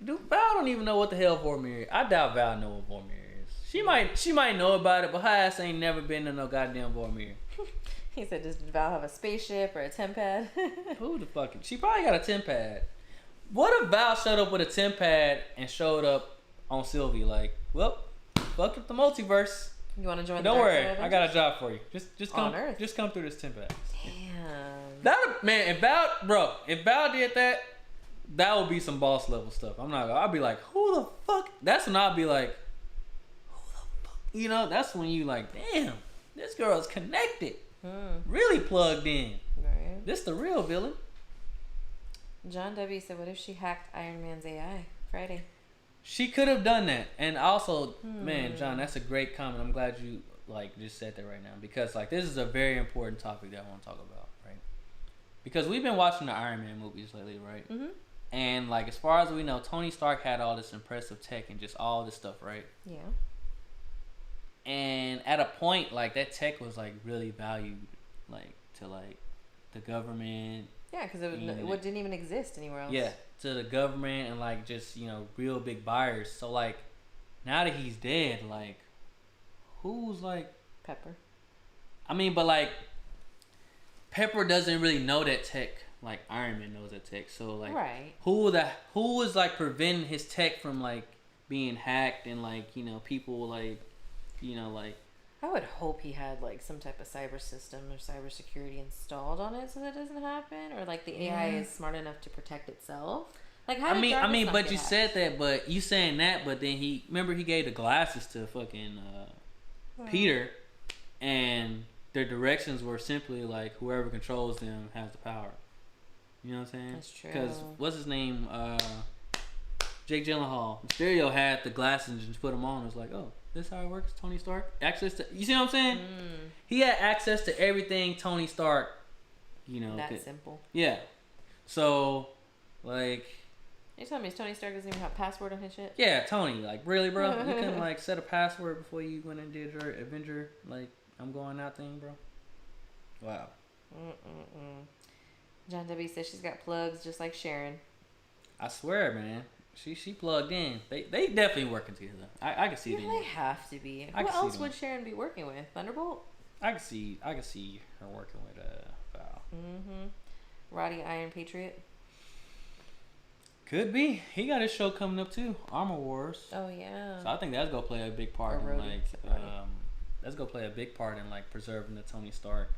Val don't even know what the hell Vormir is. I doubt Val know what Vormir is. She might know about it, but her ass ain't never been to no goddamn Vormir. He said, does Val have a spaceship or a TemPad? Who the fuck? She probably got a TemPad. What if Val showed up with a TemPad and showed up on Sylvie like, well, fuck up the multiverse. You want to join? Don't worry, I got a job for you. Just come, just come through this 10 packs. Damn. That man, if Val did that, that would be some boss level stuff. I'll be like, who the fuck? That's when I'll be like, who the fuck? You know, that's when you like, damn, this girl is connected. Really plugged in. Right. This the real villain. John W. said, what if she hacked Iron Man's AI Friday? She could have done that. And also, man, John, that's a great comment. I'm glad you like just said that right now. Because like this is a very important topic that I want to talk about, right? Because we've been watching the Iron Man movies lately, right? Mm-hmm. And like as far as we know, Tony Stark had all this impressive tech and just all this stuff, right? Yeah. And at a point, like that tech was like really valued, like to like the government. Yeah, because it didn't even exist anywhere else. Yeah, to the government and like just real big buyers. So like now that he's dead, like who's like Pepper? I mean, but like Pepper doesn't really know that tech like Iron Man knows that tech. So like who was like preventing his tech from like being hacked and like people like. Like I would hope he had like some type of cyber system or cyber security installed on it so that doesn't happen, or like the AI is smart enough to protect itself. Like how but you said that, but you saying that, but then he gave the glasses to fucking Peter, and their directions were simply like whoever controls them has the power. You know what I'm saying? That's true. Because what's his name? Jake Gyllenhaal. Mysterio had the glasses and just put them on. It was like, oh. This how it works, Tony Stark. Access to, you see what I'm saying? He had access to everything Tony Stark, That simple. Yeah. So, like. You telling me Tony Stark doesn't even have a password on his shit? Yeah, Tony. Like, really, bro? You couldn't like set a password before you went and did your Avenger, like, I'm going out thing, bro? Wow. John W. says she's got plugs just like Sharon. I swear, man. She plugged in. They definitely working together. I can see them. They have to be. Who else would Sharon be working with? Thunderbolt? I can see her working with Val. Roddy Iron Patriot? Could be. He got his show coming up too. Armor Wars. Oh yeah. So I think that's gonna play a big part in like that's gonna play a big part in like preserving the Tony Stark.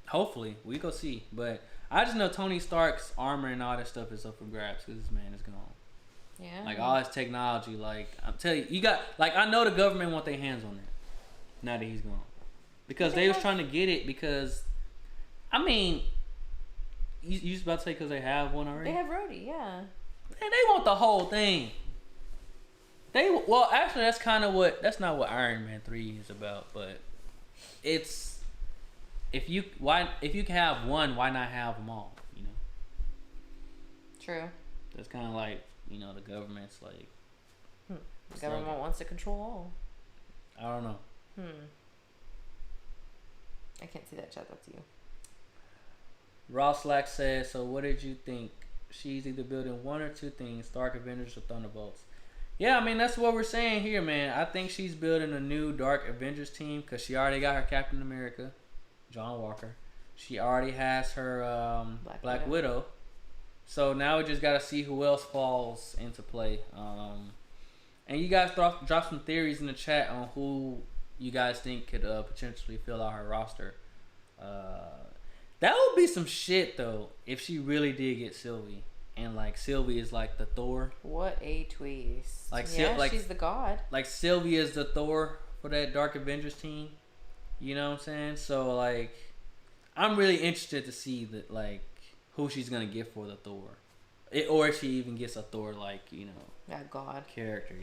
Hopefully we go see, but I just know Tony Stark's armor and all that stuff is up for grabs because this man is gone. Yeah. Like all his technology, like I'm telling you got like I know the government want their hands on that. Now that he's gone, because they was trying to get it because, I mean, you just about to say because they have one already. They have Rhodey, yeah. And they want the whole thing. Actually that's not what Iron Man 3 is about, but it's. If you can have one, why not have them all? True. That's kind of like the government's like. The government wants to control all. I don't know. I can't see that chat. That's you. Ross Slack says, so what did you think? She's either building one or two things: Stark Avengers or Thunderbolts. Yeah, I mean that's what we're saying here, man. I think she's building a new Dark Avengers team because she already got her Captain America. John Walker. She already has her Black Widow. So now we just got to see who else falls into play. And you guys drop some theories in the chat on who you guys think could potentially fill out her roster. That would be some shit though if she really did get Sylvie. And like Sylvie is like the Thor. What a twist. Like she's the god. Like Sylvie is the Thor for that Dark Avengers team. You know what I'm saying? So like, I'm really interested to see that like who she's gonna get for the Thor, or if she even gets a Thor like that god character.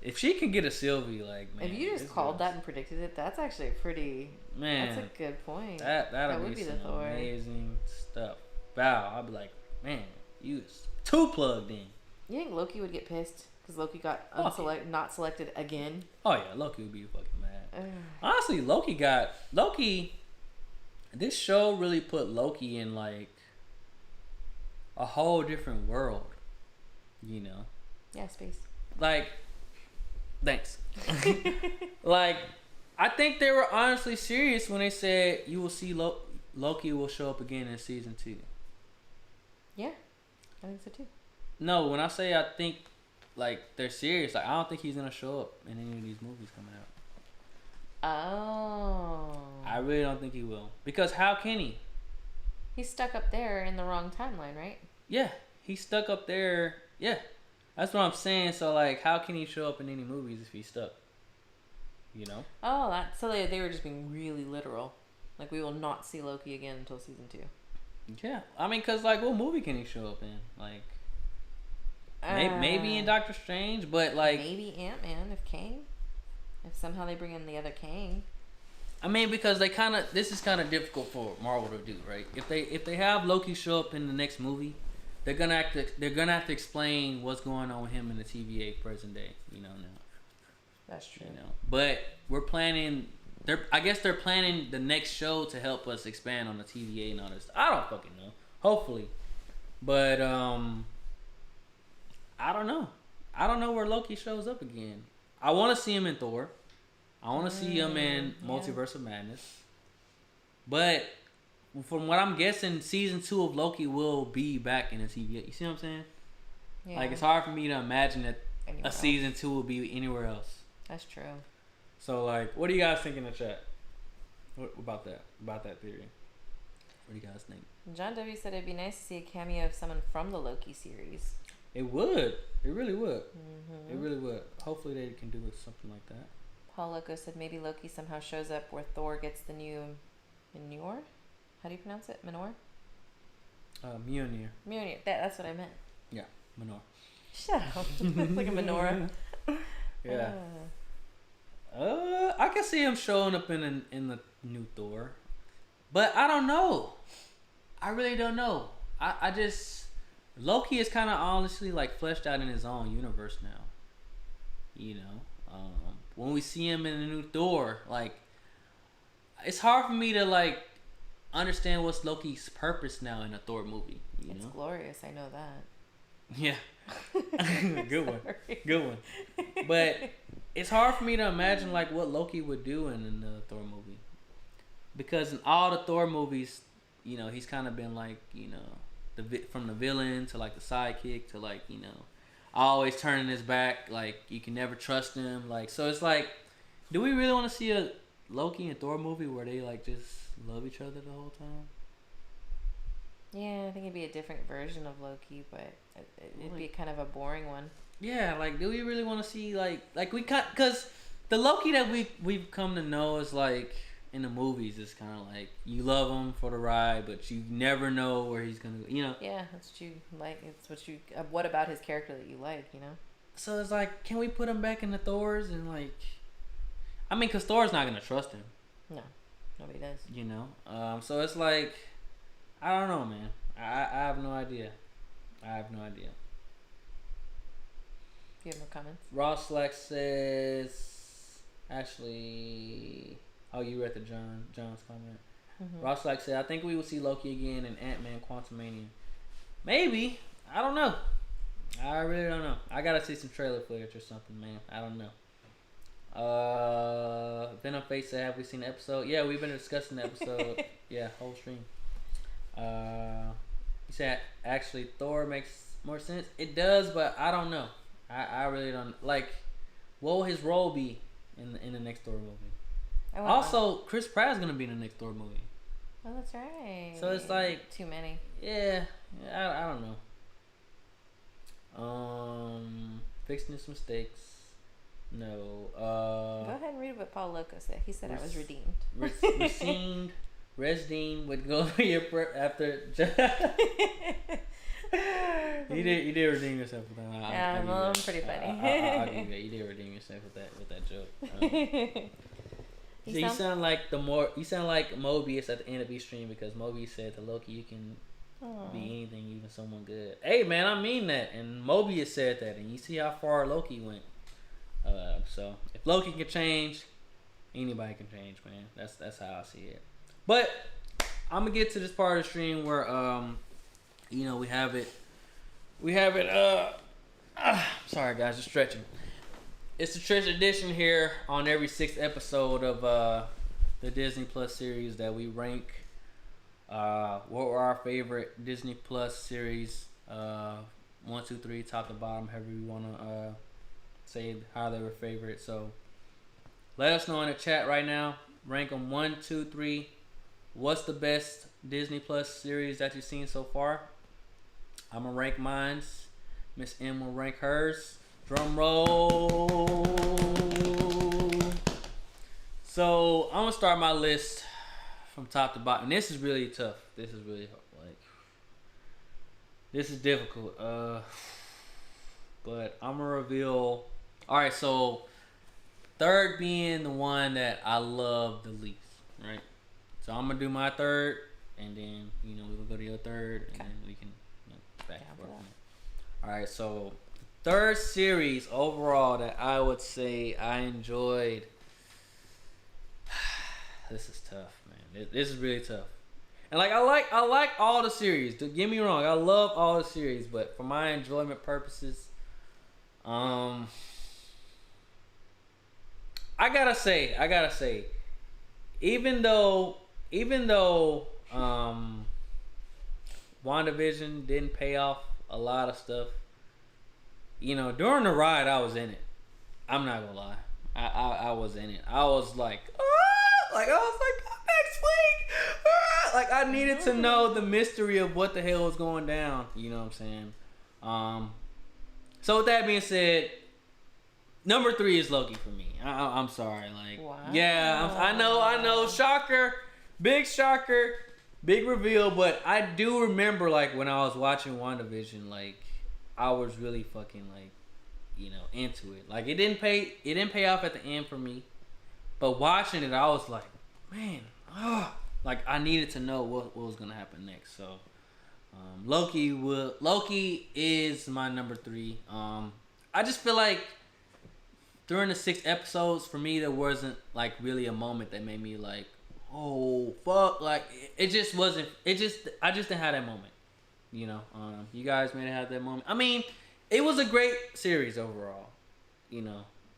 If she can get a Sylvie, like man, if you just called that and predicted it, that's actually pretty. Man, that's a good point. That would be some the Thor. Amazing stuff. Wow, I'd be like, man, you was too plugged in. You think Loki would get pissed because Loki got not selected again? Oh yeah, Loki would be fucking mad. Honestly, Loki. This show really put Loki in like a whole different world. Yeah, space. Like, thanks. Like, I think they were honestly serious when they said you will see Loki will show up again in season 2. Yeah, I think so too. No, when I say I think they're serious. Like I don't think he's gonna show up in any of these movies coming out. Oh. I really don't think he will, because how can he? He's stuck up there in the wrong timeline, right? Yeah, he's stuck up there. Yeah, that's what I'm saying. So like, how can he show up in any movies if he's stuck? You know? Oh, so they were just being really literal. Like, we will not see Loki again until season 2. Yeah, I mean, cause like, what movie can he show up in? Like, maybe in Doctor Strange, but like maybe Ant-Man if somehow they bring in the other Kang. I mean, because this is kind of difficult for Marvel to do, right? If they have Loki show up in the next movie, they're gonna have to explain what's going on with him in the TVA present day. You know now. That's true. You know, but we're planning. I guess they're planning the next show to help us expand on the TVA and all this. I don't fucking know. Hopefully, but I don't know. I don't know where Loki shows up again. I want to see him in Thor. I want to see him in Multiverse of Madness. But from what I'm guessing, season 2 of Loki will be back in the TVA. You see what I'm saying? Yeah. Like, it's hard for me to imagine that season 2 will be anywhere else. That's true. So, like, what do you guys think in the chat? What about that? About that theory? What do you guys think? John W. said it'd be nice to see a cameo of someone from the Loki series. It would. It really would. Mm-hmm. It really would. Hopefully they can do something like that. Paul Loco said maybe Loki somehow shows up where Thor gets the new Mjolnir? How do you pronounce it? Mjolnir? Mjolnir. Mjolnir. That's what I meant. Yeah, Mjolnir. Shut up. It's like a menorah. Yeah. I can see him showing up in the new Thor, but I don't know. I really don't know. I just Loki is kind of honestly like fleshed out in his own universe now. You know, when we see him in the new Thor, like it's hard for me to like understand what's Loki's purpose now in a Thor movie. It's glorious. I know that. Yeah. Good one. Good one. But it's hard for me to imagine like what Loki would do in the Thor movie, because in all the Thor movies, you know, he's kind of been like, you know, from the villain to like the sidekick to like, you know, always turning his back, like you can never trust him, like, so it's like, do we really want to see a Loki and Thor movie where they like just love each other the whole time? Yeah, I think it'd be a different version of Loki, but it'd be kind of a boring one. Yeah, like, do we really want to see like we can't, because the Loki that we've come to know is like in the movies, it's kind of like you love him for the ride, but you never know where he's gonna go. You know. Yeah, that's what you like. It's what you. What about his character that you like? You know. So it's like, can we put him back in the Thors and like? I mean, because Thor's not gonna trust him. No, nobody does. You know. So it's like, I don't know, man. I have no idea. I have no idea. Do you have more comments? Ross Lex says, actually, oh, you read the John's comment. Mm-hmm. Ross Lex said, I think we will see Loki again in Ant-Man Quantumania. Maybe. I don't know. I really don't know. I gotta see some trailer footage or something, man. I don't know. Venom Face said, have we seen the episode? Yeah, we've been discussing the episode. Yeah, whole stream. He said, actually, Thor makes more sense. It does, but I don't know. I really don't, like, what will his role be in the next Thor movie? Also, Chris Pratt's gonna be in the next Thor movie. Oh, that's right. So it's like too many. Yeah, I don't know. Fixing his mistakes. No. Go ahead and read what Paul Loco said. He said I was redeemed. Resdeemed would go after. You did redeem yourself with that. Yeah, I'm pretty funny. I'll give you that. You did redeem yourself with that joke. You sound like Mobius at the end of each stream, because Mobius said to Loki, you can be anything, even someone good. Hey man, I mean that, and Mobius said that, and you see how far Loki went. So if Loki can change, anybody can change, man. That's how I see it. But I'm gonna get to this part of the stream where you know, we have it. Sorry guys, just stretching. It's the treasure edition here on every 6th episode of the Disney Plus series that we rank. What were our favorite Disney Plus series 1, 2, 3, top to bottom, however you want to say how they were favorite. So let us know in the chat right now. Rank them 1, 2, 3. What's the best Disney Plus series that you've seen so far? I'm gonna rank mine's. Miss M will rank hers. Drum roll. So I'm gonna start my list from top to bottom. And this is really tough. This is really like. This is difficult. But I'm gonna reveal. All right, so third being the one that I love the least, right? So I'm gonna do my third, and then we will go to your third, and then we can back and forth. All right, so the third series overall that I would say I enjoyed. This is tough, man. This is really tough. And like I like all the series. Don't get me wrong, I love all the series, but for my enjoyment purposes, I gotta say, even though WandaVision didn't pay off a lot of stuff, during the ride I was in it. I'm not gonna lie, I was in it. I was like, next week, like I needed to know the mystery of what the hell was going down. You know what I'm saying? So with that being said, number 3 is Loki for me. I'm sorry, like, wow. Yeah, I know, shocker, big reveal, but I do remember like when I was watching WandaVision, like I was really fucking like, into it. Like it didn't pay off at the end for me, but watching it, I was like, man, like I needed to know what was gonna happen next. So Loki is my number 3. I just feel like during the 6 episodes, for me, there wasn't like really a moment that made me like, oh fuck, like it just wasn't. I just didn't have that moment. You guys may have that moment. I mean, it was a great series overall,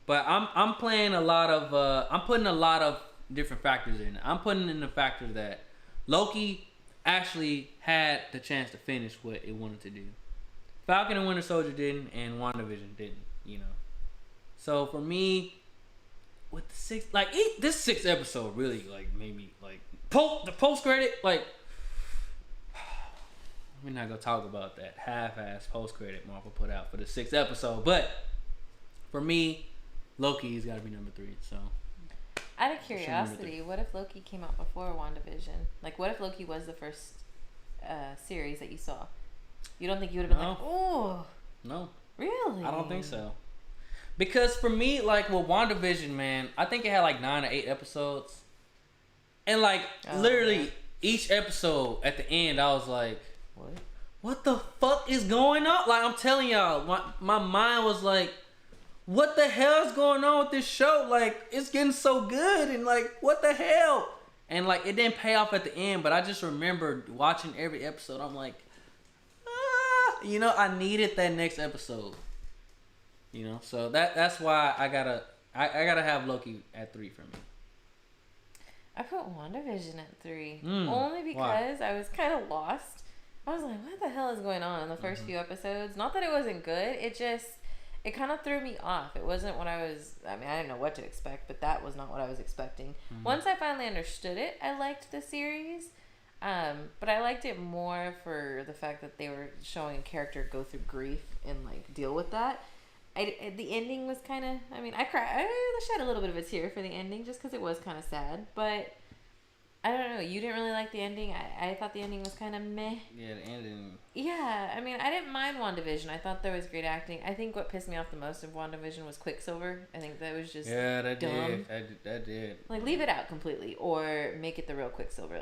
but I'm playing a lot of I'm putting a lot of different factors in. I'm putting in the factor that Loki actually had the chance to finish what it wanted to do. Falcon and Winter Soldier didn't, and WandaVision didn't. So for me, with the 6, like this 6th episode really like made me like the post credit, like we're not gonna talk about that half-ass post credit Marvel put out for the 6th episode, but for me, Loki's got to be number 3. So out of curiosity, what if Loki came out before WandaVision? Like, what if Loki was the first series that you saw? You don't think you would have been like, oh, no, really? I don't think so. Because for me, like with WandaVision, man, I think it had like 9 or 8 episodes. And like literally each episode at the end, I was like, what the fuck is going on? Like I'm telling y'all, my mind was like, what the hell is going on with this show? Like it's getting so good and like what the hell? And like it didn't pay off at the end, but I just remembered watching every episode. I'm like, I needed that next episode. So that's why I gotta have Loki at 3 for me. I put WandaVision at 3 only because I was kind of lost. I was like, what the hell is going on in the first few episodes? Not that it wasn't good, it kind of threw me off. It wasn't what I didn't know what to expect, but that was not what I was expecting. Once I finally understood it, I liked the series. But I liked it more for the fact that they were showing a character go through grief and like deal with that. The ending was kind of, I cried. I shed a little bit of a tear for the ending just because it was kind of sad. But I don't know. You didn't really like the ending. I thought the ending was kind of meh. Yeah, the ending. Yeah, I didn't mind WandaVision. I thought there was great acting. I think what pissed me off the most of WandaVision was Quicksilver. I think that was just dumb. That did. Like, leave it out completely or make it the real Quicksilver.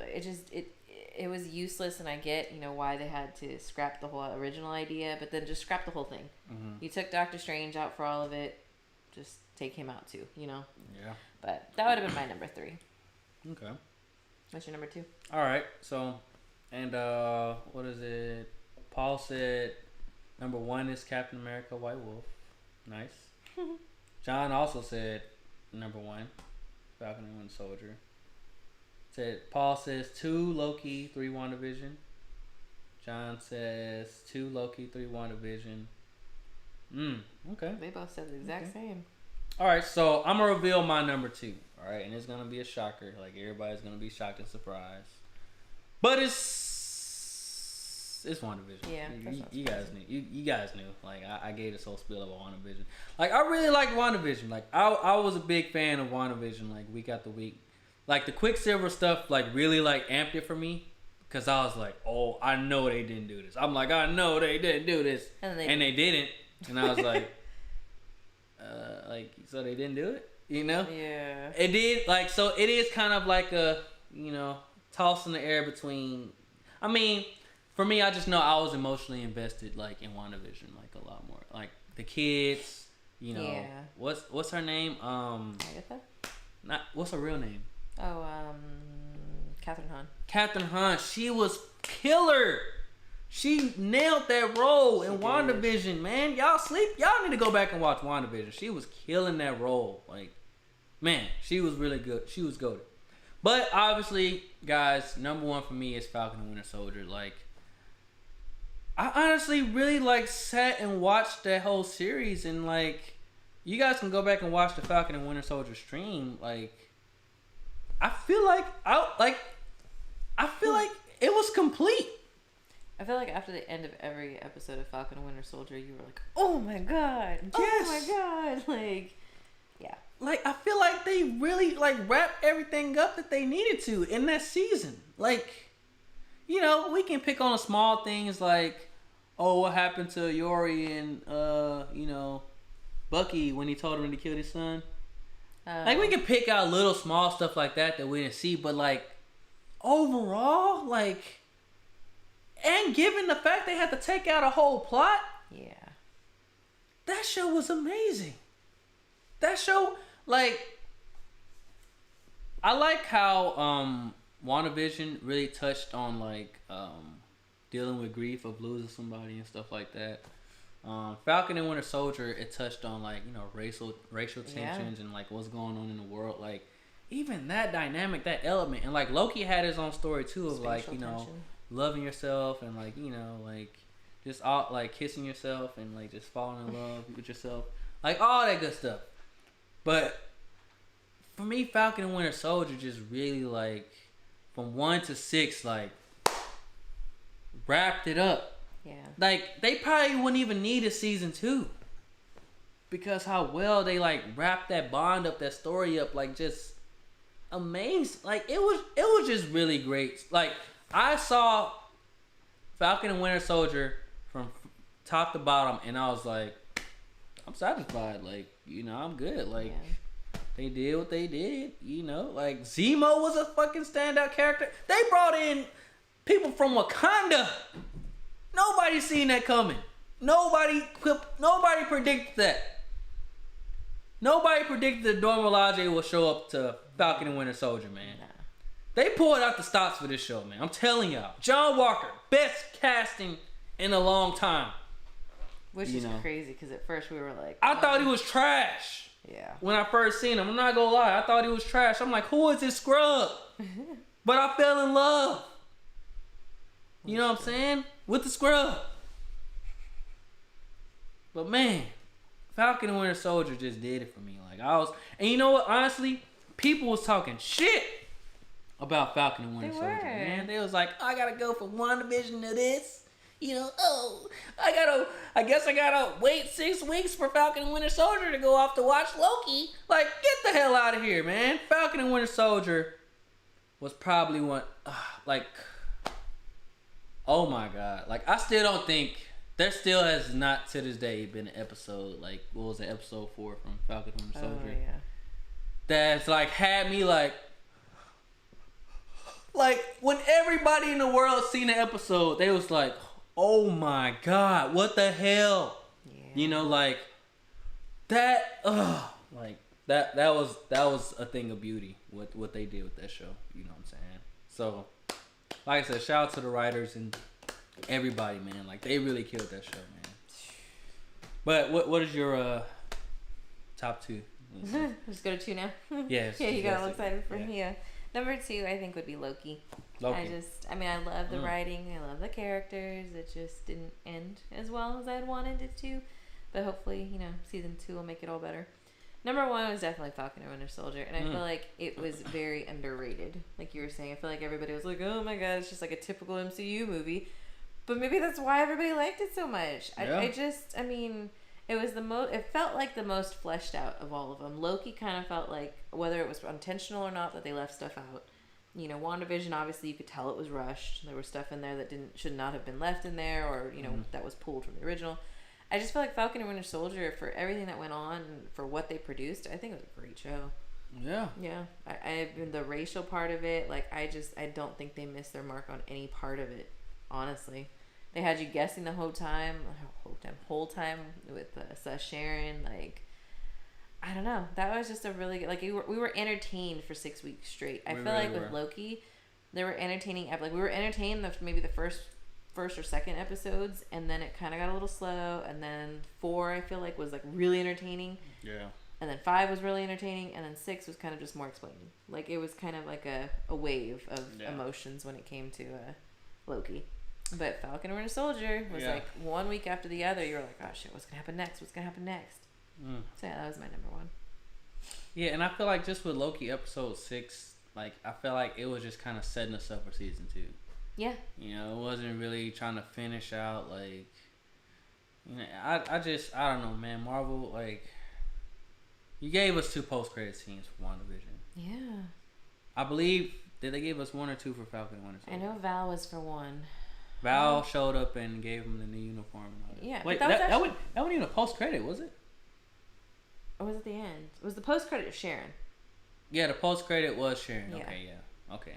It was useless, and I get, why they had to scrap the whole original idea, but then just scrap the whole thing. You took Doctor Strange out for all of it. Just take him out too, Yeah. But that would have been my number 3. Okay. What's your number 2? All right. So, and what is it? Paul said number 1 is Captain America: White Wolf. Nice. John also said number 1, Falcon and Winter Soldier. Paul says 2 Loki, 3 WandaVision. John says 2 Loki, 3 WandaVision. Okay. They both said the exact same. All right, so I'm gonna reveal my number 2. All right, and it's gonna be a shocker. Like everybody's gonna be shocked and surprised. But it's WandaVision. Yeah, you guys knew. You guys knew. Like I gave this whole spiel about WandaVision. Like I really like WandaVision. Like I was a big fan of WandaVision. Like week after week. Like the Quicksilver stuff. Like really like amped it for me. Cause I was like, oh, I know they didn't do this. I'm like, I know they didn't do this, and they didn't. And I was like, so they didn't do it. You know? Yeah. It did. Like so. It is kind of like a toss in the air between. I mean. For me, I just know I was emotionally invested, like in WandaVision, like a lot more. Like the kids, Yeah. What's her name? Agatha? What's her real name? Oh, Catherine Hahn. Catherine Hahn. She was killer. She nailed that role in WandaVision, man. Y'all need to go back and watch WandaVision. She was killing that role. Like, man, she was really good. She was goated. But obviously, guys, number 1 for me is Falcon and Winter Soldier. Like. I honestly really like sat and watched that whole series, and like you guys can go back and watch the Falcon and Winter Soldier stream. Like I feel like it was complete. I feel like after the end of every episode of Falcon and Winter Soldier, you were like, "Oh my god, yes. Oh my god!" Like, yeah. Like I feel like they really like wrapped everything up that they needed to in that season. Like. We can pick on the small things like, oh, what happened to Yori and, Bucky when he told him to kill his son. Like, we can pick out little small stuff like that we didn't see, but, like, overall, like, and given the fact they had to take out a whole plot. Yeah. That show was amazing. That show, like, I like how, WandaVision really touched on like dealing with grief of losing somebody and stuff like that. Falcon and Winter Soldier, it touched on like racial tensions and like what's going on in the world. Like even that dynamic, that element, and like Loki had his own story too of like loving yourself and like like just all like kissing yourself and like just falling in love with yourself, like all that good stuff. But for me, Falcon and Winter Soldier just really like. From 1 to 6, like, wrapped it up. Yeah. Like, they probably wouldn't even need a season 2. Because how well they, like, wrapped that bond up, that story up, like, just amazing. Like, it was just really great. Like, I saw Falcon and Winter Soldier from top to bottom, and I was like, I'm satisfied. Like, I'm good. Like... Yeah. They did what they did, like Zemo was a fucking standout character. They brought in people from Wakanda. Nobody seen that coming. Nobody predicted that. Nobody predicted that Dora Milaje will show up to Falcon and Winter Soldier, man. Nah. They pulled out the stops for this show, man. I'm telling y'all. John Walker, best casting in a long time. Which is crazy, because at first we were like... I thought he was trash. Yeah. When I first seen him, I'm not gonna lie, I thought he was trash. I'm like, who is this scrub? But I fell in love. You know what I'm saying? With the scrub. But man, Falcon and Winter Soldier just did it for me. Like and you know what? Honestly, people was talking shit about Falcon and Winter Soldier. Man, they was like, I gotta go from WandaVision to this. I guess I gotta wait 6 weeks for Falcon and Winter Soldier to go off to watch Loki. Like, get the hell out of here, man. Falcon and Winter Soldier was probably one, oh my God. Like, I still don't think, there still has not to this day been an episode, like, what was it, episode 4 from Falcon and Winter Soldier? Oh, yeah. That's, like, had me, like, when everybody in the world seen the episode, they was like, oh my God, what the hell? Yeah. Like that that was a thing of beauty what they did with that show, you know what I'm saying? So like I said, shout out to the writers and everybody, man. Like they really killed that show, man. But what is your top 2? Just go to 2 now. Yes. Yeah, you got all excited for me. Yeah. Number 2, I think, would be Loki. Loki. I love the writing. I love the characters. It just didn't end as well as I had wanted it to. But hopefully, season 2 will make it all better. Number 1 was definitely Falcon and Winter Soldier. And I feel like it was very underrated. Like you were saying, I feel like everybody was like, oh my god, it's just like a typical MCU movie. But maybe that's why everybody liked it so much. Yeah. It was it felt like the most fleshed out of all of them. Loki kind of felt like, whether it was intentional or not, that they left stuff out. WandaVision, obviously you could tell it was rushed. There was stuff in there that should not have been left in there, or that was pulled from the original. I just feel like Falcon and Winter Soldier, for everything that went on, and for what they produced, I think it was a great show. Yeah. Yeah. The racial part of it, I don't think they missed their mark on any part of it, honestly. They had you guessing the whole time with Sharon. I don't know. That was just a really good, we were entertained for 6 weeks straight. I feel really like with Loki, they were entertaining. We were entertained maybe the first or second episodes, and then it kind of got a little slow, and then 4 I feel like was really entertaining. Yeah. And then 5 was really entertaining, and then 6 was kind of just more explaining. It was kind of like a wave of emotions when it came to Loki. But Falcon and Winter Soldier was 1 week after the other. You were like, oh shit, what's gonna happen next? So yeah, that was my number 1. Yeah, and I feel like just with Loki episode 6, I felt like it was just kind of setting us up for season 2. Yeah. It wasn't really trying to finish out I don't know, man. Marvel, you gave us 2 post-credit scenes for WandaVision. Yeah. I believe, did they give us 1 or 2 for Falcon and Winter Soldier? I know Val was for 1. Val showed up and gave him the new uniform and all that. Yeah. Wait, that wasn't even a post-credit, was it? Or was it the end? It was the post-credit of Sharon. Yeah, the post-credit was Sharon. Yeah. Okay, yeah. Okay.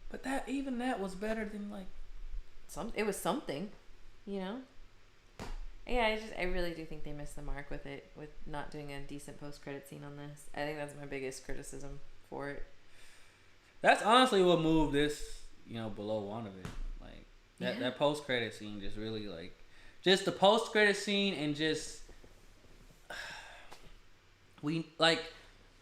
But that was better than it was something, Yeah, I really do think they missed the mark with not doing a decent post-credit scene on this. I think that's my biggest criticism for it. That's honestly what moved this, below WandaVision. That post-credit scene just really just the post-credit scene, and just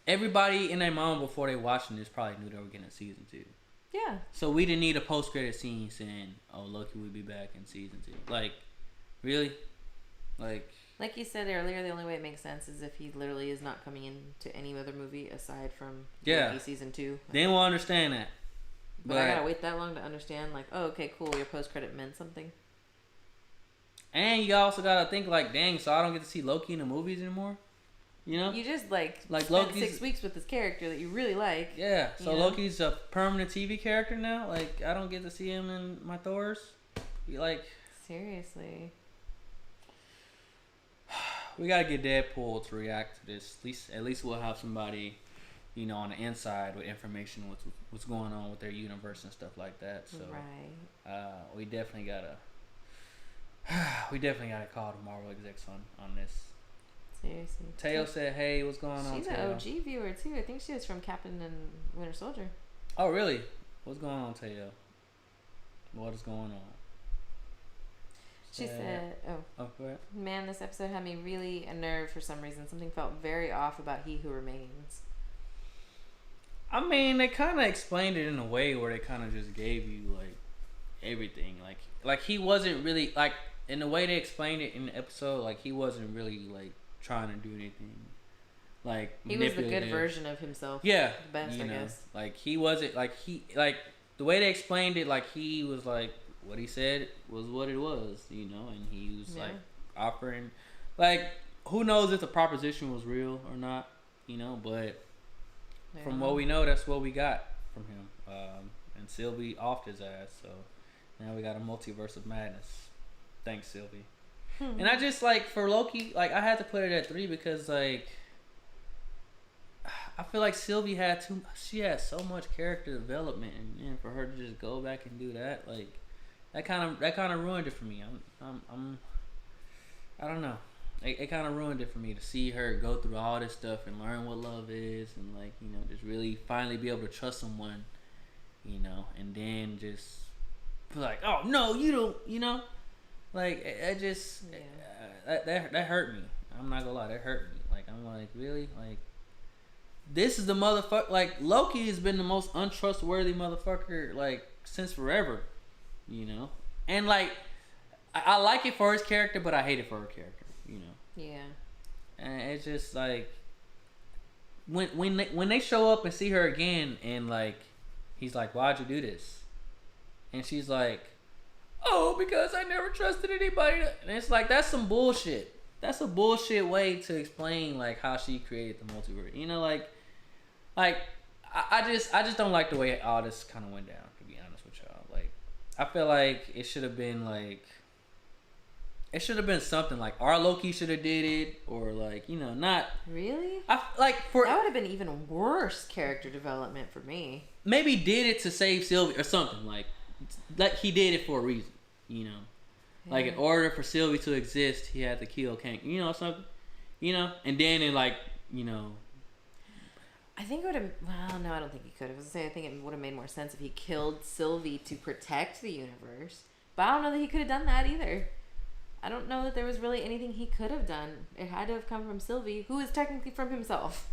everybody and their mom before they watching this probably knew they were getting a season 2. Yeah. So we didn't need a post-credit scene saying, "Oh, Loki will be back in season 2." Really? Like you said earlier, the only way it makes sense is if he literally is not coming into any other movie aside from Loki season 2. Then we'll understand that. But I gotta wait that long to understand, oh, okay, cool, your post-credit meant something. And you also gotta think, dang, so I don't get to see Loki in the movies anymore? You just, spent Loki's 6 weeks with this character that you really like. Yeah, so Loki's a permanent TV character now? I don't get to see him in my Thors? Seriously. We gotta get Deadpool to react to this. At least we'll have somebody, on the inside with information what's going on with their universe and stuff like that. So we definitely gotta call the Marvel execs on this. Seriously. Teo said, "Hey, what's going on?" She's an OG viewer too. I think she was from Captain and Winter Soldier. Oh, really? What's going on, Teo? What is going on? She said, go ahead. Man, this episode had me really unnerved for some reason. Something felt very off about He Who Remains. They kind of explained it in a way where they kind of just gave you everything. He wasn't really in the way they explained it in the episode. He wasn't really trying to do anything. He was the good version of himself. Yeah, the best, I guess. He wasn't the way they explained it. He was what he said was what it was, and he was offering, who knows if the proposition was real or not, but from what we know, that's what we got from him. And Sylvie offed his ass, so now we got a multiverse of madness. Thanks, Sylvie. And I just for Loki, I had to put it at 3 because I feel like Sylvie had she had so much character development, and for her to just go back and do that, that kind of ruined it for me. I don't know. It kind of ruined it for me to see her go through all this stuff and learn what love is, and just really finally be able to trust someone, and then just be oh no, you don't, it just that hurt me. I'm not gonna lie, that hurt me. I'm really this is the motherfucker. Like Loki has been the most untrustworthy motherfucker like since forever, you know. And like, I like it for his character, but I hate it for her character, you know. Yeah. And it's just like when they show up and see her again, and like he's like, "Why'd you do this?" And she's like, "Oh, because I never trusted anybody." And it's like, that's some bullshit. That's a bullshit way to explain like how she created the multiverse. You know, like I just don't like the way all this kind of went down. To be honest with y'all, like I feel like it should have been like. It should have been something like our Loki should have did it, or like, you know, not really. I like for that would have been even worse character development for me. Maybe did it to save Sylvie or something like he did it for a reason, you know. Yeah. Like in order for Sylvie to exist, he had to kill Kang, you know, something, you know. And then it like, you know. I think it would have. Well, no, I don't think he could have. I think it would have made more sense if he killed Sylvie to protect the universe. But I don't know that he could have done that either. I don't know that there was really anything he could have done. It had to have come from Sylvie, who is technically from himself.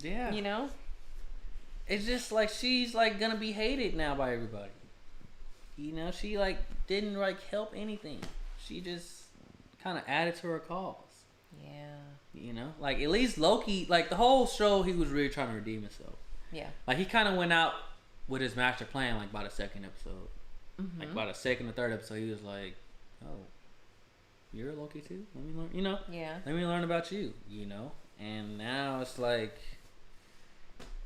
Yeah. You know? It's just like she's like gonna be hated now by everybody. You know, she like didn't like help anything. She just kind of added to her cause. Yeah. You know? Like at least Loki, like the whole show, he was really trying to redeem himself. Yeah. Like he kind of went out with his master plan like by the second episode. Mm-hmm. Like by the second or third episode, he was like, "Oh, you're Loki too? Let me learn, you know? Yeah. Let me learn about you, you know?" And now it's like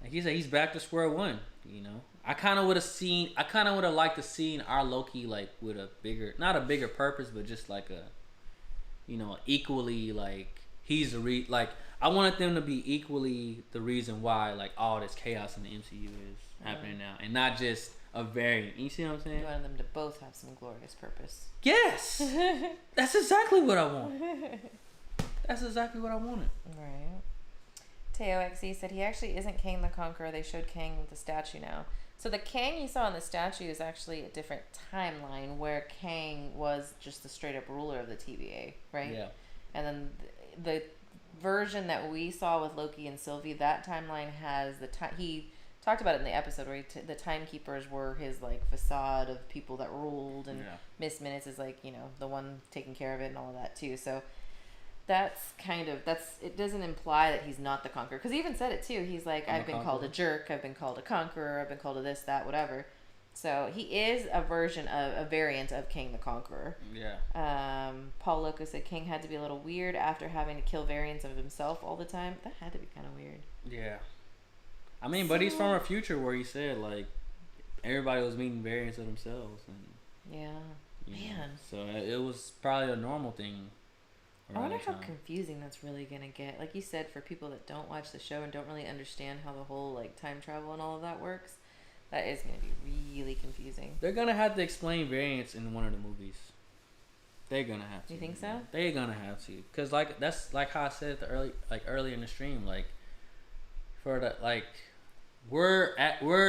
he said, he's back to square one, you know? I kind of would have liked to seen our Loki, like, with a bigger, not a bigger purpose, but just like a, you know, equally, like, he's I wanted them to be equally the reason why, like, all this chaos in the MCU is happening now. And not just a variant. You see what I'm saying? You wanted them to both have some glorious purpose. Yes! That's exactly what I want. That's exactly what I wanted. Right. Teo XE said he actually isn't Kang the Conqueror. They showed Kang with the statue now. So the Kang you saw in the statue is actually a different timeline where Kang was just the straight up ruler of the TVA, right? Yeah. And then the version that we saw with Loki and Sylvie, that timeline has the time. He talked about it in the episode where the timekeepers were his like facade of people that ruled, and Miss Minutes is like, you know, the one taking care of it and all of that too. So it doesn't imply that he's not the conqueror, because he even said it too. He's like, I've been called a jerk, I've been called a conqueror, I've been called a this, that, whatever. So he is a version of a variant of Kang the Conqueror. Yeah. Paul Loco said Kang had to be a little weird after having to kill variants of himself all the time. That had to be kind of weird. Yeah. I mean, but he's from a future where he said like everybody was meeting variants of themselves, and man. So it was probably a normal thing. I wonder how confusing that's really gonna get. Like you said, for people that don't watch the show and don't really understand how the whole like time travel and all of that works, that is gonna be really confusing. They're gonna have to explain variants in one of the movies. They're gonna have to. You think so? They're gonna have to, cause like that's like how I said earlier in the stream, like for the like we're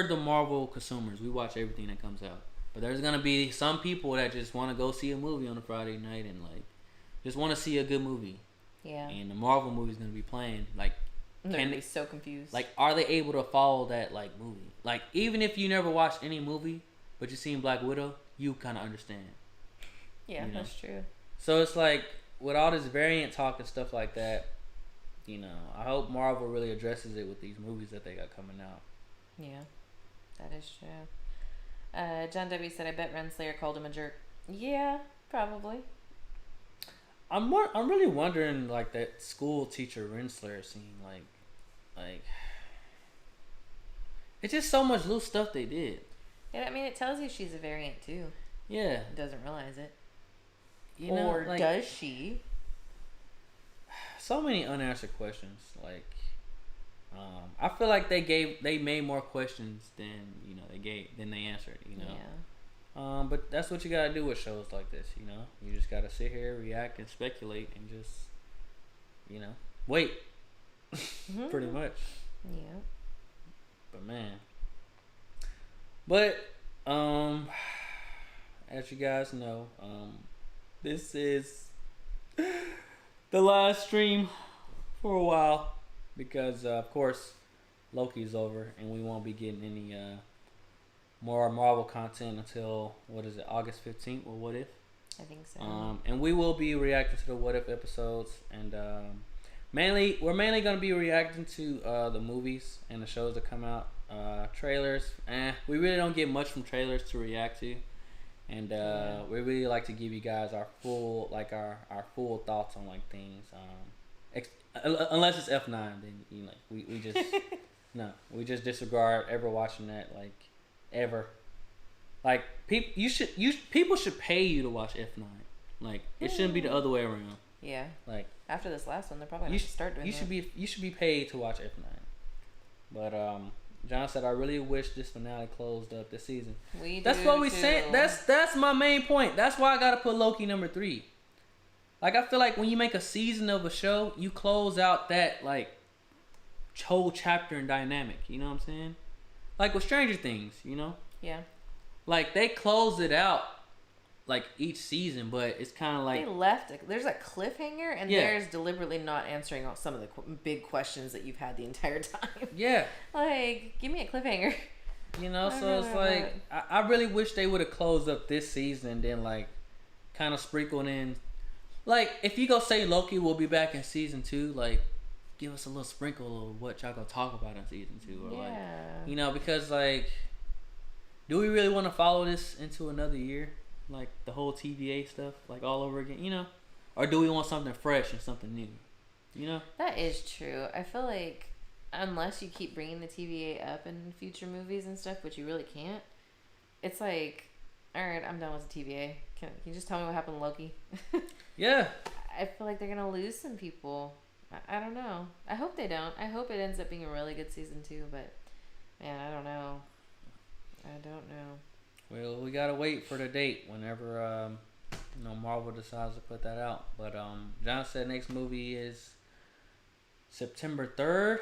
the Marvel consumers. We watch everything that comes out, but there's gonna be some people that just want to go see a movie on a Friday night and like just want to see a good movie. Yeah. And the Marvel movie's gonna be playing. Like, they're gonna be so confused. Like, are they able to follow that like movie? Like, even if you never watched any movie, but you seen Black Widow, you kind of understand. Yeah, you know? That's true. So it's like with all this variant talk and stuff like that, you know, I hope Marvel really addresses it with these movies that they got coming out. Yeah, that is true. John W said, "I bet Renslayer called him a jerk." Yeah, probably. I'm really wondering, like, that school teacher Renslayer scene, like it's just so much loose stuff they did. Yeah, I mean, it tells you she's a variant too. Yeah. Doesn't realize it. You know, or like, does she? So many unanswered questions. Like, I feel like they made more questions than they answered. You know. Yeah. But that's what you gotta do with shows like this, you know? You just gotta sit here, react, and speculate, and just, you know, wait. Pretty much. Yeah. But man. But, as you guys know, this is the last stream for a while. because of course Loki's over, and we won't be getting any more Marvel content until what is it, August 15th? Or What If? I think so. And we will be reacting to the What If episodes, and we're mainly gonna be reacting to the movies and the shows that come out. Trailers, we really don't get much from trailers to react to, and we really like to give you guys our full full thoughts on like things. Unless it's F9, then we just no, we just disregard ever watching that, like ever. Like people should pay you to watch F9. Like it shouldn't be the other way around. Yeah. Like after this last one, they're probably gonna start doing that. You should be paid to watch F9. But John said, I really wish this finale closed up this season. That's what we said. That's my main point. That's why I gotta put Loki number 3. Like I feel like when you make a season of a show, you close out that like whole chapter and dynamic. You know what I'm saying? Like with Stranger Things, you know? Yeah. Like they closed it out like each season, but it's kind of like they left. There's a cliffhanger, and there's deliberately not answering some of the big questions that you've had the entire time. Yeah. Like, give me a cliffhanger. You know, so it's like I really wish they would have closed up this season and then like kind of sprinkled in, like if you go say Loki will be back in season 2, like give us a little sprinkle of what y'all gonna talk about in season 2, or like, you know, because like, do we really want to follow this into another year? Like the whole TVA stuff, like all over again, you know? Or do we want something fresh and something new, you know? That is true. I feel like unless you keep bringing the TVA up in future movies and stuff, which you really can't, it's like, all right, I'm done with the TVA. Can you just tell me what happened to Loki? Yeah. I feel like they're going to lose some people. I don't know. I hope they don't. I hope it ends up being a really good season 2, but man, I don't know. Well, we gotta wait for the date whenever Marvel decides to put that out. But John said next movie is September 3rd.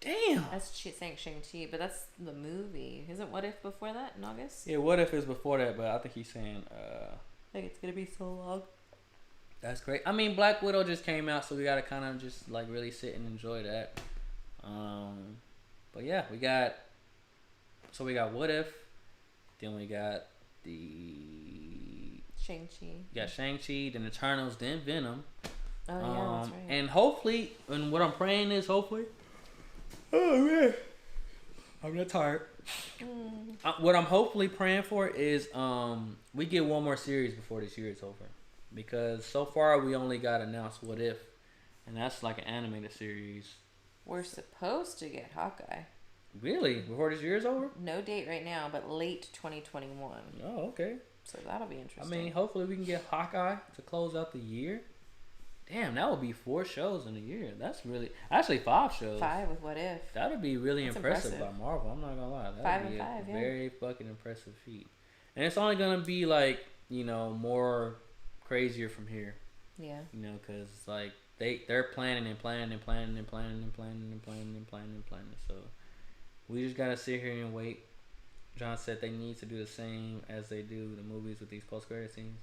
Damn. That's saying Shang-Chi, but that's the movie. Isn't What If before that in August? Yeah, What If is before that, but I think he's saying I think it's gonna be so long. That's great. I mean, Black Widow just came out, so we gotta kind of just like really sit and enjoy that. But yeah, we got What If. Then we got Shang-Chi, then Eternals, then Venom. Oh yeah, that's right. And hopefully, and what I'm praying is hopefully. Oh man, I'm not tired. What I'm hopefully praying for is we get one more series before this year is over, because so far we only got announced What If, and that's like an animated series. We're supposed to get Hawkeye. Really? Before this year is over? No date right now, but late 2021. Oh, okay. So that'll be interesting. I mean, hopefully we can get Hawkeye to close out the year. Damn, that would be 4 shows in a year. That's really... Actually, 5 shows. 5 with What If. That would be really impressive by Marvel. I'm not going to lie. That would be a very fucking impressive feat. And it's only going to be like, you know, more crazier from here. Yeah. You know, because like they're planning and planning and planning and planning and planning and planning and planning and planning. So... we just gotta sit here and wait. John said they need to do the same as they do the movies with these post-credit scenes.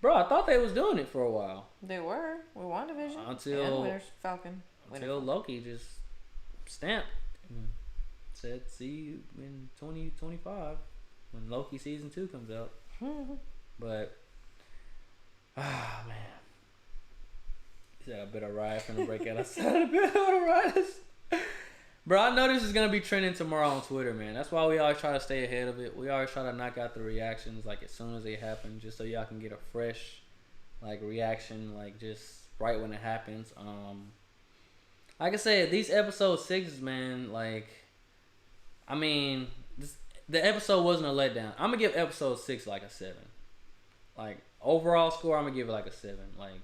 Bro, I thought they was doing it for a while. They were with WandaVision until and Falcon. Until Loki just stamped and said, "See you in 2025 when Loki season 2 comes out." But man, he said, "I better ride from the breakout." I said, "I better ride." Bro, I know this is going to be trending tomorrow on Twitter, man. That's why we always try to stay ahead of it. We always try to knock out the reactions, like, as soon as they happen, just so y'all can get a fresh, like, reaction, like, just right when it happens. Like I said, these episode 6s, man, like, I mean, the episode wasn't a letdown. I'm going to give episode 6, like, a 7. Like, overall score, I'm going to give it, like, a 7. Like,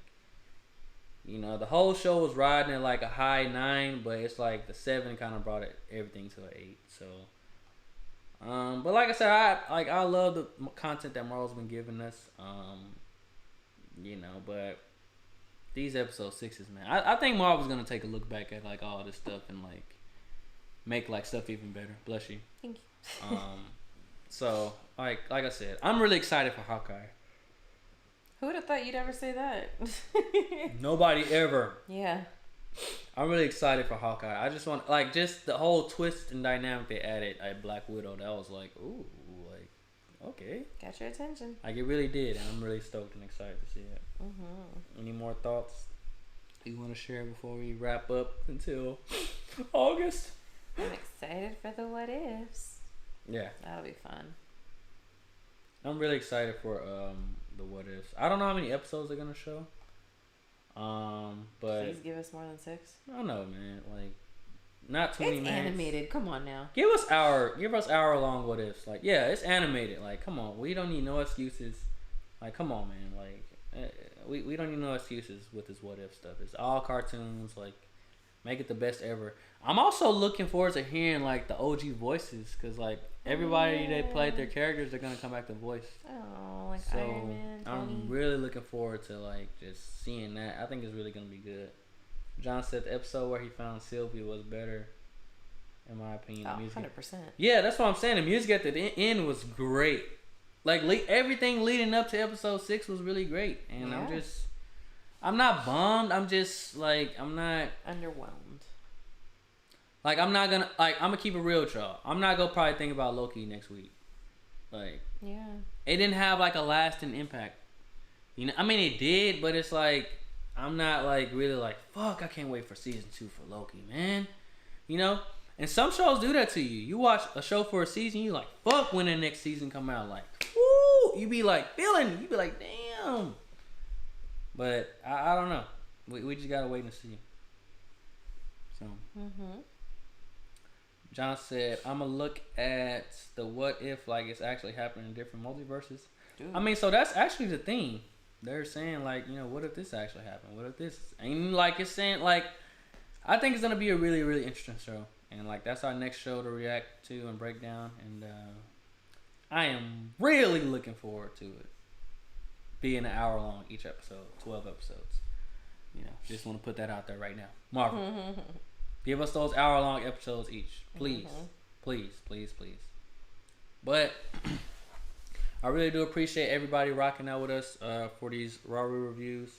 you know, the whole show was riding at like a high 9, but it's like the 7 kind of brought everything to an 8. So, but like I said, I love the content that Marvel's been giving us. You know, but these episode 6s, man, I think Marvel's gonna take a look back at like all this stuff and like make like stuff even better. Bless you. Thank you. So like I said, I'm really excited for Hawkeye. Who would have thought you'd ever say that? Nobody ever. Yeah. I'm really excited for Hawkeye. I just want just the whole twist and dynamic they added at Black Widow. That was like, ooh, like okay, got your attention. Like it really did, and I'm really stoked and excited to see it. Mm-hmm. Any more thoughts you want to share before we wrap up until August? I'm excited for the what ifs. Yeah, that'll be fun. I'm really excited for the what ifs. I don't know how many episodes they're gonna show. But please give us more than 6. I don't know, man. Like, not 20 minutes. It's animated. Come on now. Give us hour long what ifs. Like, yeah, it's animated. Like, come on. We don't need no excuses. Like, come on, man. Like, we don't need no excuses with this what if stuff. It's all cartoons. Like, make it the best ever. I'm also looking forward to hearing like the OG voices, because like everybody that played their characters, they're gonna come back to voice. Oh, like so Iron Man, Tony. I'm really looking forward to like just seeing that. I think it's really gonna be good. John said the episode where he found Sylvie was better, in my opinion. Oh, 100%. Yeah, that's what I'm saying. The music at the end was great. Like everything leading up to episode 6 was really great, and I'm not bummed. I'm just like, I'm not underwhelmed. Like, I'm gonna keep it real with y'all. I'm not gonna probably think about Loki next week. Like, yeah, it didn't have like a lasting impact. You know, I mean it did, but it's like I'm not like really like, fuck, I can't wait for season 2 for Loki, man. You know, and some shows do that to you. You watch a show for a season, you like, fuck, when the next season come out. Like, woo, you be like feeling it. You be like, damn. But I don't know. We just gotta wait and see. So. John said, I'm going to look at the what if like it's actually happening in different multiverses. Dude. I mean, so that's actually the thing. They're saying, like, you know, what if this actually happened? What if this? And, like, it's saying, like, I think it's going to be a really, really interesting show. And, like, that's our next show to react to and break down. And I am really looking forward to it. Being an hour long each episode, 12 episodes. You know, just want to put that out there right now. Marvel. Give us those hour-long episodes each. Please. Please, please, please. But I really do appreciate everybody rocking out with us for these Raw reviews.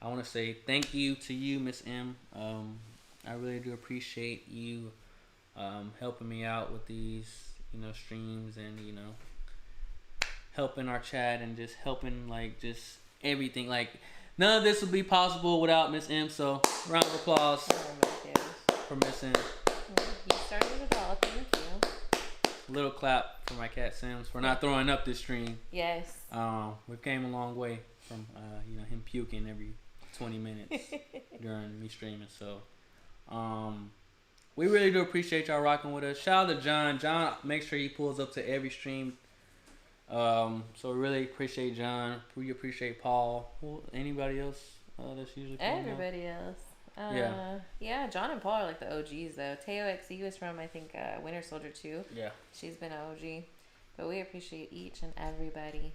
I want to say thank you to you, Miss M. I really do appreciate you helping me out with these, you know, streams and, you know, helping our chat and just helping, like, just everything. Like, none of this would be possible without Miss M, so round of applause. For missing. You started it all. Thank you. Little clap for my cat Sims for not throwing up this stream. Yes. We've came a long way from you know, him puking every 20 minutes during me streaming. So we really do appreciate y'all rocking with us. Shout out to John. John, make sure he pulls up to every stream. So we really appreciate John. We appreciate Paul. Anybody else that's usually everybody else. Yeah, John and Paul are like the OGs though. Teo XE was from, I think, Winter Soldier 2. Yeah. She's been an OG. But we appreciate each and everybody.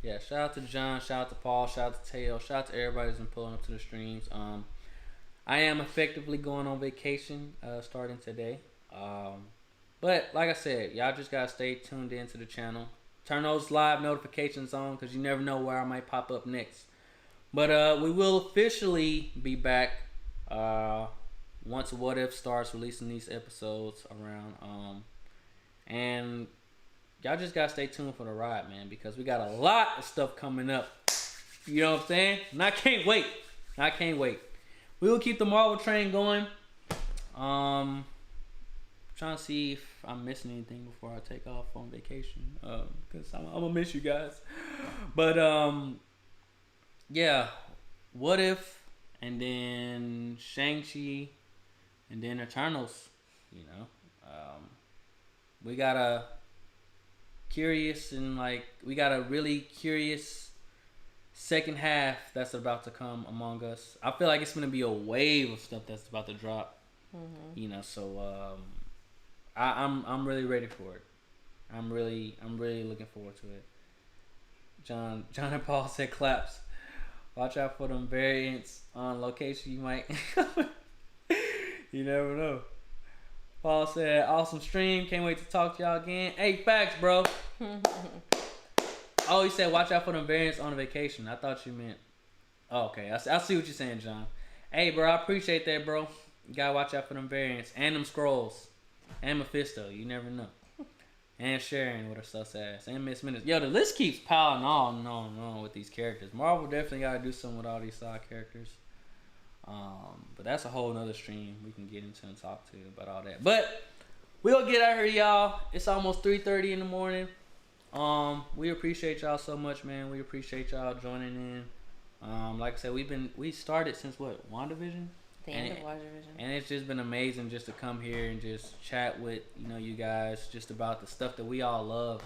Yeah, shout out to John, shout out to Paul, shout out to Teo, shout out to everybody who's been pulling up to the streams. I am effectively going on vacation starting today. But like I said, y'all just gotta stay tuned into the channel. Turn those live notifications on, because you never know where I might pop up next. But we will officially be back once What If starts releasing these episodes around. And y'all just gotta stay tuned for the ride, man, because we got a lot of stuff coming up. You know what I'm saying? And I can't wait. We will keep the Marvel train going. Trying to see if I'm missing anything before I take off on vacation, because I'm gonna miss you guys. But yeah, What If, and then Shang-Chi, and then Eternals. You know, we got a really curious second half that's about to come among us. I feel like it's gonna be a wave of stuff that's about to drop. You know, so I'm really ready for it. I'm really looking forward to it. John and Paul said claps. Watch out for them variants on location. You might. You never know. Paul said, awesome stream. Can't wait to talk to y'all again. Hey, facts, bro. Oh, he said, watch out for them variants on vacation. I thought you meant. Oh, okay. I see what you're saying, John. Hey, bro. I appreciate that, bro. You gotta watch out for them variants and them scrolls. And Mephisto, you never know. And Sharon with her sus ass. And Miss Minutes. Yo, the list keeps piling on and on and on with these characters. Marvel definitely gotta do something with all these side characters. But that's a whole nother stream we can get into and talk to about all that. But we'll get out here, y'all. It's almost 3:30 in the morning. We appreciate y'all so much, man. We appreciate y'all joining in. Like I said, we started since what? WandaVision? The end of WandaVision. And it's just been amazing just to come here and just chat with, you guys just about the stuff that we all love,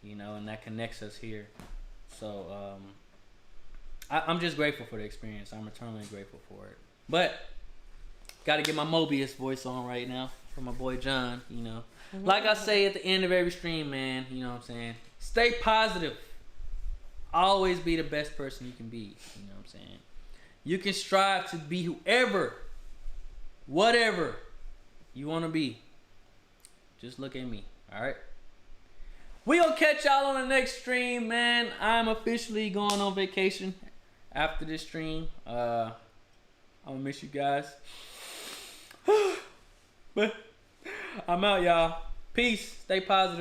and that connects us here. So, I'm just grateful for the experience. I'm eternally grateful for it. But, got to get my Mobius voice on right now for my boy John, Like I say at the end of every stream, man, you know what I'm saying? Stay positive. Always be the best person you can be, you know what I'm saying? You can strive to be whatever you want to be. Just look at me, all right? We gonna catch y'all on the next stream, man. I'm officially going on vacation after this stream. I'm gonna miss you guys. But I'm out, y'all. Peace. Stay positive.